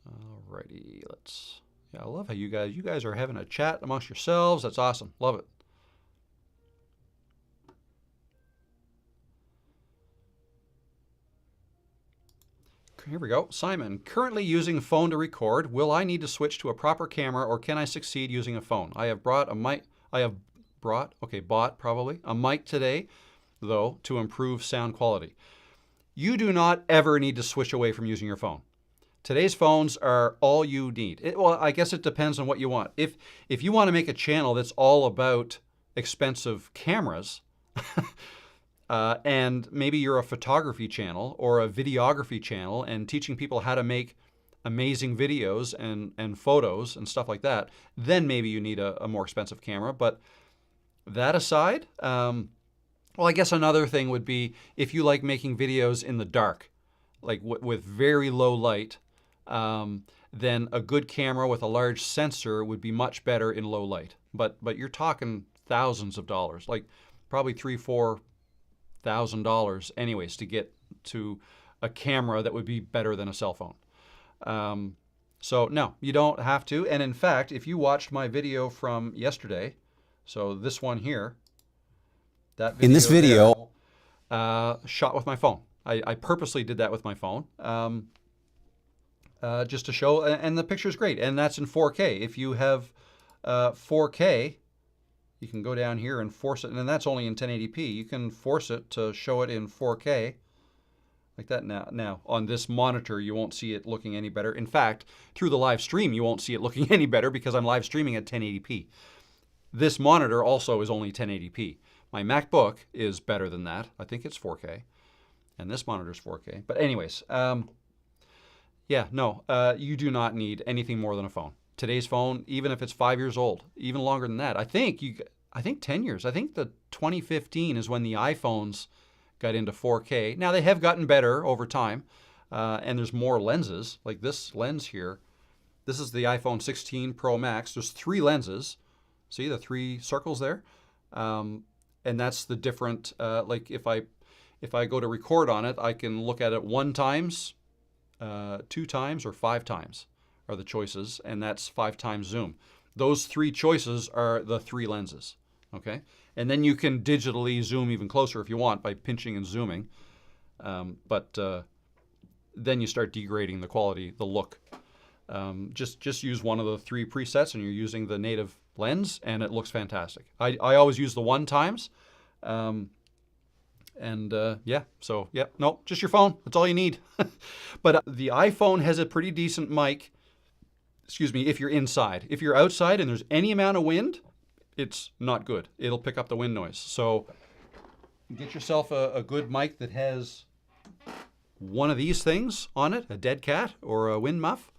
Alrighty, yeah, I love how you guys are having a chat amongst yourselves. That's awesome. Love it. Here we go. Simon, currently using phone to record. Will I need to switch to a proper camera, or can I succeed using a phone? I have bought a mic today, though, to improve sound quality. You do not ever need to switch away from using your phone. Today's phones are all you need. Well, I guess it depends on what you want. If you want to make a channel that's all about expensive cameras, and maybe you're a photography channel or a videography channel and teaching people how to make amazing videos and photos and stuff like that, then maybe you need a more expensive camera. But that aside, well, I guess another thing would be if you like making videos in the dark, like with very low light, then a good camera with a large sensor would be much better in low light. But you're talking thousands of dollars, like probably $3,000-$4,000 anyways to get to a camera that would be better than a cell phone. So no, you don't have to. And in fact, if you watched my video from yesterday, so this one here, that video In this video, there, shot with my phone. I purposely did that with my phone just to show, and the picture's great. And that's in 4K. If you have 4K, you can go down here and force it, and that's only in 1080p. You can force it to show it in 4K like that. Now, on this monitor, you won't see it looking any better. In fact, through the live stream, you won't see it looking any better because I'm live streaming at 1080p. This monitor also is only 1080p. My MacBook is better than that. I think it's 4K, and this monitor is 4K. But anyways, yeah, no, you do not need anything more than a phone. Today's phone, even if it's 5 years old, even longer than that. I think 10 years. I think the 2015 is when the iPhones got into 4K. Now they have gotten better over time, and there's more lenses. Like this lens here, this is the iPhone 16 Pro Max. There's 3 lenses. See the 3 circles there, and that's the different. Like if I go to record on it, I can look at it 1 times, 2 times, or 5 times. Are the choices, and that's 5 times zoom. Those 3 choices are the 3 lenses, okay? And then you can digitally zoom even closer if you want by pinching and zooming, but then you start degrading the quality, the look. Just use one of the 3 presets, and you're using the native lens, and it looks fantastic. I always use the 1 times, yeah, so yeah, no, just your phone. That's all you need. But the iPhone has a pretty decent mic. Excuse me, if you're inside. If you're outside and there's any amount of wind, it's not good. It'll pick up the wind noise. So get yourself a good mic that has one of these things on it, a dead cat or a wind muff.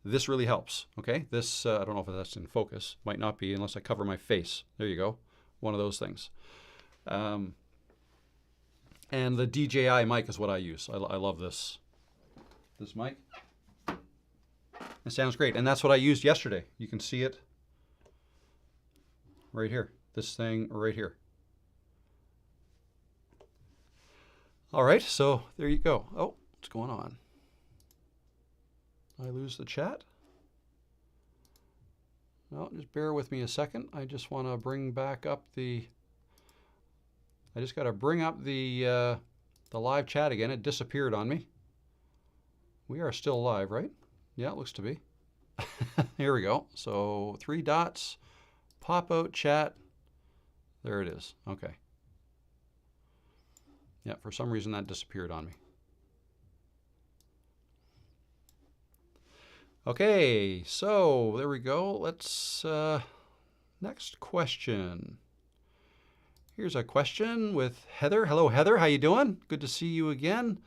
This really helps, okay? This, I don't know if that's in focus. Might not be unless I cover my face. There you go. One of those things. And the DJI mic is what I use. I love this mic. It sounds great, and that's what I used yesterday. You can see it right here, this thing right here. All right, so there you go. Oh, what's going on? I lose the chat? No, just bear with me a second. I just want to bring back up I just got to bring up the live chat again. It disappeared on me. We are still live, right? Yeah, it looks to be. Here we go. So 3 dots, pop-out chat. There it is. Okay. Yeah, for some reason that disappeared on me. Okay, so there we go. Let's, next question. Here's a question with Heather. Hello, Heather. How you doing? Good to see you again.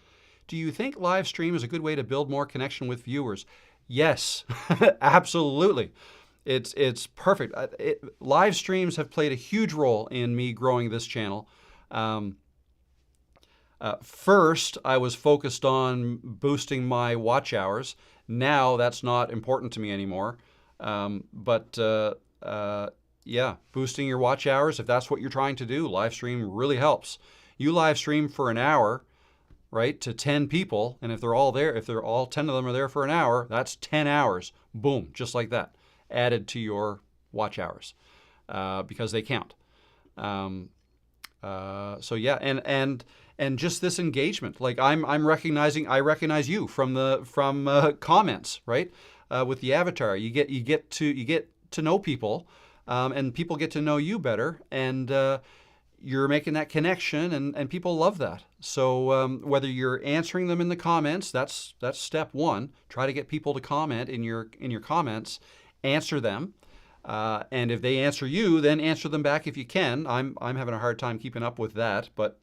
Do you think live stream is a good way to build more connection with viewers? Yes, absolutely. It's perfect. Live streams have played a huge role in me growing this channel. First, I was focused on boosting my watch hours. Now that's not important to me anymore. Yeah, boosting your watch hours, if that's what you're trying to do, live stream really helps. You live stream for an hour, right, to 10 people, and if they're all there, if they're all 10 of them are there for an hour, that's 10 hours. Boom, just like that, added to your watch hours because they count. So yeah, and just this engagement, like I recognize you from comments, right? With the avatar, you get to know people, and people get to know you better, and you're making that connection, and people love that. So whether you're answering them in the comments, that's step one. Try to get people to comment in your comments, answer them. And if they answer you, then answer them back if you can. I'm having a hard time keeping up with that, but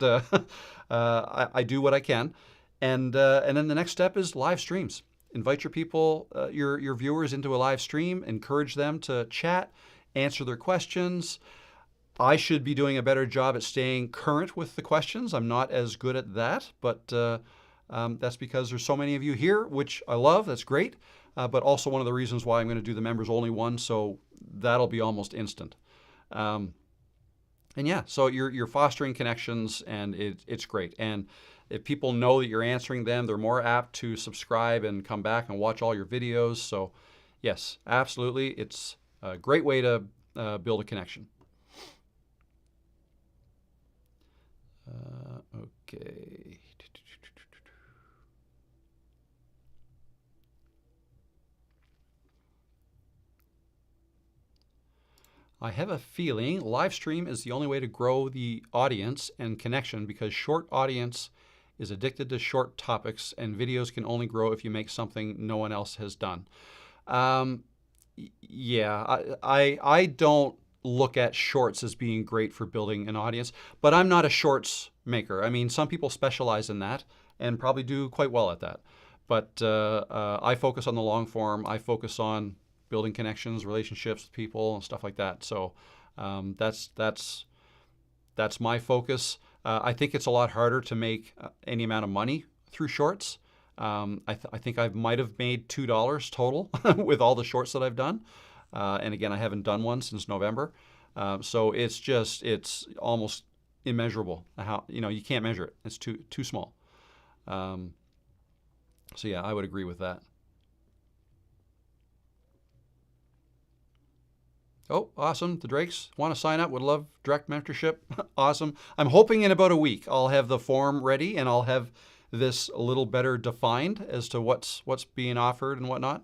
I do what I can. And then the next step is live streams. Invite your people, your viewers into a live stream. Encourage them to chat, answer their questions. I should be doing a better job at staying current with the questions. I'm not as good at that, but that's because there's so many of you here, which I love. That's great. But also one of the reasons why I'm going to do the members only one, so that'll be almost instant. And yeah, so you're fostering connections, and it's great. And if people know that you're answering them, they're more apt to subscribe and come back and watch all your videos. So yes, absolutely, it's a great way to build a connection. Okay. I have a feeling live stream is the only way to grow the audience and connection, because short audience is addicted to short topics, and videos can only grow if you make something no one else has done. Yeah, I don't look at shorts as being great for building an audience, but I'm not a shorts maker. I mean, some people specialize in that and probably do quite well at that. But I focus on the long form. I focus on building connections, relationships with people, and stuff like that. So that's my focus. I think it's a lot harder to make any amount of money through shorts. I think I might have made $2 total with all the shorts that I've done. And again, I haven't done one since November. So it's almost immeasurable. How, you can't measure it. It's too small. So yeah, I would agree with that. Oh, awesome. The Drakes want to sign up, would love direct mentorship. Awesome. I'm hoping in about a week I'll have the form ready, and I'll have this a little better defined as to what's being offered and whatnot.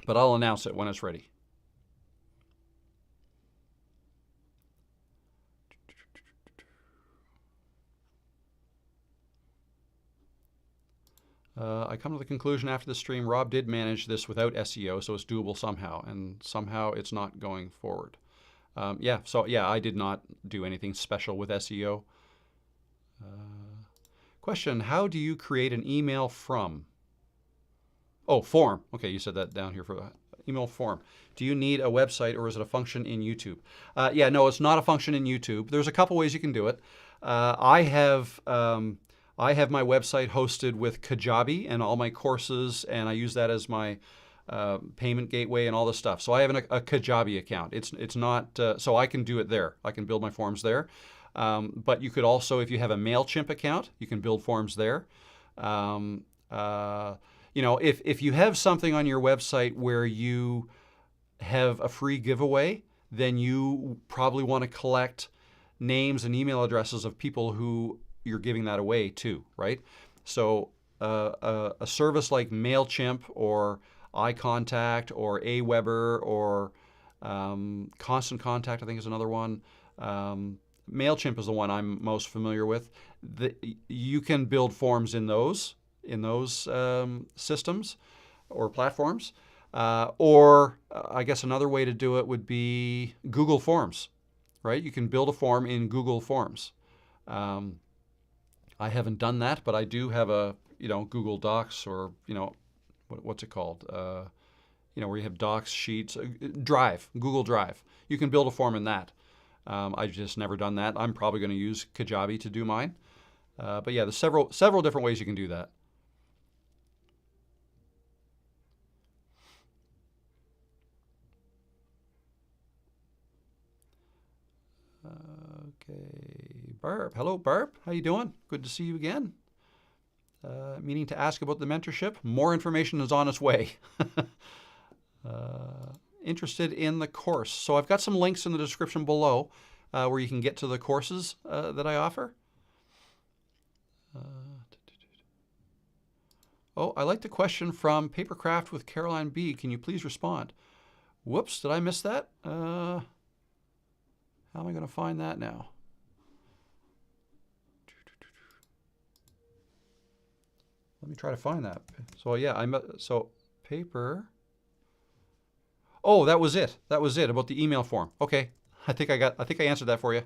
But I'll announce it when it's ready. I come to the conclusion after the stream, Rob did manage this without SEO, so it's doable somehow, and somehow it's not going forward. Yeah, I did not do anything special with SEO. Question, how do you create an email from? Oh, form. Okay, you said that down here for email form. Do you need a website, or is it a function in YouTube? Yeah, no, it's not a function in YouTube. There's a couple ways you can do it. I have my website hosted with Kajabi and all my courses, and I use that as my payment gateway and all this stuff. So I have a Kajabi account. It's not, so I can do it there. I can build my forms there. But you could also, if you have a MailChimp account, you can build forms there. If you have something on your website where you have a free giveaway, then you probably want to collect names and email addresses of people who you're giving that away to, right? So a service like MailChimp or iContact or Aweber or Constant Contact, I think is another one. MailChimp is the one I'm most familiar with. You can build forms in those systems or platforms. Or I guess another way to do it would be Google Forms, right? You can build a form in Google Forms. I haven't done that, but I do have a Google Docs or what's it called? Where you have Docs, Sheets, Drive, Google Drive. You can build a form in that. I've just never done that. I'm probably going to use Kajabi to do mine. But yeah, there's several different ways you can do that. Okay, Barb. Hello, Barb. How you doing? Good to see you again. Meaning to ask about the mentorship. More information is on its way. Interested in the course. So I've got some links in the description below where you can get to the courses that I offer. Oh, I like the question from Papercraft with Caroline B. Can you please respond? Whoops, did I miss that? How am I going to find that now? Let me try to find that. So yeah, so paper. Oh, that was it. That was it about the email form. Okay, I think I answered that for you.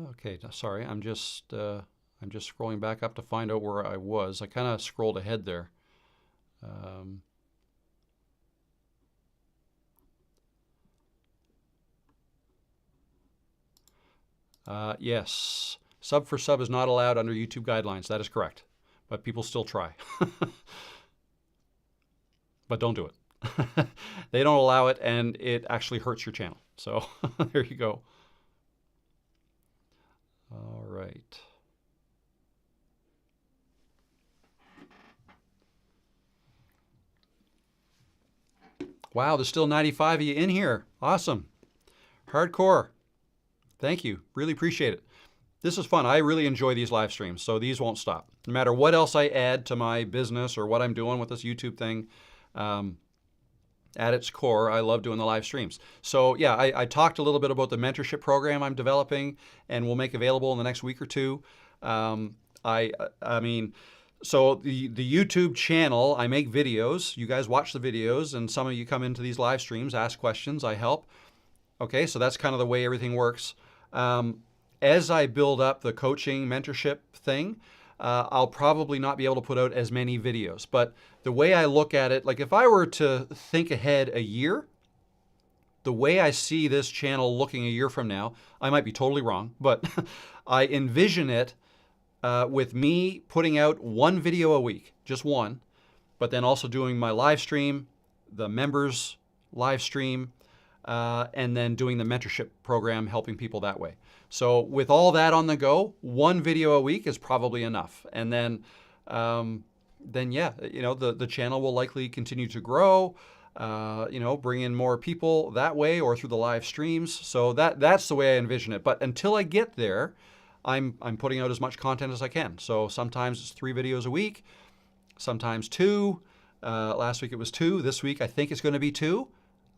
Okay, sorry, I'm just scrolling back up to find out where I was. I kind of scrolled ahead there. Yes, sub for sub is not allowed under YouTube guidelines. That is correct, but people still try. But don't do it. They don't allow it, and it actually hurts your channel. So there you go. All right. Wow, there's still 95 of you in here. Awesome. Hardcore. Thank you. Really appreciate it. This is fun. I really enjoy these live streams, so these won't stop. No matter what else I add to my business or what I'm doing with this YouTube thing, at its core, I love doing the live streams. So yeah, I talked a little bit about the mentorship program I'm developing and will make available in the next week or two. So the YouTube channel, I make videos. You guys watch the videos, and some of you come into these live streams, ask questions, I help. Okay, so that's kind of the way everything works. As I build up the coaching mentorship thing, I'll probably not be able to put out as many videos. But the way I look at it, like if I were to think ahead a year, the way I see this channel looking a year from now, I might be totally wrong, but I envision it with me putting out one video a week, just one, but then also doing my live stream, the members live stream, and then doing the mentorship program, helping people that way. So with all that on the go, one video a week is probably enough. And then yeah, the channel will likely continue to grow, bring in more people that way or through the live streams. So that's the way I envision it. But until I get there, I'm putting out as much content as I can. So sometimes it's 3 videos a week, sometimes 2. Last week it was 2. This week I think it's going to be 2.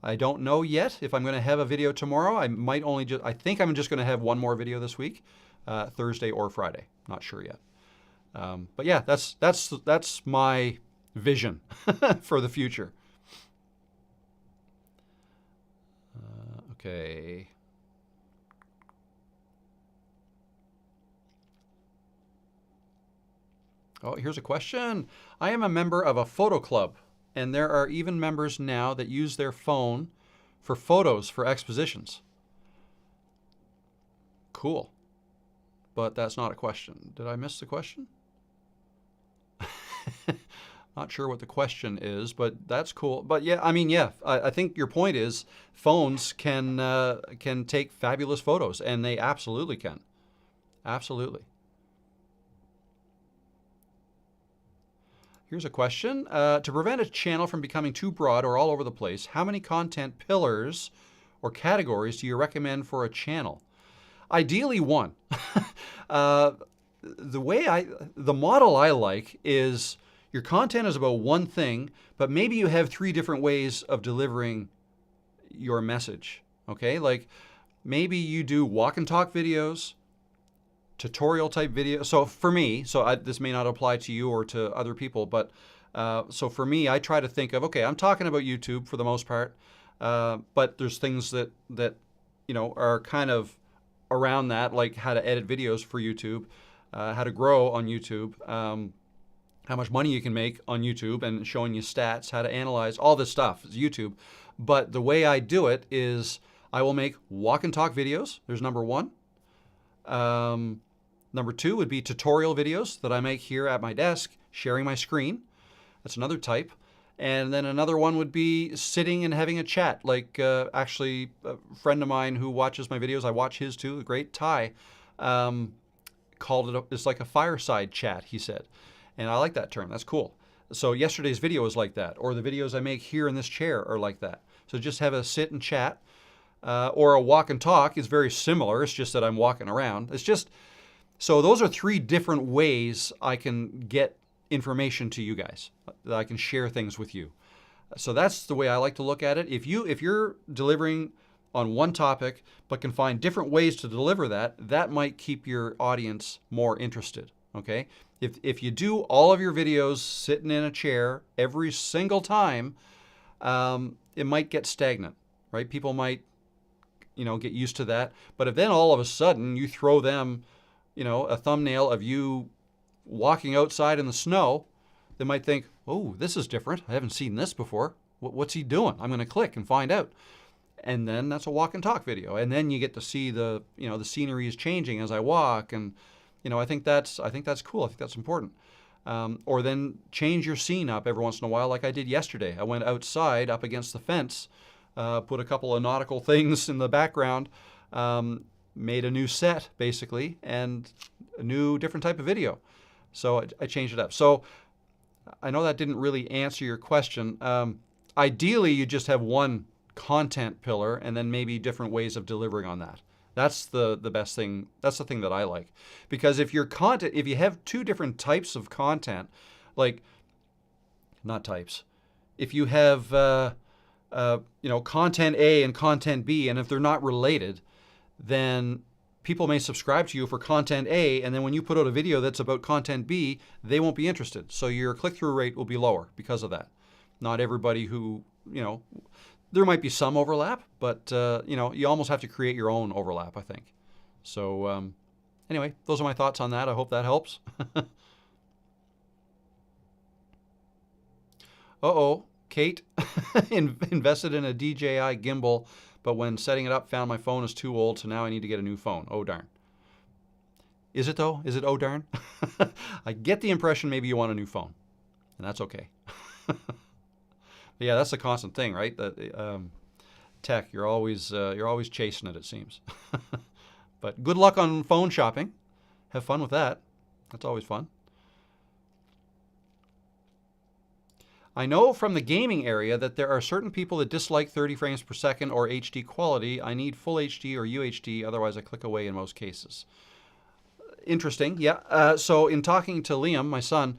I don't know yet if I'm going to have a video tomorrow. I think I'm just going to have one more video this week, Thursday or Friday. Not sure yet. But yeah, that's my vision for the future. Okay. Oh, here's a question. I am a member of a photo club, and there are even members now that use their phone for photos for expositions. Cool. But that's not a question. Did I miss the question? Not sure what the question is, but that's cool. But yeah, I think your point is phones can take fabulous photos, and they absolutely can. Absolutely. Here's a question. To prevent a channel from becoming too broad or all over the place, how many content pillars or categories do you recommend for a channel? Ideally, one. The model I like is your content is about one thing, but maybe you have 3 different ways of delivering your message. Okay, like maybe you do walk and talk videos, tutorial type video. So for me, this may not apply to you or to other people, but so for me, I try to think of, okay, I'm talking about YouTube for the most part, but there's things that are kind of around that, like how to edit videos for YouTube, how to grow on YouTube, how much money you can make on YouTube, and showing you stats, how to analyze all this stuff is YouTube. But the way I do it is I will make walk and talk videos. There's number 1. Number 2 would be tutorial videos that I make here at my desk, sharing my screen. That's another type. And then another one would be sitting and having a chat. Like actually, a friend of mine who watches my videos, I watch his too, the great Ty, called it, it's like a fireside chat, he said. And I like that term, that's cool. So yesterday's video was like that, or the videos I make here in this chair are like that. So just have a sit and chat, or a walk and talk is very similar, it's just that I'm walking around. It's just, so those are 3 different ways I can get information to you guys, that I can share things with you. So that's the way I like to look at it. If you're delivering on one topic, but can find different ways to deliver that might keep your audience more interested, okay? If you do all of your videos sitting in a chair every single time, it might get stagnant, right? People might, get used to that. But if then all of a sudden you throw them, a thumbnail of you walking outside in the snow, they might think, oh, this is different. I haven't seen this before. What's he doing? I'm going to click and find out. And then that's a walk and talk video. And then you get to see the scenery is changing as I walk. And, I think that's cool. I think that's important. Or then change your scene up every once in a while, like I did yesterday. I went outside up against the fence, put a couple of nautical things in the background, made a new set basically, and a new different type of video. So I changed it up. So I know that didn't really answer your question. Ideally, you just have one content pillar and then maybe different ways of delivering on that. That's the best thing. That's the thing that I like. Because if you have 2 different types of content, like, not types, if you have, content A and content B, and if they're not related, then people may subscribe to you for content A, and then when you put out a video that's about content B, they won't be interested. So your click-through rate will be lower because of that. Not everybody who, there might be some overlap, but, you almost have to create your own overlap, I think. So anyway, those are my thoughts on that. I hope that helps. Uh-oh, Kate invested in a DJI gimbal, but when setting it up, found my phone is too old, so now I need to get a new phone. Oh, darn. Is it, though? Is it oh, darn? I get the impression maybe you want a new phone, and that's okay. Yeah, that's a constant thing, right? Tech, you're always chasing it seems. But good luck on phone shopping. Have fun with that. That's always fun. I know from the gaming area that there are certain people that dislike 30 frames per second or HD quality. I need full HD or UHD, otherwise I click away in most cases. Interesting, yeah. So in talking to Liam, my son,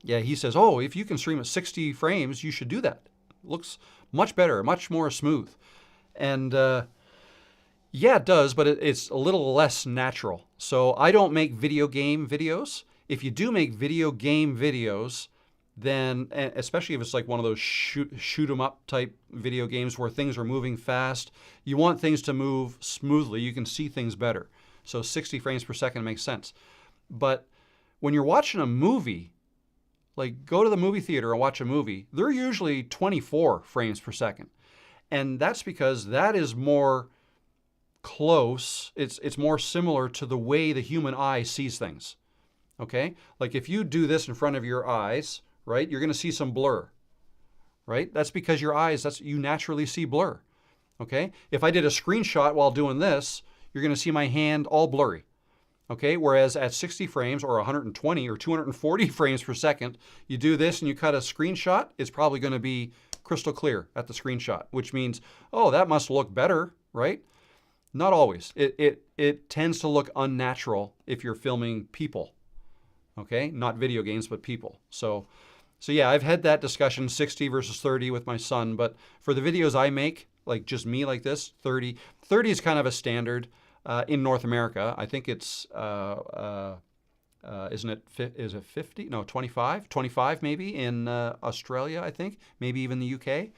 yeah, he says, oh, if you can stream at 60 frames, you should do that. Looks much better, much more smooth. And yeah, it does, but it's a little less natural. So I don't make video game videos. If you do make video game videos, then, especially if it's like one of those shoot 'em up type video games where things are moving fast, you want things to move smoothly. You can see things better. So 60 frames per second makes sense. But when you're watching a movie, like go to the movie theater and watch a movie, they're usually 24 frames per second. And that's because that is more close. It's more similar to the way the human eye sees things. Okay? Like if you do this in front of your eyes, right, you're going to see some blur, right? That's because your eyes, you naturally see blur. Okay? If I did a screenshot while doing this, you're going to see my hand all blurry. Okay, whereas at 60 frames or 120 or 240 frames per second, you do this and you cut a screenshot, it's probably going to be crystal clear at the screenshot, which means, oh, that must look better, right? Not always. It tends to look unnatural if you're filming people, okay? Not video games, but people. So yeah, I've had that discussion, 60 versus 30 with my son, but for the videos I make, like just me like this, 30 is kind of a standard in North America. I think it's, is it 50? No, 25? 25 maybe in Australia, I think, maybe even the UK.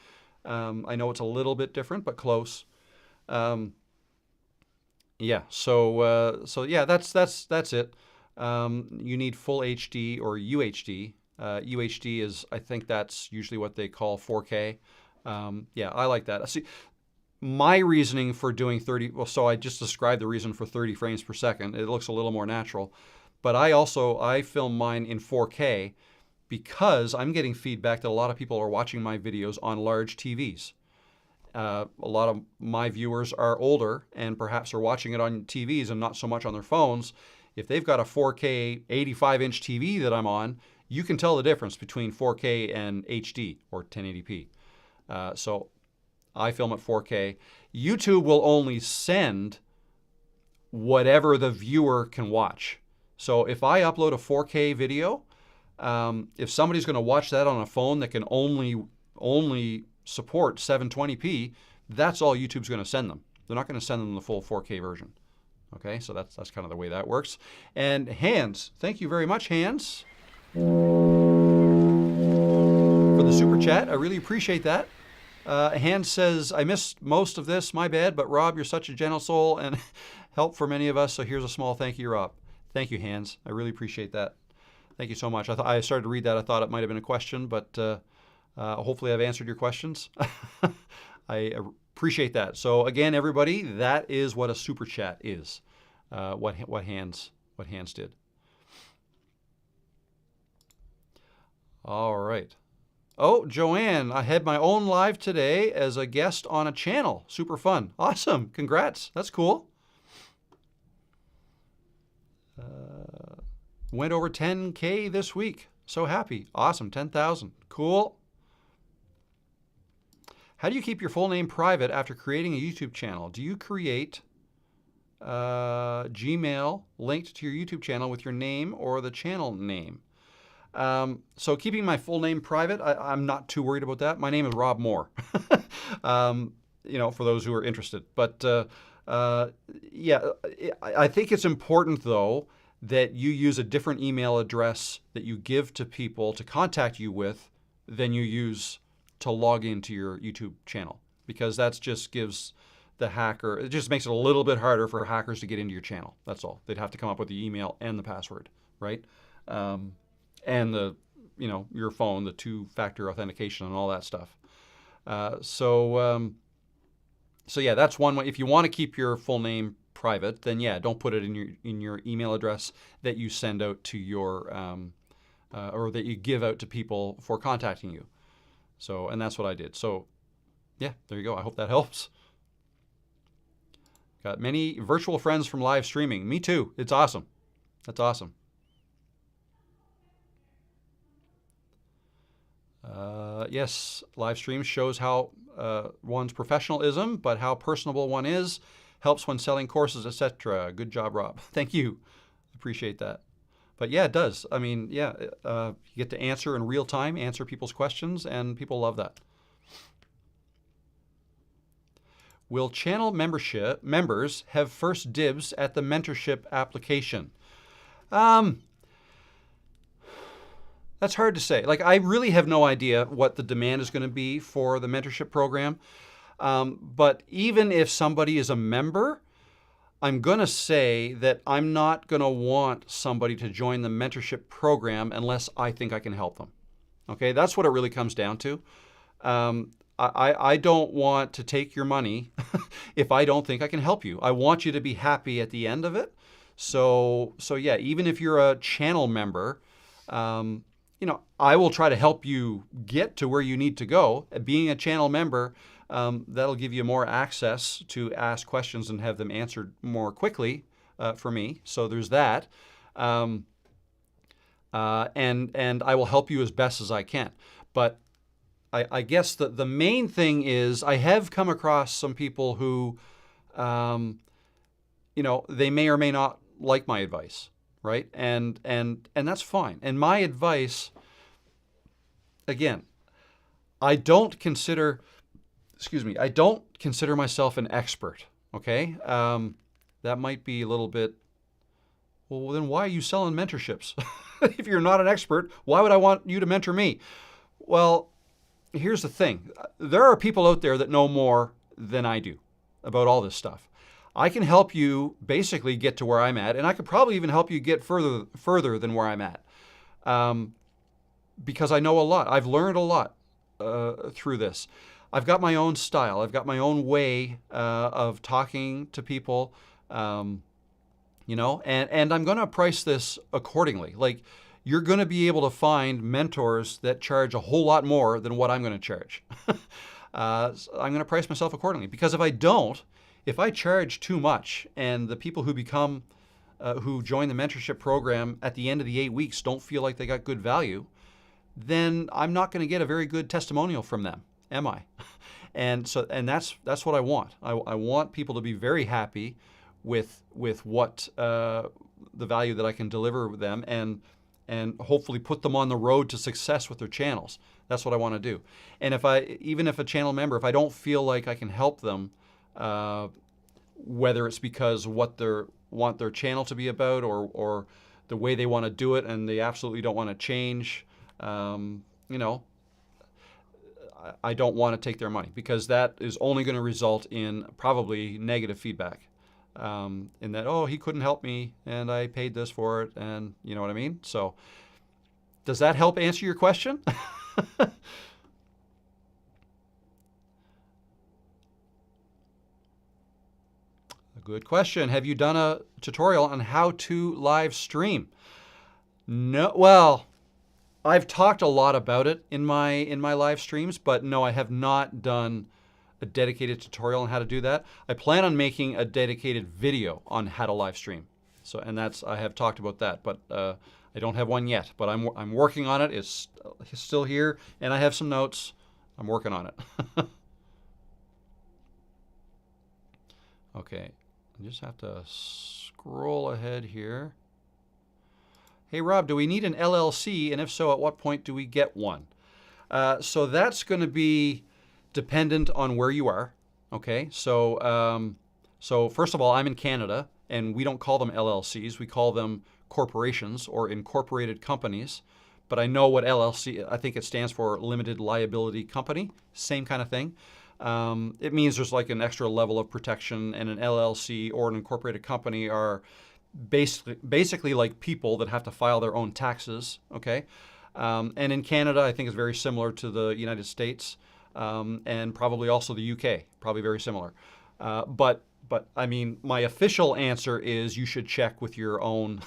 I know it's a little bit different, but close. Yeah, so yeah, that's it. You need full HD or UHD. UHD is, I think that's usually what they call 4K. Yeah, I like that. See, my reasoning for doing 30, well, so I just described the reason for 30 frames per second. It looks a little more natural. But I film mine in 4K because I'm getting feedback that a lot of people are watching my videos on large TVs. A lot of my viewers are older and perhaps are watching it on TVs and not so much on their phones. If they've got a 4K 85-inch TV that I'm on, you can tell the difference between 4K and HD or 1080p. So I film at 4K. YouTube will only send whatever the viewer can watch. So if I upload a 4K video, if somebody's going to watch that on a phone that can only support 720p, that's all YouTube's going to send them. They're not going to send them the full 4K version. Okay, so that's kind of the way that works. And Hans, thank you very much, Hans, for the super chat. I really appreciate that. Hans says, I missed most of this, my bad, but Rob, you're such a gentle soul and help for many of us, so here's a small thank you, Rob. Thank you, Hans. I really appreciate that. Thank you so much. I started to read that. I thought it might have been a question, but hopefully I've answered your questions. I appreciate that. So again, everybody, that is what a super chat is. What Hans did. All right. Oh, Joanne, I had my own live today as a guest on a channel. Super fun. Awesome. Congrats. That's cool. Went over 10K this week. So happy. Awesome. 10,000. Cool. How do you keep your full name private after creating a YouTube channel? Do you create Gmail linked to your YouTube channel with your name or the channel name? So keeping my full name private, I'm not too worried about that. My name is Rob Moore, you know, for those who are interested. But yeah, I think it's important, though, that you use a different email address that you give to people to contact you with than you use to log into your YouTube channel, because that just gives the hacker, it just makes it a little bit harder for hackers to get into your channel. That's all. They'd have to come up with the email and the password, right? And the, you know, your phone, the two-factor authentication and all that stuff. So yeah, that's one way. If you want to keep your full name private, then yeah, don't put it in your email address that you send out to your or that you give out to people for contacting you. So, and that's what I did. So yeah, there you go. I hope that helps. Got many virtual friends from live streaming. Me too. It's awesome. That's awesome. Yes, live stream shows how one's professionalism, but how personable one is, helps when selling courses, etc. Good job, Rob. Thank you. Appreciate that. But yeah, it does. I mean, yeah, you get to answer in real time, answer people's questions, and people love that. Will channel members have first dibs at the mentorship application? That's hard to say. Like, I really have no idea what the demand is going to be for the mentorship program. But even if somebody is a member, I'm going to say that I'm not going to want somebody to join the mentorship program unless I think I can help them. Okay, that's what it really comes down to. I don't want to take your money if I don't think I can help you. I want you to be happy at the end of it. So yeah, even if you're a channel member, you know, I will try to help you get to where you need to go. Being a channel member, that'll give you more access to ask questions and have them answered more quickly for me. So there's that. And I will help you as best as I can. But I guess the main thing is I have come across some people who, they may or may not like my advice, right? And that's fine. And my advice, again, I don't consider myself an expert, okay? That might be a little bit, well, then why are you selling mentorships? If you're not an expert, why would I want you to mentor me? Well, here's the thing. There are people out there that know more than I do about all this stuff. I can help you basically get to where I'm at, and I could probably even help you get further than where I'm at, because I know a lot. I've learned a lot through this. I've got my own style. I've got my own way of talking to people, and I'm going to price this accordingly. Like, you're going to be able to find mentors that charge a whole lot more than what I'm going to charge. So I'm going to price myself accordingly, because if I charge too much and the people who join the mentorship program at the end of the 8 weeks don't feel like they got good value, then I'm not going to get a very good testimonial from them, am I? And that's what I want. I want people to be very happy with what the value that I can deliver with them, and hopefully put them on the road to success with their channels. That's what I want to do. And even if a channel member, if I don't feel like I can help them, whether it's because what they want their channel to be about, or the way they want to do it and they absolutely don't want to change, I don't want to take their money, because that is only going to result in probably negative feedback. In that, oh, he couldn't help me and I paid this for it, and you know what I mean? So does that help answer your question? Good question. Have you done a tutorial on how to live stream? No. Well, I've talked a lot about it in my live streams, but no, I have not done a dedicated tutorial on how to do that. I plan on making a dedicated video on how to live stream. So, and I have talked about that, but I don't have one yet. But I'm working on it. It's still here, and I have some notes. I'm working on it. Okay. I just have to scroll ahead here. Hey, Rob, do we need an LLC? And if so, at what point do we get one? So that's going to be dependent on where you are. Okay. So first of all, I'm in Canada, and we don't call them LLCs. We call them corporations or incorporated companies. But I know what LLC, I think it stands for limited liability company. Same kind of thing. It means there's like an extra level of protection, and an LLC or an incorporated company are basically like people that have to file their own taxes, okay? And in Canada, I think it's very similar to the United States, and probably also the UK, probably very similar. But I mean, my official answer is you should check with your own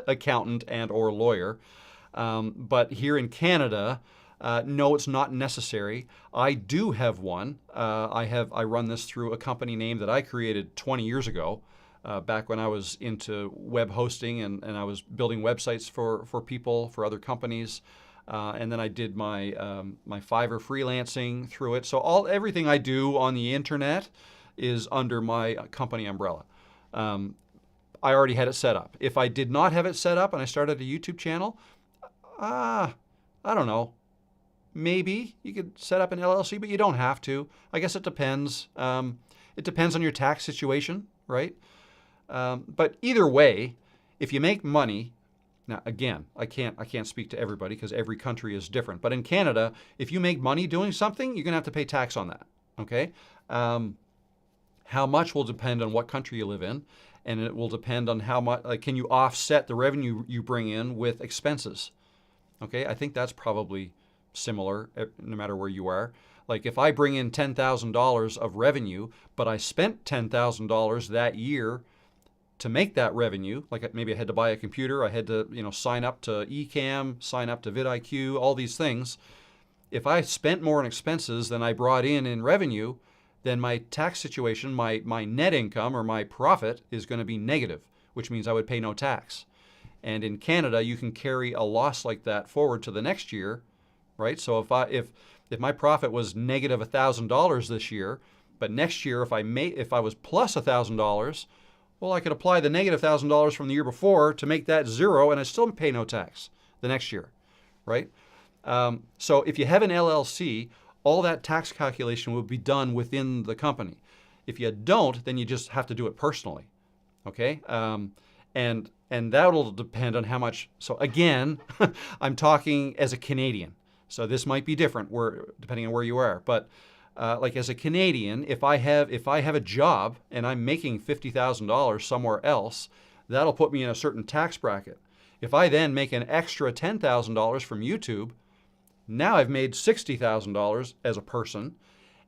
accountant and or lawyer. But here in Canada, no, it's not necessary. I do have one. I run this through a company name that I created 20 years ago, back when I was into web hosting and I was building websites for people, for other companies. And then I did my my Fiverr freelancing through it. So everything I do on the internet is under my company umbrella. I already had it set up. If I did not have it set up and I started a YouTube channel, I don't know. Maybe you could set up an LLC, but you don't have to. I guess it depends. It depends on your tax situation, right? But either way, if you make money, now again, I can't speak to everybody because every country is different. But in Canada, if you make money doing something, you're gonna have to pay tax on that. Okay? How much will depend on what country you live in, and it will depend on how much. Like, can you offset the revenue you bring in with expenses? Okay, I think that's probably similar no matter where you are. Like if I bring in $10,000 of revenue, but I spent $10,000 that year to make that revenue, like maybe I had to buy a computer, I had to sign up to Ecamm, sign up to VidIQ, all these things. If I spent more in expenses than I brought in revenue, then my tax situation, my net income or my profit is going to be negative, which means I would pay no tax. And in Canada, you can carry a loss like that forward to the next year, right? So if my profit was negative $1,000 this year, but next year if I was plus $1,000, well, I could apply the negative $1,000 from the year before to make that zero, and I still pay no tax the next year, right? So if you have an LLC, all that tax calculation will be done within the company. If you don't, then you just have to do it personally, okay? And that'll depend on how much. So again, I'm talking as a Canadian. So this might be different depending on where you are. But like as a Canadian, if I have a job and I'm making $50,000 somewhere else, that'll put me in a certain tax bracket. If I then make an extra $10,000 from YouTube, now I've made $60,000 as a person,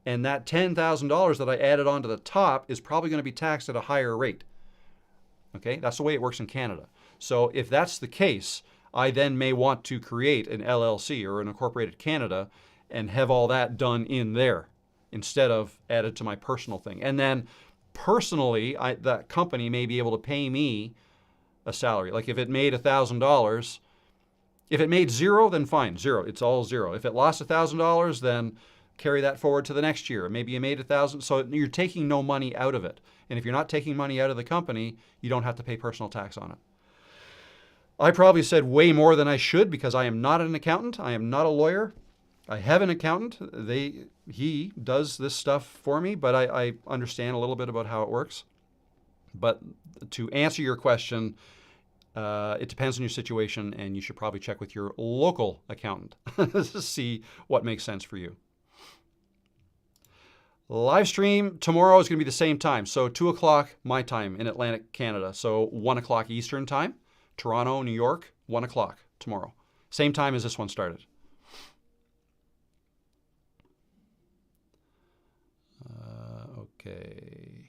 and that $10,000 that I added onto the top is probably going to be taxed at a higher rate. Okay, that's the way it works in Canada. So if that's the case, I then may want to create an LLC or an incorporated Canada and have all that done in there instead of added to my personal thing. And then personally, that company may be able to pay me a salary. Like if it made $1,000, if it made zero, then fine, zero. It's all zero. If it lost $1,000, then carry that forward to the next year. Maybe you made 1,000, so you're taking no money out of it. And if you're not taking money out of the company, you don't have to pay personal tax on it. I probably said way more than I should because I am not an accountant. I am not a lawyer. I have an accountant. He does this stuff for me, but I understand a little bit about how it works. But to answer your question, it depends on your situation, and you should probably check with your local accountant to see what makes sense for you. Live stream tomorrow is going to be the same time. So 2 o'clock my time in Atlantic Canada. So 1 o'clock Eastern time. Toronto, New York, 1 o'clock tomorrow. Same time as this one started. Okay.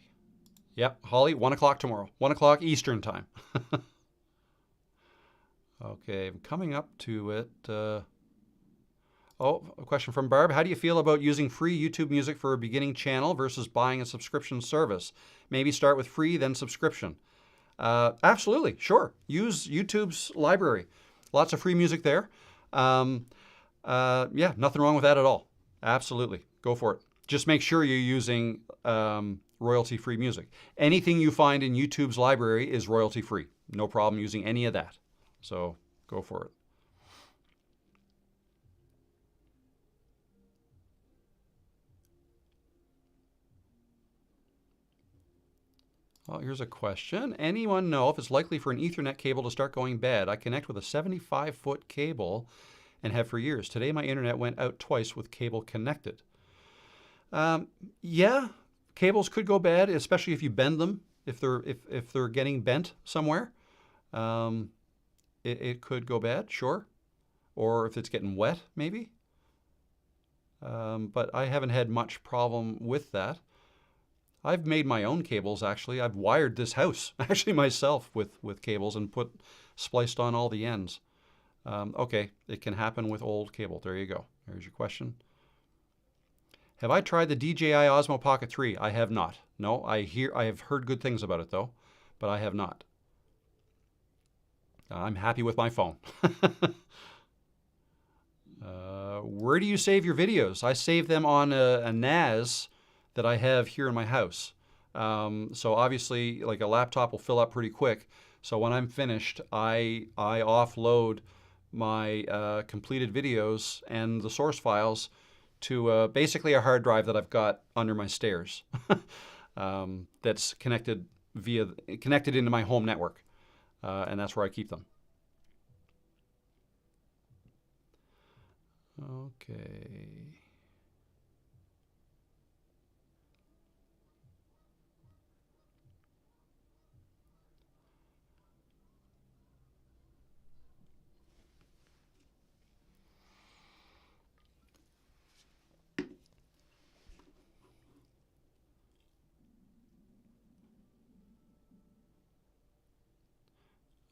Yep, Holly, 1 o'clock tomorrow. 1 o'clock Eastern time. Okay, I'm coming up to it. Oh, a question from Barb. How do you feel about using free YouTube music for a beginning channel versus buying a subscription service? Maybe start with free, then subscription. Absolutely, sure. Use YouTube's library. Lots of free music there. Yeah, nothing wrong with that at all. Absolutely, go for it. Just make sure you're using royalty-free music. Anything you find in YouTube's library is royalty-free. No problem using any of that. So go for it. Well, here's a question. Anyone know if it's likely for an Ethernet cable to start going bad? I connect with a 75-foot cable and have for years. Today my internet went out twice with cable connected. Yeah, cables could go bad, especially if you bend them, if they're getting bent somewhere. It could go bad, sure. Or if it's getting wet, maybe. But I haven't had much problem with that. I've made my own cables, actually. I've wired this house, actually, myself with cables and spliced on all the ends. Okay, it can happen with old cable. There you go. There's your question. Have I tried the DJI Osmo Pocket 3? I have not. No, I have heard good things about it, though, but I have not. I'm happy with my phone. Where do you save your videos? I save them on a NAS that I have here in my house. So obviously, like a laptop will fill up pretty quick. So when I'm finished, I offload my completed videos and the source files to basically a hard drive that I've got under my stairs that's connected into my home network. And that's where I keep them. Okay.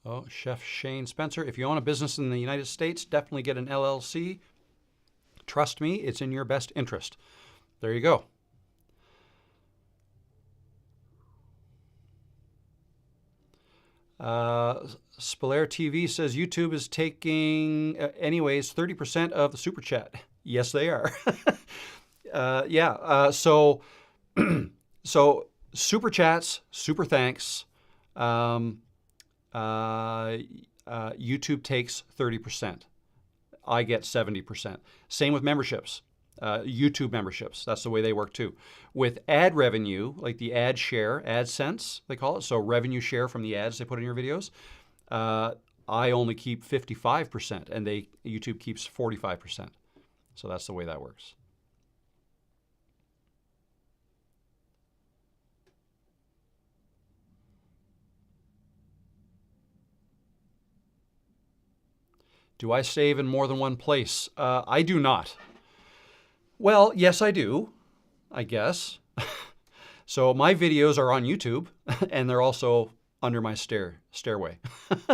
Oh, Chef Shane Spencer, if you own a business in the United States, definitely get an LLC. Trust me, it's in your best interest. There you go. Spalair TV says YouTube is taking, anyways, 30% of the super chat. Yes, they are. So super chats, super thanks. YouTube takes 30%. I get 70%. Same with memberships. YouTube memberships, that's the way they work too. With ad revenue, like the ad share, AdSense, they call it, so revenue share from the ads they put in your videos, I only keep 55% and YouTube keeps 45%. So that's the way that works. Do I save in more than one place? I do not. Well, yes, I do, I guess. So my videos are on YouTube, and they're also under my stairway.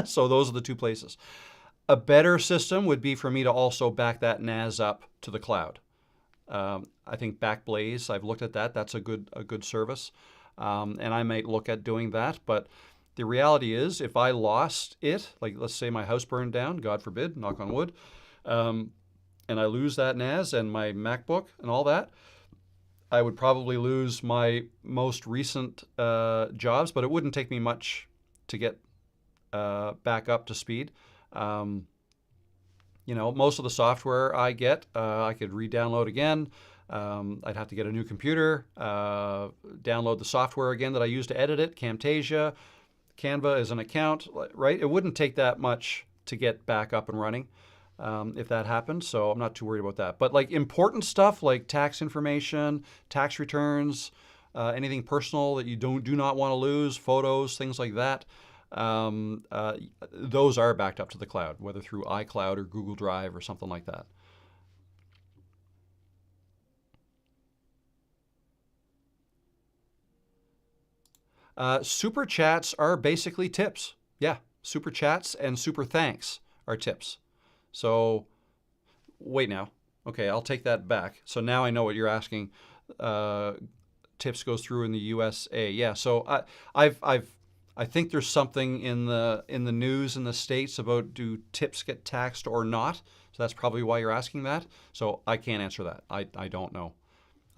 So those are the two places. A better system would be for me to also back that NAS up to the cloud. I think Backblaze, I've looked at that. That's a good service, and I might look at doing that. But the reality is, if I lost it, like let's say my house burned down, God forbid, knock on wood, and I lose that NAS and my MacBook and all that, I would probably lose my most recent jobs, but it wouldn't take me much to get back up to speed. Most of the software I get, I could re-download again. I'd have to get a new computer, download the software again that I use to edit it, Camtasia. Canva is an account, right? It wouldn't take that much to get back up and running if that happened, so I'm not too worried about that. But like important stuff like tax information, tax returns, anything personal that you do not want to lose, photos, things like that, those are backed up to the cloud, whether through iCloud or Google Drive or something like that. Super chats are basically tips. Yeah, super chats and super thanks are tips. So wait now. Okay, I'll take that back. So now I know what you're asking. Tips goes through in the USA. Yeah. So I think there's something in the news in the States about do tips get taxed or not. So that's probably why you're asking that. So I can't answer that. I don't know.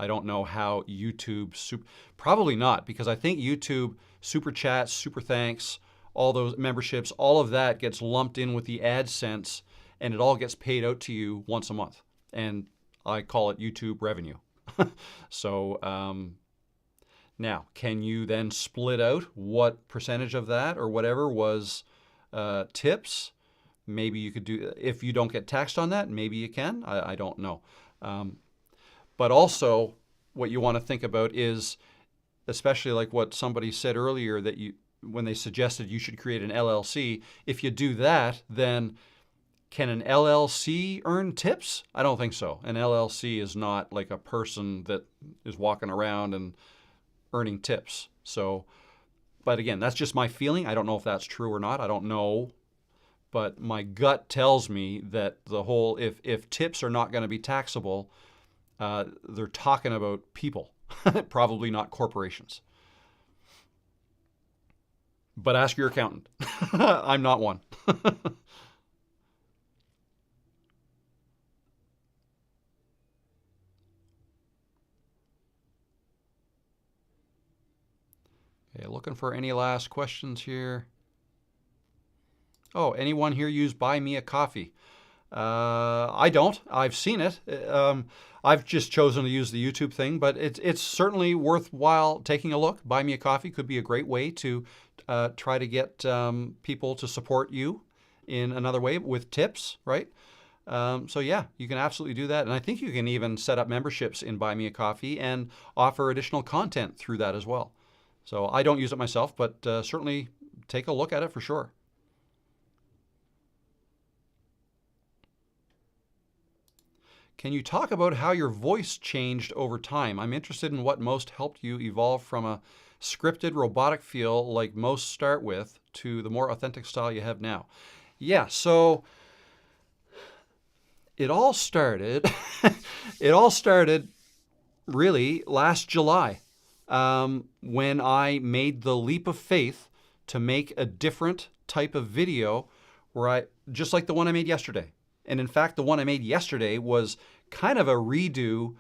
I don't know how YouTube, probably not, because I think YouTube super chats, super thanks, all those memberships, all of that gets lumped in with the AdSense, and it all gets paid out to you once a month. And I call it YouTube revenue. So now, can you then split out what percentage of that or whatever was tips? Maybe you could do, if you don't get taxed on that, maybe you can. I don't know. But also, what you want to think about is, especially like what somebody said earlier, that when they suggested you should create an LLC, if you do that, then can an LLC earn tips? I don't think so. An LLC is not like a person that is walking around and earning tips. So, but again, that's just my feeling. I don't know if that's true or not. I don't know. But my gut tells me that the whole, if tips are not going to be taxable, they're talking about people, probably not corporations. But ask your accountant. I'm not one. Okay, looking for any last questions here. Oh, anyone here use Buy Me a Coffee? I don't. I've seen it. I've just chosen to use the YouTube thing, but it's certainly worthwhile taking a look. Buy Me a Coffee could be a great way to try to get people to support you in another way with tips, right? So yeah, you can absolutely do that. And I think you can even set up memberships in Buy Me a Coffee and offer additional content through that as well. So I don't use it myself, but certainly take a look at it for sure. Can you talk about how your voice changed over time? I'm interested in what most helped you evolve from a scripted robotic feel like most start with to the more authentic style you have now. Yeah, so it all started really last July when I made the leap of faith to make a different type of video just like the one I made yesterday. And in fact, the one I made yesterday was kind of a redo.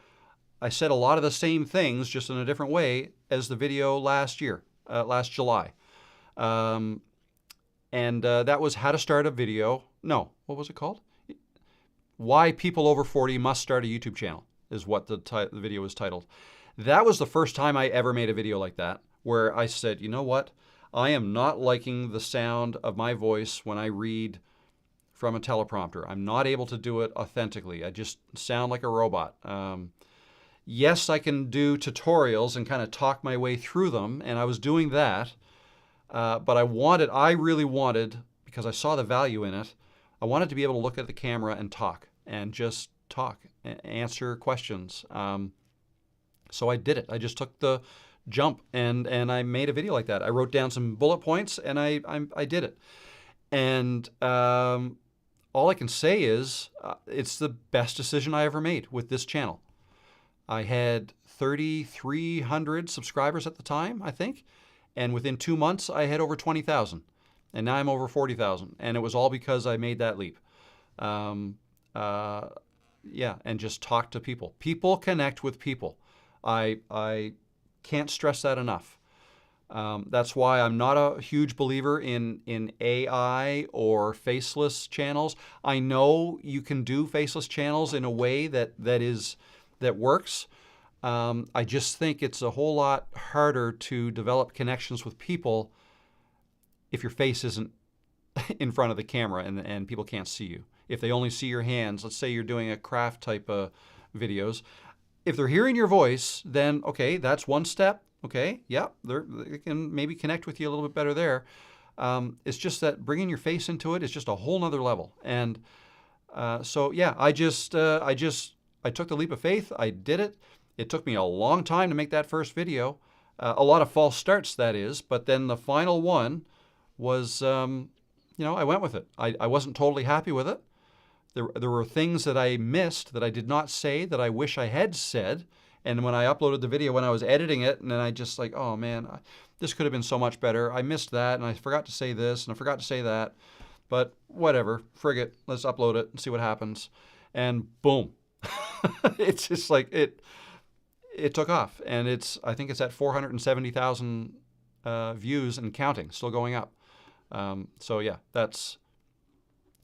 I said a lot of the same things, just in a different way, as the video last July. That was how to start a video. No, what was it called? Why people over 40 must start a YouTube channel is what the video was titled. That was the first time I ever made a video like that, where I said, you know what? I am not liking the sound of my voice when I read from a teleprompter. I'm not able to do it authentically. I just sound like a robot. Yes, I can do tutorials and kind of talk my way through them, and I was doing that. But I really wanted, because I saw the value in it, I wanted to be able to look at the camera and talk, and just talk, answer questions. So I did it. I just took the jump and I made a video like that. I wrote down some bullet points and I did it. And all I can say is it's the best decision I ever made with this channel. I had 3,300 subscribers at the time, I think. And within 2 months, I had over 20,000. And now I'm over 40,000. And it was all because I made that leap. And just talk to people. People connect with people. I can't stress that enough. That's why I'm not a huge believer in AI or faceless channels. I know you can do faceless channels in a way that works. I just think it's a whole lot harder to develop connections with people if your face isn't in front of the camera and people can't see you. If they only see your hands, let's say you're doing a craft type of videos. If they're hearing your voice, then okay, that's one step. Okay, yeah, they can maybe connect with you a little bit better there. It's just that bringing your face into it is just a whole nother level. And so yeah, I took the leap of faith. I did it. It took me a long time to make that first video. A lot of false starts, that is. But then the final one was, I went with it. I wasn't totally happy with it. There were things that I missed that I did not say that I wish I had said. And when I uploaded the video, when I was editing it, and then I just like, oh man, this could have been so much better. I missed that, and I forgot to say this, and I forgot to say that. But whatever, frig it. Let's upload it and see what happens. And boom. It's just like it took off. And I think it's at 470,000 views and counting, still going up. So yeah,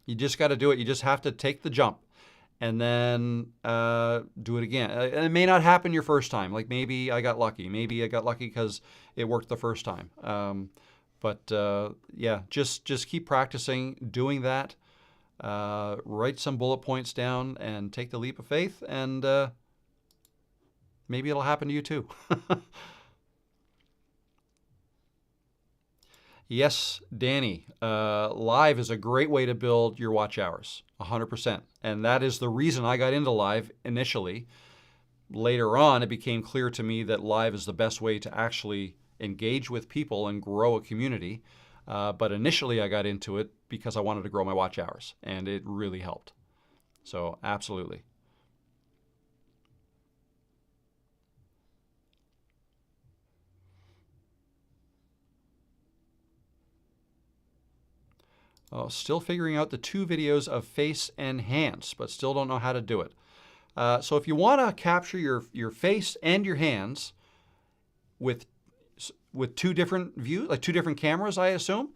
you just got to do it. You just have to take the jump and then do it again. And it may not happen your first time. Like maybe I got lucky. Maybe I got lucky because it worked the first time. Yeah, just keep practicing doing that. Write some bullet points down and take the leap of faith, and maybe it'll happen to you too. Yes, Danny, live is a great way to build your watch hours, 100%. And that is the reason I got into live initially. Later on, it became clear to me that live is the best way to actually engage with people and grow a community. But initially, I got into it because I wanted to grow my watch hours, and it really helped. So, absolutely. Still figuring out the 2 videos of face and hands, but still don't know how to do it. So if you want to capture your face and your hands with 2 different views, like 2 different cameras, I assume,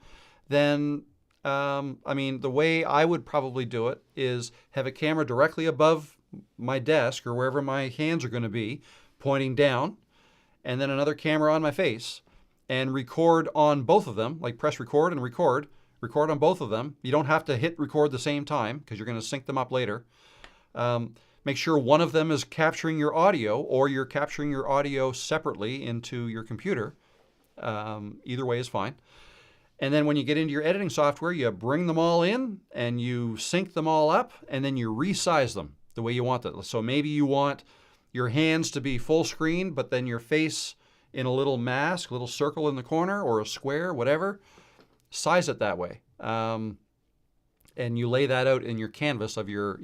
then, the way I would probably do it is have a camera directly above my desk or wherever my hands are going to be, pointing down, and then another camera on my face, and record on both of them, like press record and record on both of them. You don't have to hit record the same time because you're going to sync them up later. Make sure one of them is capturing your audio, or you're capturing your audio separately into your computer. Either way is fine. And then when you get into your editing software, you bring them all in and you sync them all up, and then you resize them the way you want them. So maybe you want your hands to be full screen, but then your face in a little mask, a little circle in the corner, or a square, whatever. Size it that way, and you lay that out in your canvas of your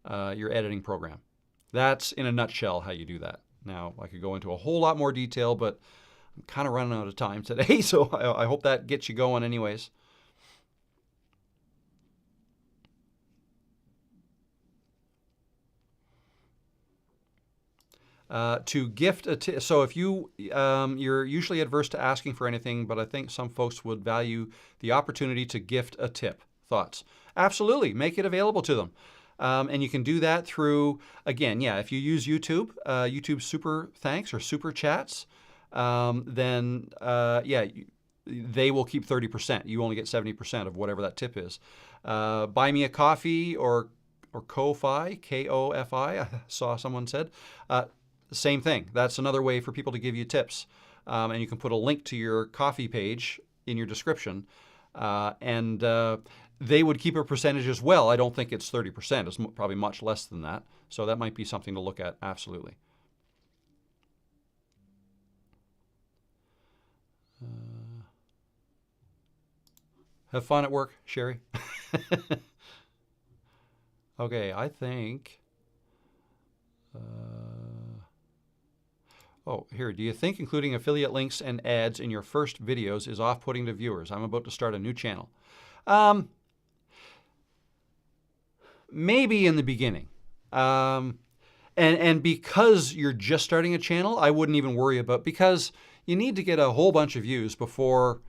editing program. That's in a nutshell how you do that. Now I could go into a whole lot more detail, but I'm kind of running out of time today, so I hope that gets you going anyways. To gift a tip. So if you're usually adverse to asking for anything, but I think some folks would value the opportunity to gift a tip. Thoughts? Absolutely, make it available to them. And you can do that through, again, yeah, if you use YouTube, YouTube super thanks or super chats, then yeah, they will keep 30%. You only get 70% of whatever that tip is. Buy me a coffee or Ko-Fi, K-O-F-I, I saw someone said. Same thing. That's another way for people to give you tips. And you can put a link to your coffee page in your description. And they would keep a percentage as well. I don't think it's 30%. It's probably much less than that. So that might be something to look at, absolutely. Have fun at work, Sherry. Okay, I think... oh, here. Do you think including affiliate links and ads in your first videos is off-putting to viewers? I'm about to start a new channel. Maybe in the beginning. And because you're just starting a channel, I wouldn't even worry about, because you need to get a whole bunch of views before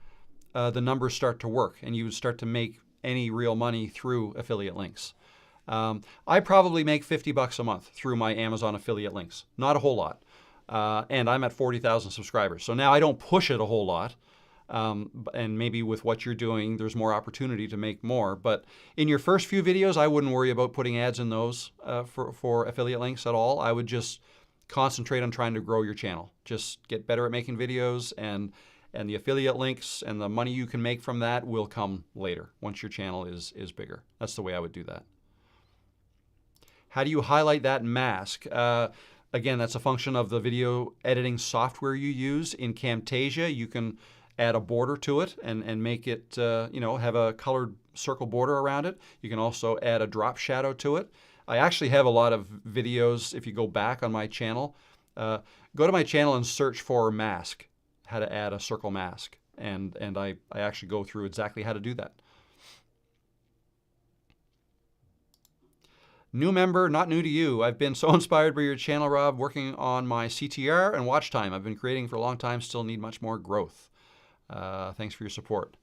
the numbers start to work and you would start to make any real money through affiliate links. I probably make $50 a month through my Amazon affiliate links. Not a whole lot. And I'm at 40,000 subscribers. So now I don't push it a whole lot. And maybe with what you're doing, there's more opportunity to make more. But in your first few videos, I wouldn't worry about putting ads in those for affiliate links at all. I would just concentrate on trying to grow your channel. Just get better at making videos, and the affiliate links and the money you can make from that will come later once your channel is bigger. That's the way I would do that. How do you highlight that mask? Again, that's a function of the video editing software you use. In Camtasia, you can add a border to it and make it, have a colored circle border around it. You can also add a drop shadow to it. I actually have a lot of videos, if you go back on my channel. Go to my channel and search for mask, how to add a circle mask. And I actually go through exactly how to do that. New member, not new to you. I've been so inspired by your channel, Rob, working on my CTR and watch time. I've been creating for a long time, still need much more growth. Thanks for your support.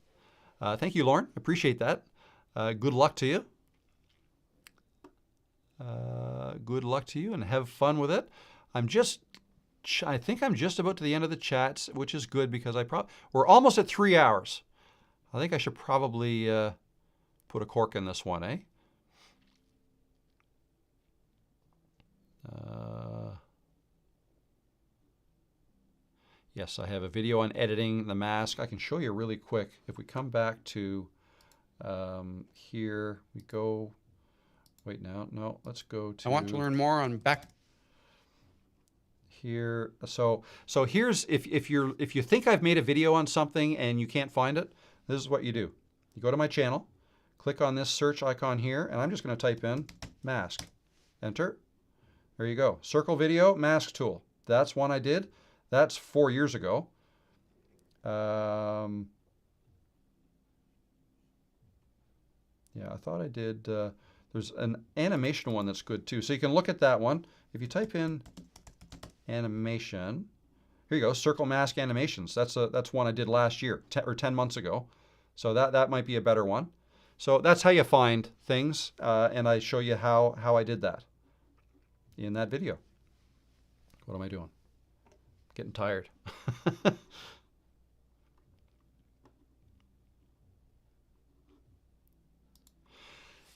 Thank you, Lauren. Appreciate that. Good luck to you. Good luck to you and have fun with it. I think I'm just about to the end of the chats, which is good because we're almost at 3 hours. I think I should probably put a cork in this one, eh? Yes, I have a video on editing the mask. I can show you really quick. If we come back to here, we go. Wait, no, let's go to. I want to learn more on back. Here, so here's if you think I've made a video on something and you can't find it, this is what you do. You go to my channel, click on this search icon here, and I'm just going to type in mask. Enter. There you go. Circle video, mask tool. That's one I did. That's 4 years ago. Yeah, I thought I did. There's an animation one that's good too. So you can look at that one. If you type in animation, here you go, circle mask animations. That's one I did last year, 10 months ago. So that might be a better one. So that's how you find things, and I show you how I did that in that video. What am I doing? Getting tired.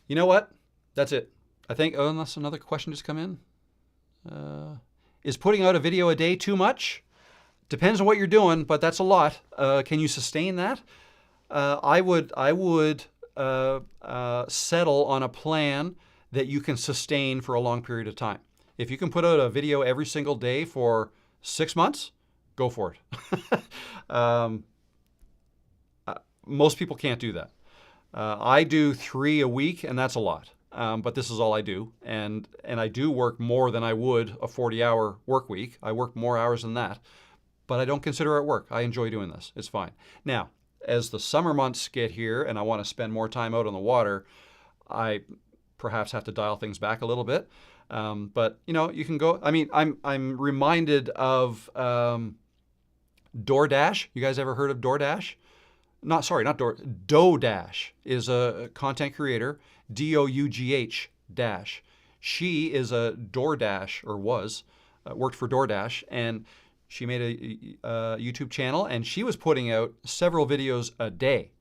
You know what? That's it. I think, unless another question just come in. Is putting out a video a day too much? Depends on what you're doing, but that's a lot. Can you sustain that? I would settle on a plan that you can sustain for a long period of time. If you can put out a video every single day for 6 months, go for it. Most people can't do that. I do 3 a week, and that's a lot. But this is all I do, and I do work more than I would a 40-hour work week. I work more hours than that, but I don't consider it work. I enjoy doing this. It's fine. Now, as the summer months get here and I want to spend more time out on the water, I perhaps have to dial things back a little bit. But you know, you can go. I mean, I'm reminded of DoorDash. You guys ever heard of DoorDash? DoDash is a content creator. DOUGH dash. She is a DoorDash, or worked for DoorDash, and she made a YouTube channel, and she was putting out several videos a day.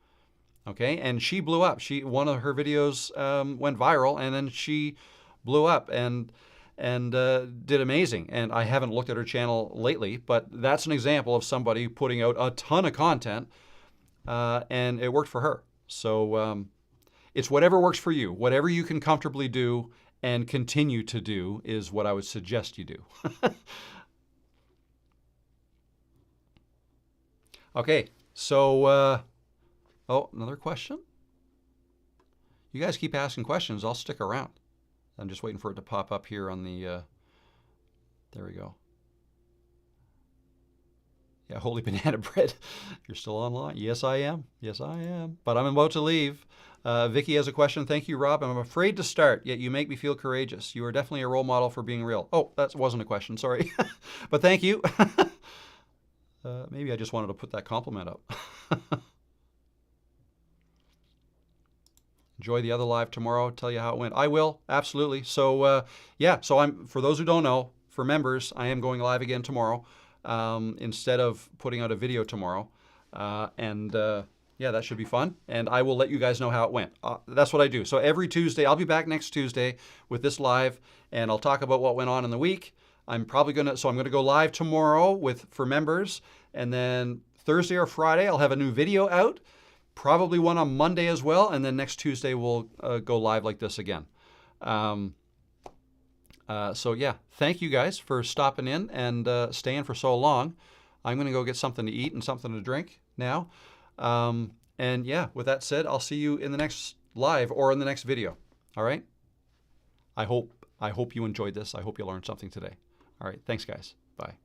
Okay, and she blew up. One of her videos went viral, and then she blew up and did amazing. And I haven't looked at her channel lately, but that's an example of somebody putting out a ton of content, and it worked for her. So it's whatever works for you. Whatever you can comfortably do and continue to do is what I would suggest you do. Okay, so, oh, another question? You guys keep asking questions. I'll stick around. I'm just waiting for it to pop up here on the, there we go. Yeah, holy banana bread. You're still online? Yes, I am. Yes, I am. But I'm about to leave. Vicky has a question. Thank you, Rob. I'm afraid to start, yet you make me feel courageous. You are definitely a role model for being real. Oh, that wasn't a question. Sorry. But thank you. Maybe I just wanted to put that compliment up. Enjoy the other live tomorrow. Tell you how it went. I will, absolutely. So yeah, so for those who don't know, for members, I am going live again tomorrow instead of putting out a video tomorrow. Yeah, that should be fun. And I will let you guys know how it went. That's what I do. So every Tuesday, I'll be back next Tuesday with this live, and I'll talk about what went on in the week. I'm going to go live tomorrow for members, and then Thursday or Friday, I'll have a new video out, probably one on Monday as well, and then next Tuesday we'll go live like this again. So yeah, thank you guys for stopping in and staying for so long. I'm going to go get something to eat and something to drink now. And yeah, with that said, I'll see you in the next live or in the next video. All right? I hope you enjoyed this. I hope you learned something today. All right. Thanks, guys. Bye.